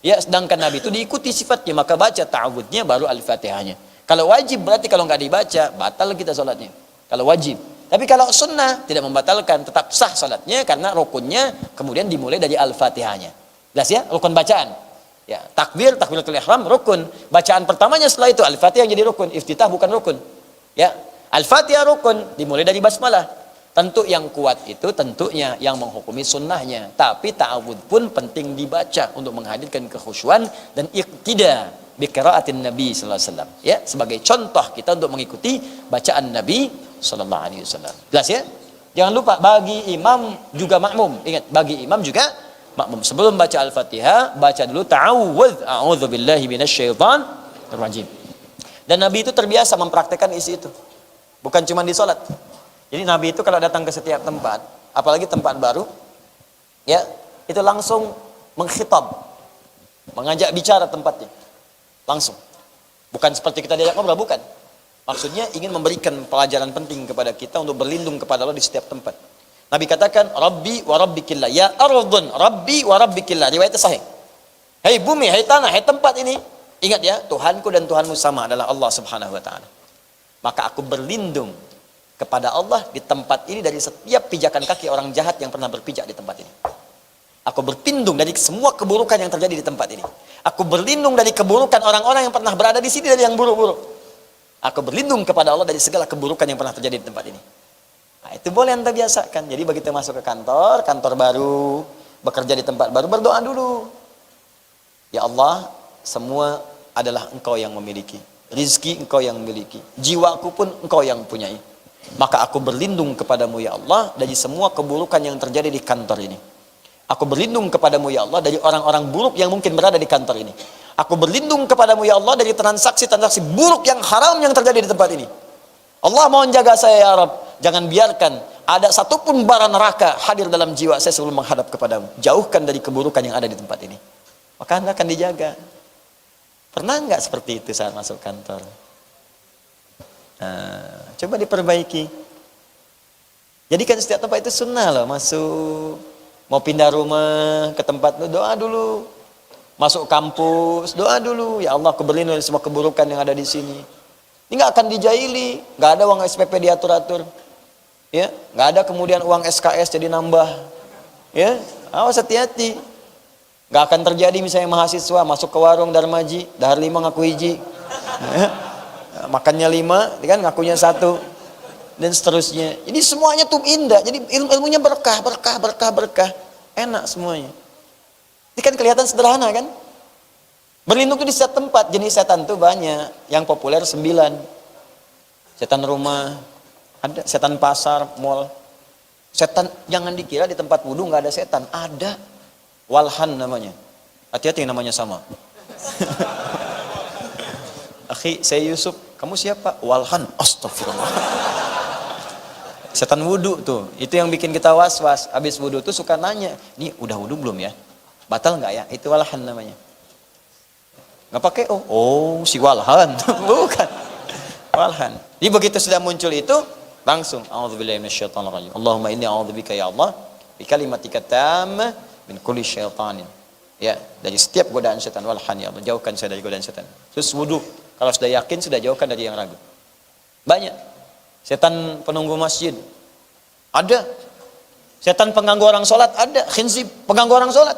Ya, sedangkan Nabi itu diikuti sifatnya, maka baca ta'awudznya baru Al-Fatihahnya. Kalau wajib berarti kalau nggak dibaca, batal kita salatnya. Kalau wajib. Tapi kalau sunnah tidak membatalkan, tetap sah salatnya karena rukunnya kemudian dimulai dari Al-Fatihahnya. Jelas ya? Rukun bacaan. Ya, takbiratul ihram rukun. Bacaan pertamanya setelah itu Al-Fatihah jadi rukun, iftitah bukan rukun. Ya, Al-Fatihah rukun, dimulai dari basmalah. Tentu yang kuat itu tentunya yang menghukumi sunnahnya. Tapi ta'awudz pun penting dibaca untuk menghadirkan kekhusyuan dan iqtida bi qiraatin Nabi sallallahu alaihi wasallam. Ya, sebagai contoh kita untuk mengikuti bacaan Nabi sallallahu alaihi wasallam. Jelas ya? Jangan lupa bagi imam juga makmum. Ingat, bagi imam juga makmum. Sebelum baca Al-Fatihah, baca dulu ta'awudz, a'udzubillahi minasyaitonir rajim. Dan Nabi itu terbiasa mempraktekkan isi itu. Bukan cuma di sholat. Jadi Nabi itu kalau datang ke setiap tempat, apalagi tempat baru, ya, itu langsung mengkhitab, mengajak bicara tempatnya. Langsung. Bukan seperti kita diajak ngobrol, bukan. Maksudnya ingin memberikan pelajaran penting kepada kita untuk berlindung kepada Allah di setiap tempat. Nabi katakan, Rabbi wa rabbikillah, ya ardun, Rabbi wa rabbikillah. Riwayatnya sahih. Hei bumi, hei tanah, hei tempat ini. Ingat ya, Tuhanku dan Tuhanmu sama adalah Allah subhanahu wa ta'ala. Maka aku berlindung kepada Allah di tempat ini dari setiap pijakan kaki orang jahat yang pernah berpijak di tempat ini. Aku berlindung dari semua keburukan yang terjadi di tempat ini. Aku berlindung dari keburukan orang-orang yang pernah berada di sini dari yang buruk-buruk. Aku berlindung kepada Allah dari segala keburukan yang pernah terjadi di tempat ini. Nah, itu boleh Anda biasakan. Jadi begitu masuk ke kantor baru, bekerja di tempat baru, berdoa dulu. Ya Allah, semua adalah Engkau yang memiliki. Rizki Engkau yang memiliki. Jiwaku pun Engkau yang punyai. Maka aku berlindung kepadamu ya Allah dari semua keburukan yang terjadi di kantor ini. Aku berlindung kepadamu ya Allah dari orang-orang buruk yang mungkin berada di kantor ini. Aku berlindung kepadamu ya Allah dari transaksi-transaksi buruk yang haram yang terjadi di tempat ini. Allah mohon jaga saya ya Rabb. Jangan biarkan ada satupun bara neraka hadir dalam jiwa saya sebelum menghadap kepadamu. Jauhkan dari keburukan yang ada di tempat ini. Maka Anda akan dijaga. Pernah nggak seperti itu saat masuk kantor? Nah, coba diperbaiki. Jadi kan setiap tempat itu sunnah loh. Masuk, mau pindah rumah ke tempat lu, doa dulu. Masuk kampus, doa dulu. Ya Allah, aku berlindung dari semua keburukan yang ada di sini. Ini nggak akan dijaili, nggak ada uang SPP diatur-atur, ya, nggak ada kemudian uang SKS jadi nambah, ya, awas hati-hati, nggak akan terjadi misalnya mahasiswa masuk ke warung Darmaji, dahar 5 ngaku hiji, ya, makannya 5, kan ngakunya 1, dan seterusnya. Ini semuanya tuh indah, jadi ilmunya berkah, enak semuanya. Ini kan kelihatan sederhana kan? Berlindung itu di setiap tempat. Jenis setan itu banyak. Yang populer 9. Setan rumah, ada. Setan pasar, mall. Setan, jangan dikira di tempat wudhu nggak ada setan. Ada. Walhan namanya. Hati-hati namanya sama. Akhi, saya Yusuf. Kamu siapa? Walhan. Astagfirullah. Setan wudhu tuh. Itu yang bikin kita was-was. Habis wudhu tuh suka nanya. Ini udah wudhu belum ya? Batal nggak ya? Itu walhan namanya. Nggak pakai oh si Walhan. Bukan Walhan. Jadi begitu sudah muncul itu langsung a'udzubillahi minasyaitonirrajim. Allahumma inni a'udzubika ya Allah bi kalimatika tammah min kulli syaitanin. Ya, dari setiap godaan setan. Walhan ya Allah, jauhkan saya dari godaan setan. Terus wudu, kalau sudah yakin sudah jauhkan dari yang ragu. Banyak setan penunggu masjid ada, setan pengganggu orang sholat ada, khinzib pengganggu orang sholat.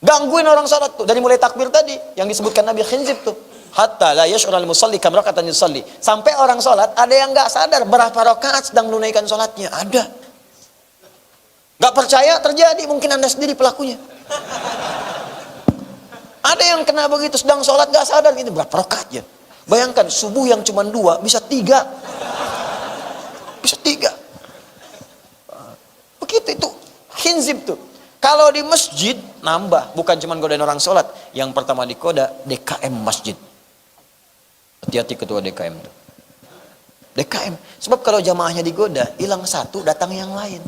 Gangguin orang salat tuh dari mulai takbir tadi yang disebutkan Nabi, khinzib tuh. Hatta la yash'urul musalli kam raka'atan yusalli. Sampai orang salat ada yang enggak sadar berapa rakaat sedang menunaikan salatnya, ada. Enggak percaya terjadi, mungkin Anda sendiri pelakunya. Ada yang kena begitu sedang salat enggak sadar ini berapa rakaatnya. Bayangkan subuh yang cuma 2 bisa 3. Bisa 3. Begitu itu khinzib tuh. Kalau di masjid nambah, bukan cuma godain orang sholat. Yang pertama dikoda DKM masjid. Hati-hati ketua DKM itu. DKM. Sebab kalau jamaahnya digoda, hilang 1 datang yang lain.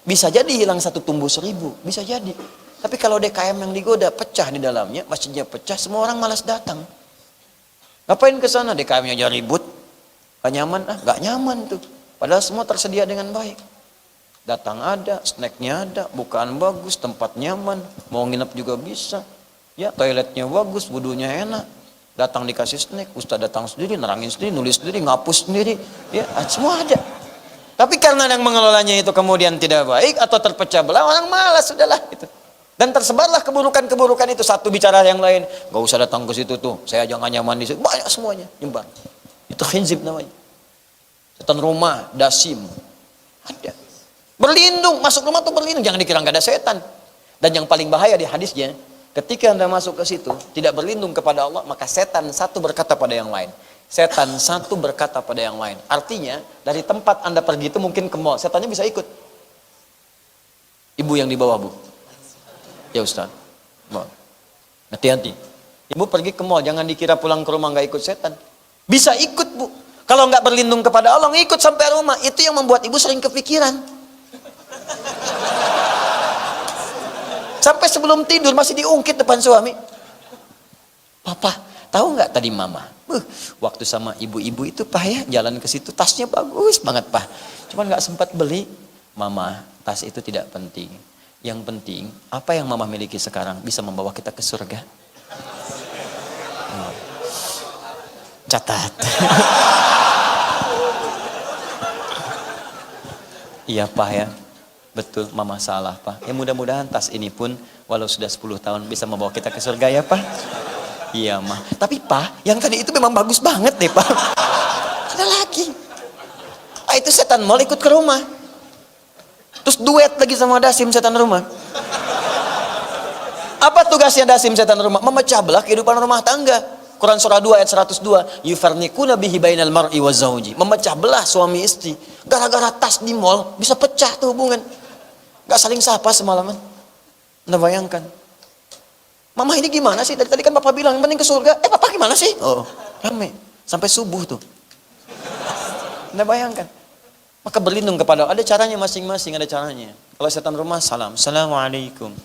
Bisa jadi hilang 1 tumbuh 1000, bisa jadi. Tapi kalau DKM yang digoda pecah di dalamnya, masjidnya pecah, semua orang malas datang. Ngapain ke sana? DKM-nya aja ribut. Gak nyaman, gak nyaman tuh. Padahal semua tersedia dengan baik. Datang ada, snacknya ada, bukaan bagus, tempat nyaman, mau nginep juga bisa, ya toiletnya bagus, wudunya enak, datang dikasih snack, ustaz datang sendiri, nerangin sendiri, nulis sendiri, ngapus sendiri, ya semua ada. Tapi karena yang mengelolanya itu kemudian tidak baik atau terpecah belah, orang malas sudahlah itu. Dan tersebarlah keburukan-keburukan itu, satu bicara yang lain, gak usah datang ke situ tuh, saya jangan nyaman di situ, banyak semuanya nyebar. Itu khinzib namanya. Setan rumah, dasim, ada. Berlindung, masuk rumah tuh berlindung, jangan dikira nggak ada setan. Dan yang paling bahaya di hadisnya, ketika Anda masuk ke situ, tidak berlindung kepada Allah, maka setan satu berkata pada yang lain. Setan satu berkata pada yang lain. Artinya, dari tempat Anda pergi itu mungkin ke mall, setannya bisa ikut. Ibu yang di bawah, Bu. Ya Ustaz. Hati-hati. Ibu pergi ke mall, jangan dikira pulang ke rumah nggak ikut setan. Bisa ikut, Bu. Kalau nggak berlindung kepada Allah, ngikut sampai rumah. Itu yang membuat ibu sering kepikiran. Sampai sebelum tidur masih diungkit depan suami. Papa, tahu nggak tadi mama? Waktu sama ibu-ibu itu Pak ya, jalan ke situ tasnya bagus banget Pak. Cuman nggak sempat beli. Mama, tas itu tidak penting. Yang penting, apa yang mama miliki sekarang bisa membawa kita ke surga. Catat. Iya Pak ya, betul mama salah Pak. Ya mudah-mudahan tas ini pun walau sudah 10 tahun bisa membawa kita ke surga ya Pak. Iya mah. Tapi Pak, yang tadi itu memang bagus banget deh Pak. Ada lagi. Itu setan mal ikut ke rumah. Terus duet lagi sama Dasim setan rumah. Apa tugasnya Dasim setan rumah? Memecah belah kehidupan rumah tangga. Quran surah 2 ayat 102, yufarniquna bihi bainal mar'i wa zawji. Memecah belah suami istri. Gara-gara tas di mall bisa pecah tuh hubungan. Gak saling sapa semalaman. Anda bayangkan. Mama ini gimana sih? Dari tadi kan Papa bilang mending ke surga. Papa gimana sih? Oh, rame. Sampai subuh tuh. Anda bayangkan. Maka berlindung kepada Allah. Ada caranya masing-masing, ada caranya. Kalau setan rumah, salam. Assalamualaikum.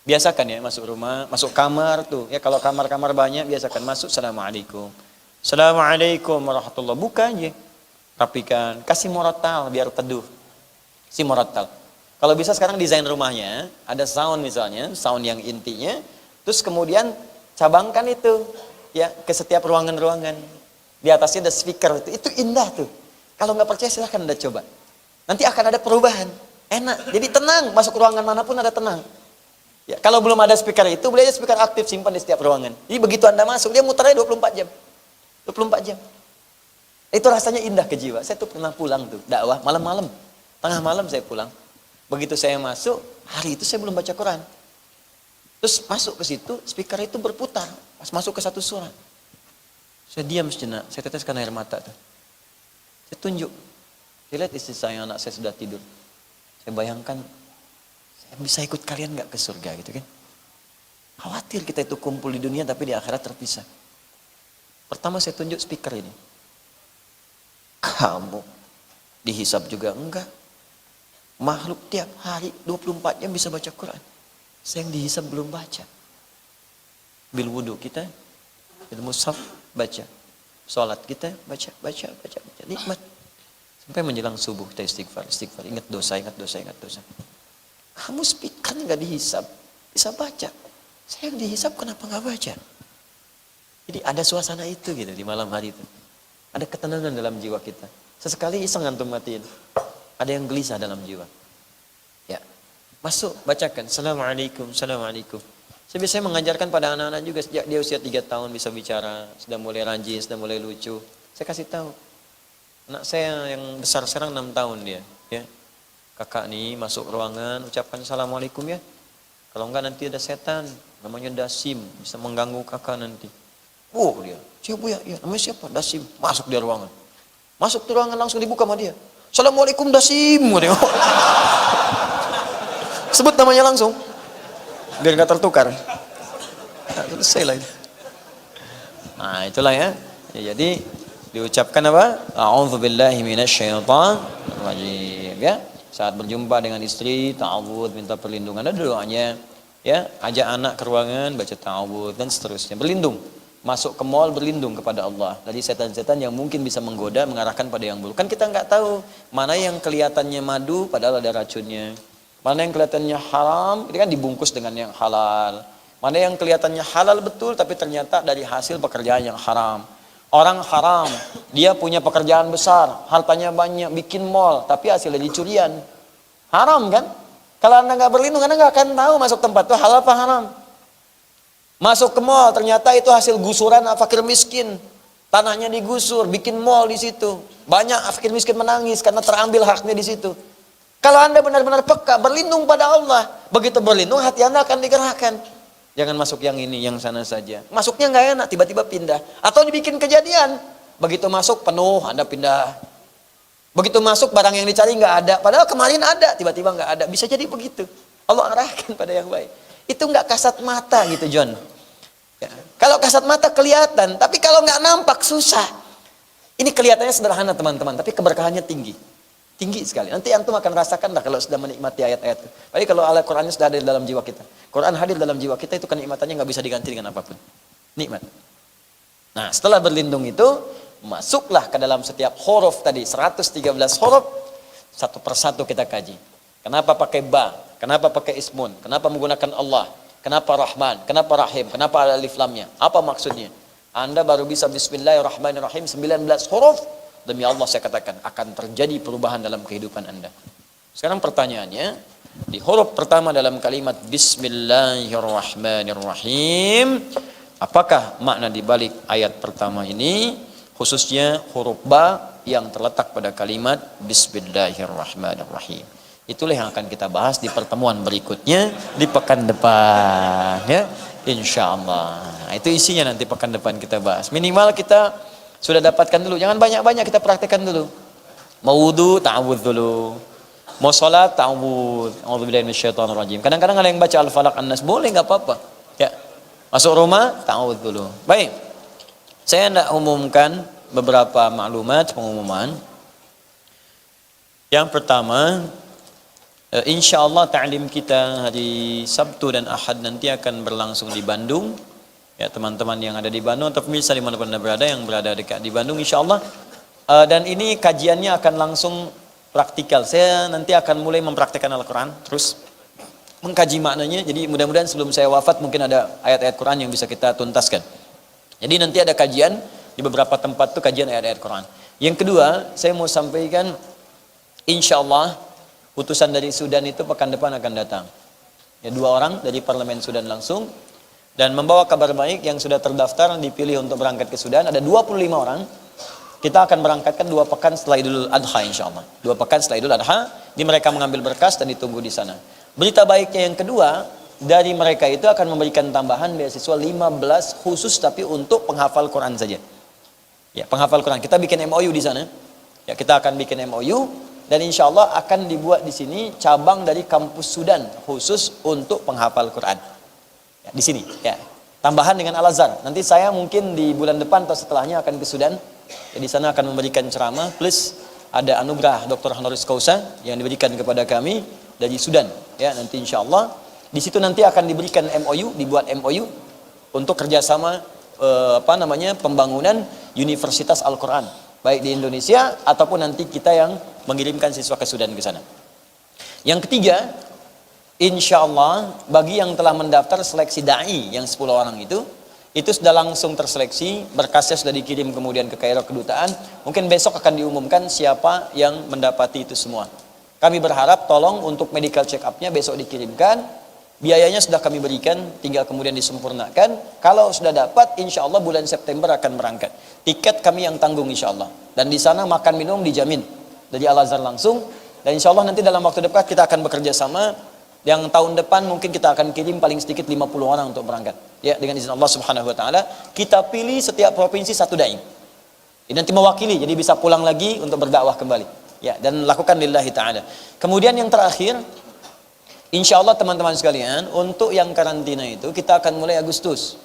Biasakan ya masuk rumah, masuk kamar tuh. Ya kalau kamar-kamar banyak biasakan masuk Assalamualaikum. Assalamualaikum warahmatullahi. Buka aja. Rapikan, kasih moratal biar teduh. Si moratal. Kalau bisa sekarang desain rumahnya, ada sound misalnya, sound yang intinya, terus kemudian cabangkan itu ya ke setiap ruangan-ruangan. Di atasnya ada speaker itu indah tuh. Kalau nggak percaya silahkan Anda coba. Nanti akan ada perubahan. Enak. Jadi tenang, masuk ruangan manapun ada tenang. Ya, kalau belum ada speaker itu, beli aja speaker aktif simpan di setiap ruangan. Jadi begitu Anda masuk, dia muter aja 24 jam. 24 jam. Itu rasanya indah ke jiwa. Saya tuh pernah pulang tuh, dakwah malam-malam. Tengah malam saya pulang. Begitu saya masuk, hari itu saya belum baca Quran. Terus masuk ke situ, speaker itu berputar. Pas masuk ke satu surat. Saya diam sejenak, saya teteskan air mata tuh. Saya tunjuk. Saya lihat istri saya, anak saya sudah tidur. Saya bayangkan, saya bisa ikut kalian gak ke surga gitu kan. Khawatir kita itu kumpul di dunia tapi di akhirat terpisah. Pertama saya tunjuk speaker ini. Kamu dihisab juga enggak. Makhluk tiap hari 24 jam bisa baca Quran. Saya yang dihisab belum baca. Bil wudu kita, bil mushaf baca. Salat kita baca. Nikmat. Sampai menjelang subuh kita istighfar. Ingat dosa. Kamu speaker nggak dihisab, bisa baca. Saya yang dihisab kenapa nggak baca? Jadi ada suasana itu gitu di malam hari itu. Ada ketenangan dalam jiwa kita. Sesekali iseng antum matiin. Ada yang gelisah dalam jiwa. Ya, masuk bacakan. Assalamualaikum. Saya biasanya mengajarkan pada anak-anak juga sejak dia usia 3 tahun bisa bicara, sudah mulai rajin, sudah mulai lucu. Saya kasih tahu. Anak saya yang besar sekarang 6 tahun dia. Ya. Kakak nih masuk ruangan, ucapkan Assalamualaikum ya. Kalau enggak nanti ada setan, namanya Dasim, bisa mengganggu kakak nanti. Oh dia, siapa ya? Ya namanya siapa? Dasim. Masuk dia ruangan. Masuk di ruangan langsung dibuka sama dia. Assalamualaikum Dasim. Sebut namanya langsung. Biar enggak tertukar. Nah, selesai lah itu. Nah itulah ya. Jadi diucapkan apa? A'udzubillahi minasyaitonir rajim ya. Saat berjumpa dengan istri, ta'awudz, minta perlindungan, ada doanya. Ya, ajak anak ke ruangan, baca ta'awudz dan seterusnya. Berlindung. Masuk ke mall berlindung kepada Allah. Dari setan-setan yang mungkin bisa menggoda, mengarahkan pada yang buruk. Kan kita nggak tahu mana yang kelihatannya madu padahal ada racunnya. Mana yang kelihatannya haram, itu kan dibungkus dengan yang halal. Mana yang kelihatannya halal betul tapi ternyata dari hasil pekerjaan yang haram. Orang haram, dia punya pekerjaan besar, hartanya banyak, bikin mall, tapi hasilnya dicurian. Haram kan? Kalau Anda nggak berlindung, Anda nggak akan tahu masuk tempat itu halal apa haram. Masuk ke mall, ternyata itu hasil gusuran fakir miskin. Tanahnya digusur, bikin mall di situ. Banyak fakir miskin menangis karena terambil haknya di situ. Kalau Anda benar-benar peka, berlindung pada Allah. Begitu berlindung, hati Anda akan digerakkan. Jangan masuk yang ini, yang sana saja. Masuknya nggak enak, tiba-tiba pindah. Atau dibikin kejadian. Begitu masuk penuh, Anda pindah. Begitu masuk barang yang dicari nggak ada. Padahal kemarin ada, tiba-tiba nggak ada. Bisa jadi begitu. Allah arahkan pada yang baik. Itu nggak kasat mata gitu, John. Ya. Kalau kasat mata kelihatan, tapi kalau nggak nampak susah. Ini kelihatannya sederhana teman-teman, tapi keberkahannya tinggi. Tinggi sekali. Nanti antum akan rasakan lah kalau sudah menikmati ayat-ayat itu. Jadi kalau Al-Qurannya sudah ada di dalam jiwa kita. Quran hadir dalam jiwa kita, itu kenikmatannya nggak bisa diganti dengan apapun. Nikmat. Nah, setelah berlindung itu, masuklah ke dalam setiap huruf tadi, 113 huruf, satu persatu kita kaji. Kenapa pakai ba? Kenapa pakai ismun? Kenapa menggunakan Allah? Kenapa Rahman? Kenapa Rahim? Kenapa ada alif lamnya? Apa maksudnya? Anda baru bisa Bismillahirrahmanirrahim 19 huruf. Demi Allah saya katakan, akan terjadi perubahan dalam kehidupan Anda. Sekarang pertanyaannya, di huruf pertama dalam kalimat Bismillahirrahmanirrahim, apakah makna dibalik ayat pertama ini, khususnya huruf ba yang terletak pada kalimat Bismillahirrahmanirrahim? Itulah yang akan kita bahas di pertemuan berikutnya di pekan depan, ya, insyaallah. Nah, itu isinya nanti pekan depan kita bahas. Minimal kita sudah dapatkan dulu, jangan banyak-banyak, kita praktekkan dulu. Mau wudu, ta'awudz dulu. Mau sholat, ta'awudz. A'udzubillahi minasyaitonirrajim. Kadang-kadang ada yang baca Al-Falaq An-Nas, boleh, nggak apa-apa. Ya. Masuk rumah, ta'awudz dulu. Baik. Saya hendak umumkan beberapa maklumat pengumuman. Yang pertama, insyaallah ta'lim kita hari Sabtu dan Ahad nanti akan berlangsung di Bandung. Ya, teman-teman yang ada di Bandung atau pemirsa dimanapun Anda berada yang berada dekat di Bandung, insyaallah. Dan ini kajiannya akan langsung praktikal. Saya nanti akan mulai mempraktikkan Al-Quran, terus mengkaji maknanya. Jadi mudah-mudahan sebelum saya wafat mungkin ada ayat-ayat Quran yang bisa kita tuntaskan. Jadi nanti ada kajian di beberapa tempat tuh, kajian ayat-ayat Quran. Yang kedua, saya mau sampaikan, insyaallah utusan dari Sudan itu pekan depan akan datang. Ya, 2 orang dari parlemen Sudan langsung, dan membawa kabar baik yang sudah terdaftar dipilih untuk berangkat ke Sudan. Ada 25 orang. Kita akan berangkatkan 2 pekan setelah Idul Adha insyaallah. 2 pekan setelah Idul Adha, di mereka mengambil berkas dan ditunggu di sana. Berita baiknya yang kedua, dari mereka itu akan memberikan tambahan beasiswa 15 khusus tapi untuk penghafal Quran saja. Ya, penghafal Quran. Kita bikin MOU di sana. Ya, kita akan bikin MOU dan insyaallah akan dibuat di sini cabang dari kampus Sudan khusus untuk penghafal Quran. Ya, di sini, ya. Tambahan dengan Al-Azhar. Nanti saya mungkin di bulan depan atau setelahnya akan ke Sudan. Ya, di sana akan memberikan ceramah plus ada anugerah Dr. Honoris Causa yang diberikan kepada kami dari Sudan. Ya, nanti insyaallah di situ nanti akan diberikan MOU, dibuat MOU untuk kerjasama pembangunan Universitas Al-Quran baik di Indonesia ataupun nanti kita yang mengirimkan siswa ke Sudan ke sana. Yang ketiga, insyaallah bagi yang telah mendaftar seleksi da'i yang 10 orang itu sudah langsung terseleksi, berkasnya sudah dikirim kemudian ke Kairo kedutaan. Mungkin besok akan diumumkan siapa yang mendapati itu semua. Kami berharap tolong untuk medical check up-nya besok dikirimkan. Biayanya sudah kami berikan, tinggal kemudian disempurnakan. Kalau sudah dapat, insyaallah bulan September akan berangkat. Tiket kami yang tanggung insyaallah. Dan di sana makan minum dijamin dari Al-Azhar langsung. Dan insyaallah nanti dalam waktu dekat kita akan bekerja sama. Yang tahun depan mungkin kita akan kirim paling sedikit 50 orang untuk berangkat. Ya, dengan izin Allah Subhanahu wa taala, kita pilih setiap provinsi 1 dai. Ini nanti mewakili, jadi bisa pulang lagi untuk berdakwah kembali. Ya, dan lakukan lillahi taala. Kemudian yang terakhir, insyaallah teman-teman sekalian, untuk yang karantina itu kita akan mulai Agustus.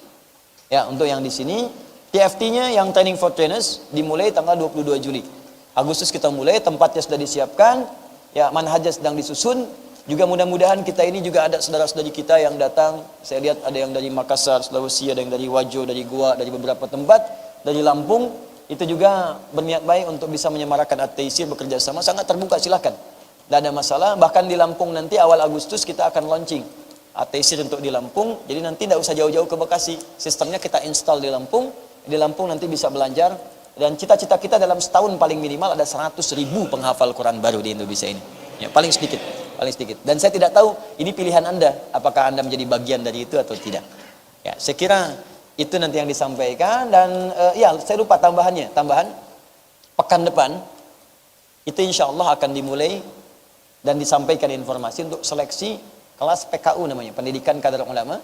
Ya, untuk yang di sini, TFT-nya yang training for trainers dimulai tanggal 22 Juli. Agustus kita mulai, tempatnya sudah disiapkan, ya, manhajnya sedang disusun. Juga mudah-mudahan kita ini juga ada saudara-saudari kita yang datang. Saya lihat ada yang dari Makassar, Sulawesi, ada yang dari Wajo, dari Goa, dari beberapa tempat, dari Lampung. Itu juga berniat baik untuk bisa menyemarakan At-Taisir, bekerja sama, sangat terbuka, silakan. Tidak ada masalah. Bahkan di Lampung nanti awal Agustus kita akan launching At-Taisir untuk di Lampung. Jadi nanti tidak usah jauh-jauh ke Bekasi. Sistemnya kita install di Lampung. Di Lampung nanti bisa belajar. Dan cita-cita kita dalam setahun paling minimal ada 100.000 penghafal Quran baru di Indonesia ini. Ya, paling sedikit. Dan saya tidak tahu ini pilihan Anda, apakah Anda menjadi bagian dari itu atau tidak. Ya, saya kira itu nanti yang disampaikan. Dan ya, saya lupa tambahan pekan depan itu insyaallah akan dimulai dan disampaikan informasi untuk seleksi kelas PKU namanya, pendidikan kader ulama.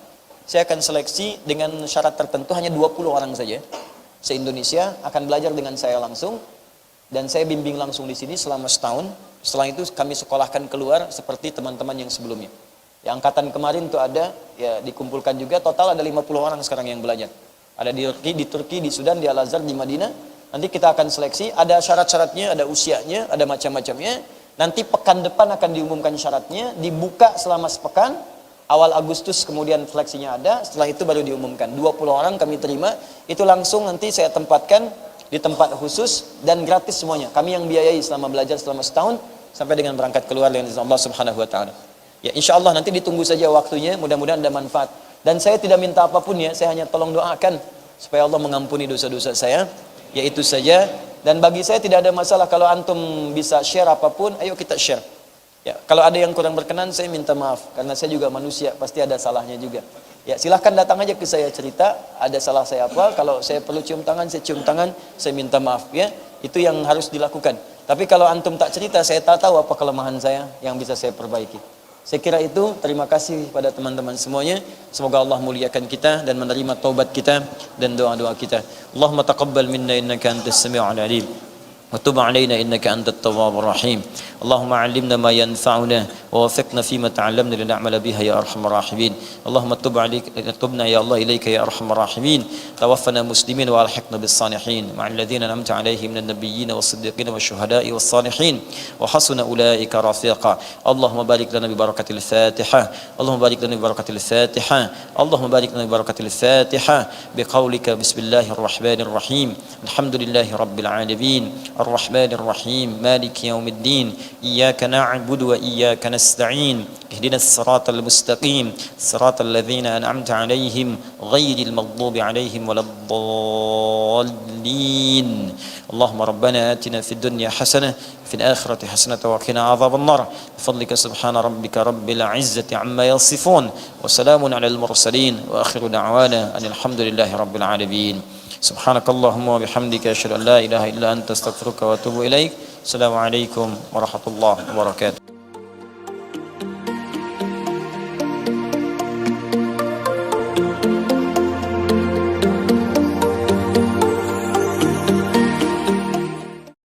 Saya akan seleksi dengan syarat tertentu, hanya 20 orang saja se-Indonesia akan belajar dengan saya langsung. Dan saya bimbing langsung di sini selama setahun. Setelah itu kami sekolahkan keluar seperti teman-teman yang sebelumnya. Ya, angkatan kemarin tuh ada, ya dikumpulkan juga, total ada 50 orang sekarang yang belajar. Ada di Turki, di Sudan, di Al-Azhar, di Madinah. Nanti kita akan seleksi, ada syarat-syaratnya, ada usianya, ada macam-macamnya. Nanti pekan depan akan diumumkan syaratnya, dibuka selama sepekan, awal Agustus kemudian seleksinya ada, setelah itu baru diumumkan. 20 orang kami terima, itu langsung nanti saya tempatkan di tempat khusus dan gratis semuanya. Kami yang biayai selama belajar selama setahun sampai dengan berangkat keluar dengan izin Allah Subhanahu wa taala. Ya, insya Allah nanti ditunggu saja waktunya, mudah-mudahan ada manfaat. Dan saya tidak minta apapun ya, saya hanya tolong doakan supaya Allah mengampuni dosa-dosa saya. Ya itu saja. Dan bagi saya tidak ada masalah kalau antum bisa share apapun, ayo kita share. Ya, kalau ada yang kurang berkenan saya minta maaf karena saya juga manusia, pasti ada salahnya juga. Ya, silahkan datang aja ke saya cerita, ada salah saya apa, kalau saya perlu cium tangan, saya cium tangan, saya minta maaf ya. Itu yang harus dilakukan. Tapi kalau antum tak cerita, saya tak tahu apa kelemahan saya yang bisa saya perbaiki. Saya kira itu, terima kasih pada teman-teman semuanya. Semoga Allah muliakan kita dan menerima taubat kita dan doa-doa kita. Allahumma taqabbal minna innaka antas sami'ul alim. وتب علينا إنك أنت التواب الرحيم اللهم علمنا ما ينفعنا ووفقنا فيما تعلمنا لنعمل بها يا أرحم الراحمين اللهم تبنا يا الله إليك يا أرحم الراحمين توفنا مسلمين وألحقنا بالصالحين مع الذين أنعمت عليهم من النبيين والصديقين والشهداء والصالحين وحسن أولئك رفيقا اللهم بارك لنا ببركة الفاتحة اللهم بارك لنا ببركة الفاتحة اللهم بارك لنا ببركة الفاتحة بقولك بسم الله الرحمن الرحيم الحمد لله رب العالمين الرحمن الرحيم مالك يوم الدين إياك نعبد وإياك نستعين اهدنا الصراط المستقيم صراط الذين أنعمت عليهم غير المغضوب عليهم ولا الضالين اللهم ربنا آتنا في الدنيا حسنة في الآخرة حسنة وقنا عذاب النار بفضلك سبحان ربك رب العزة عما يصفون وسلام على المرسلين وآخر دعوانا أن الحمد لله رب العالمين سبحانك اللهم وبحمدك أشهد أن لا إله إلا أنت أستغفرك وأتوب إليك السلام عليكم ورحمة الله وبركاته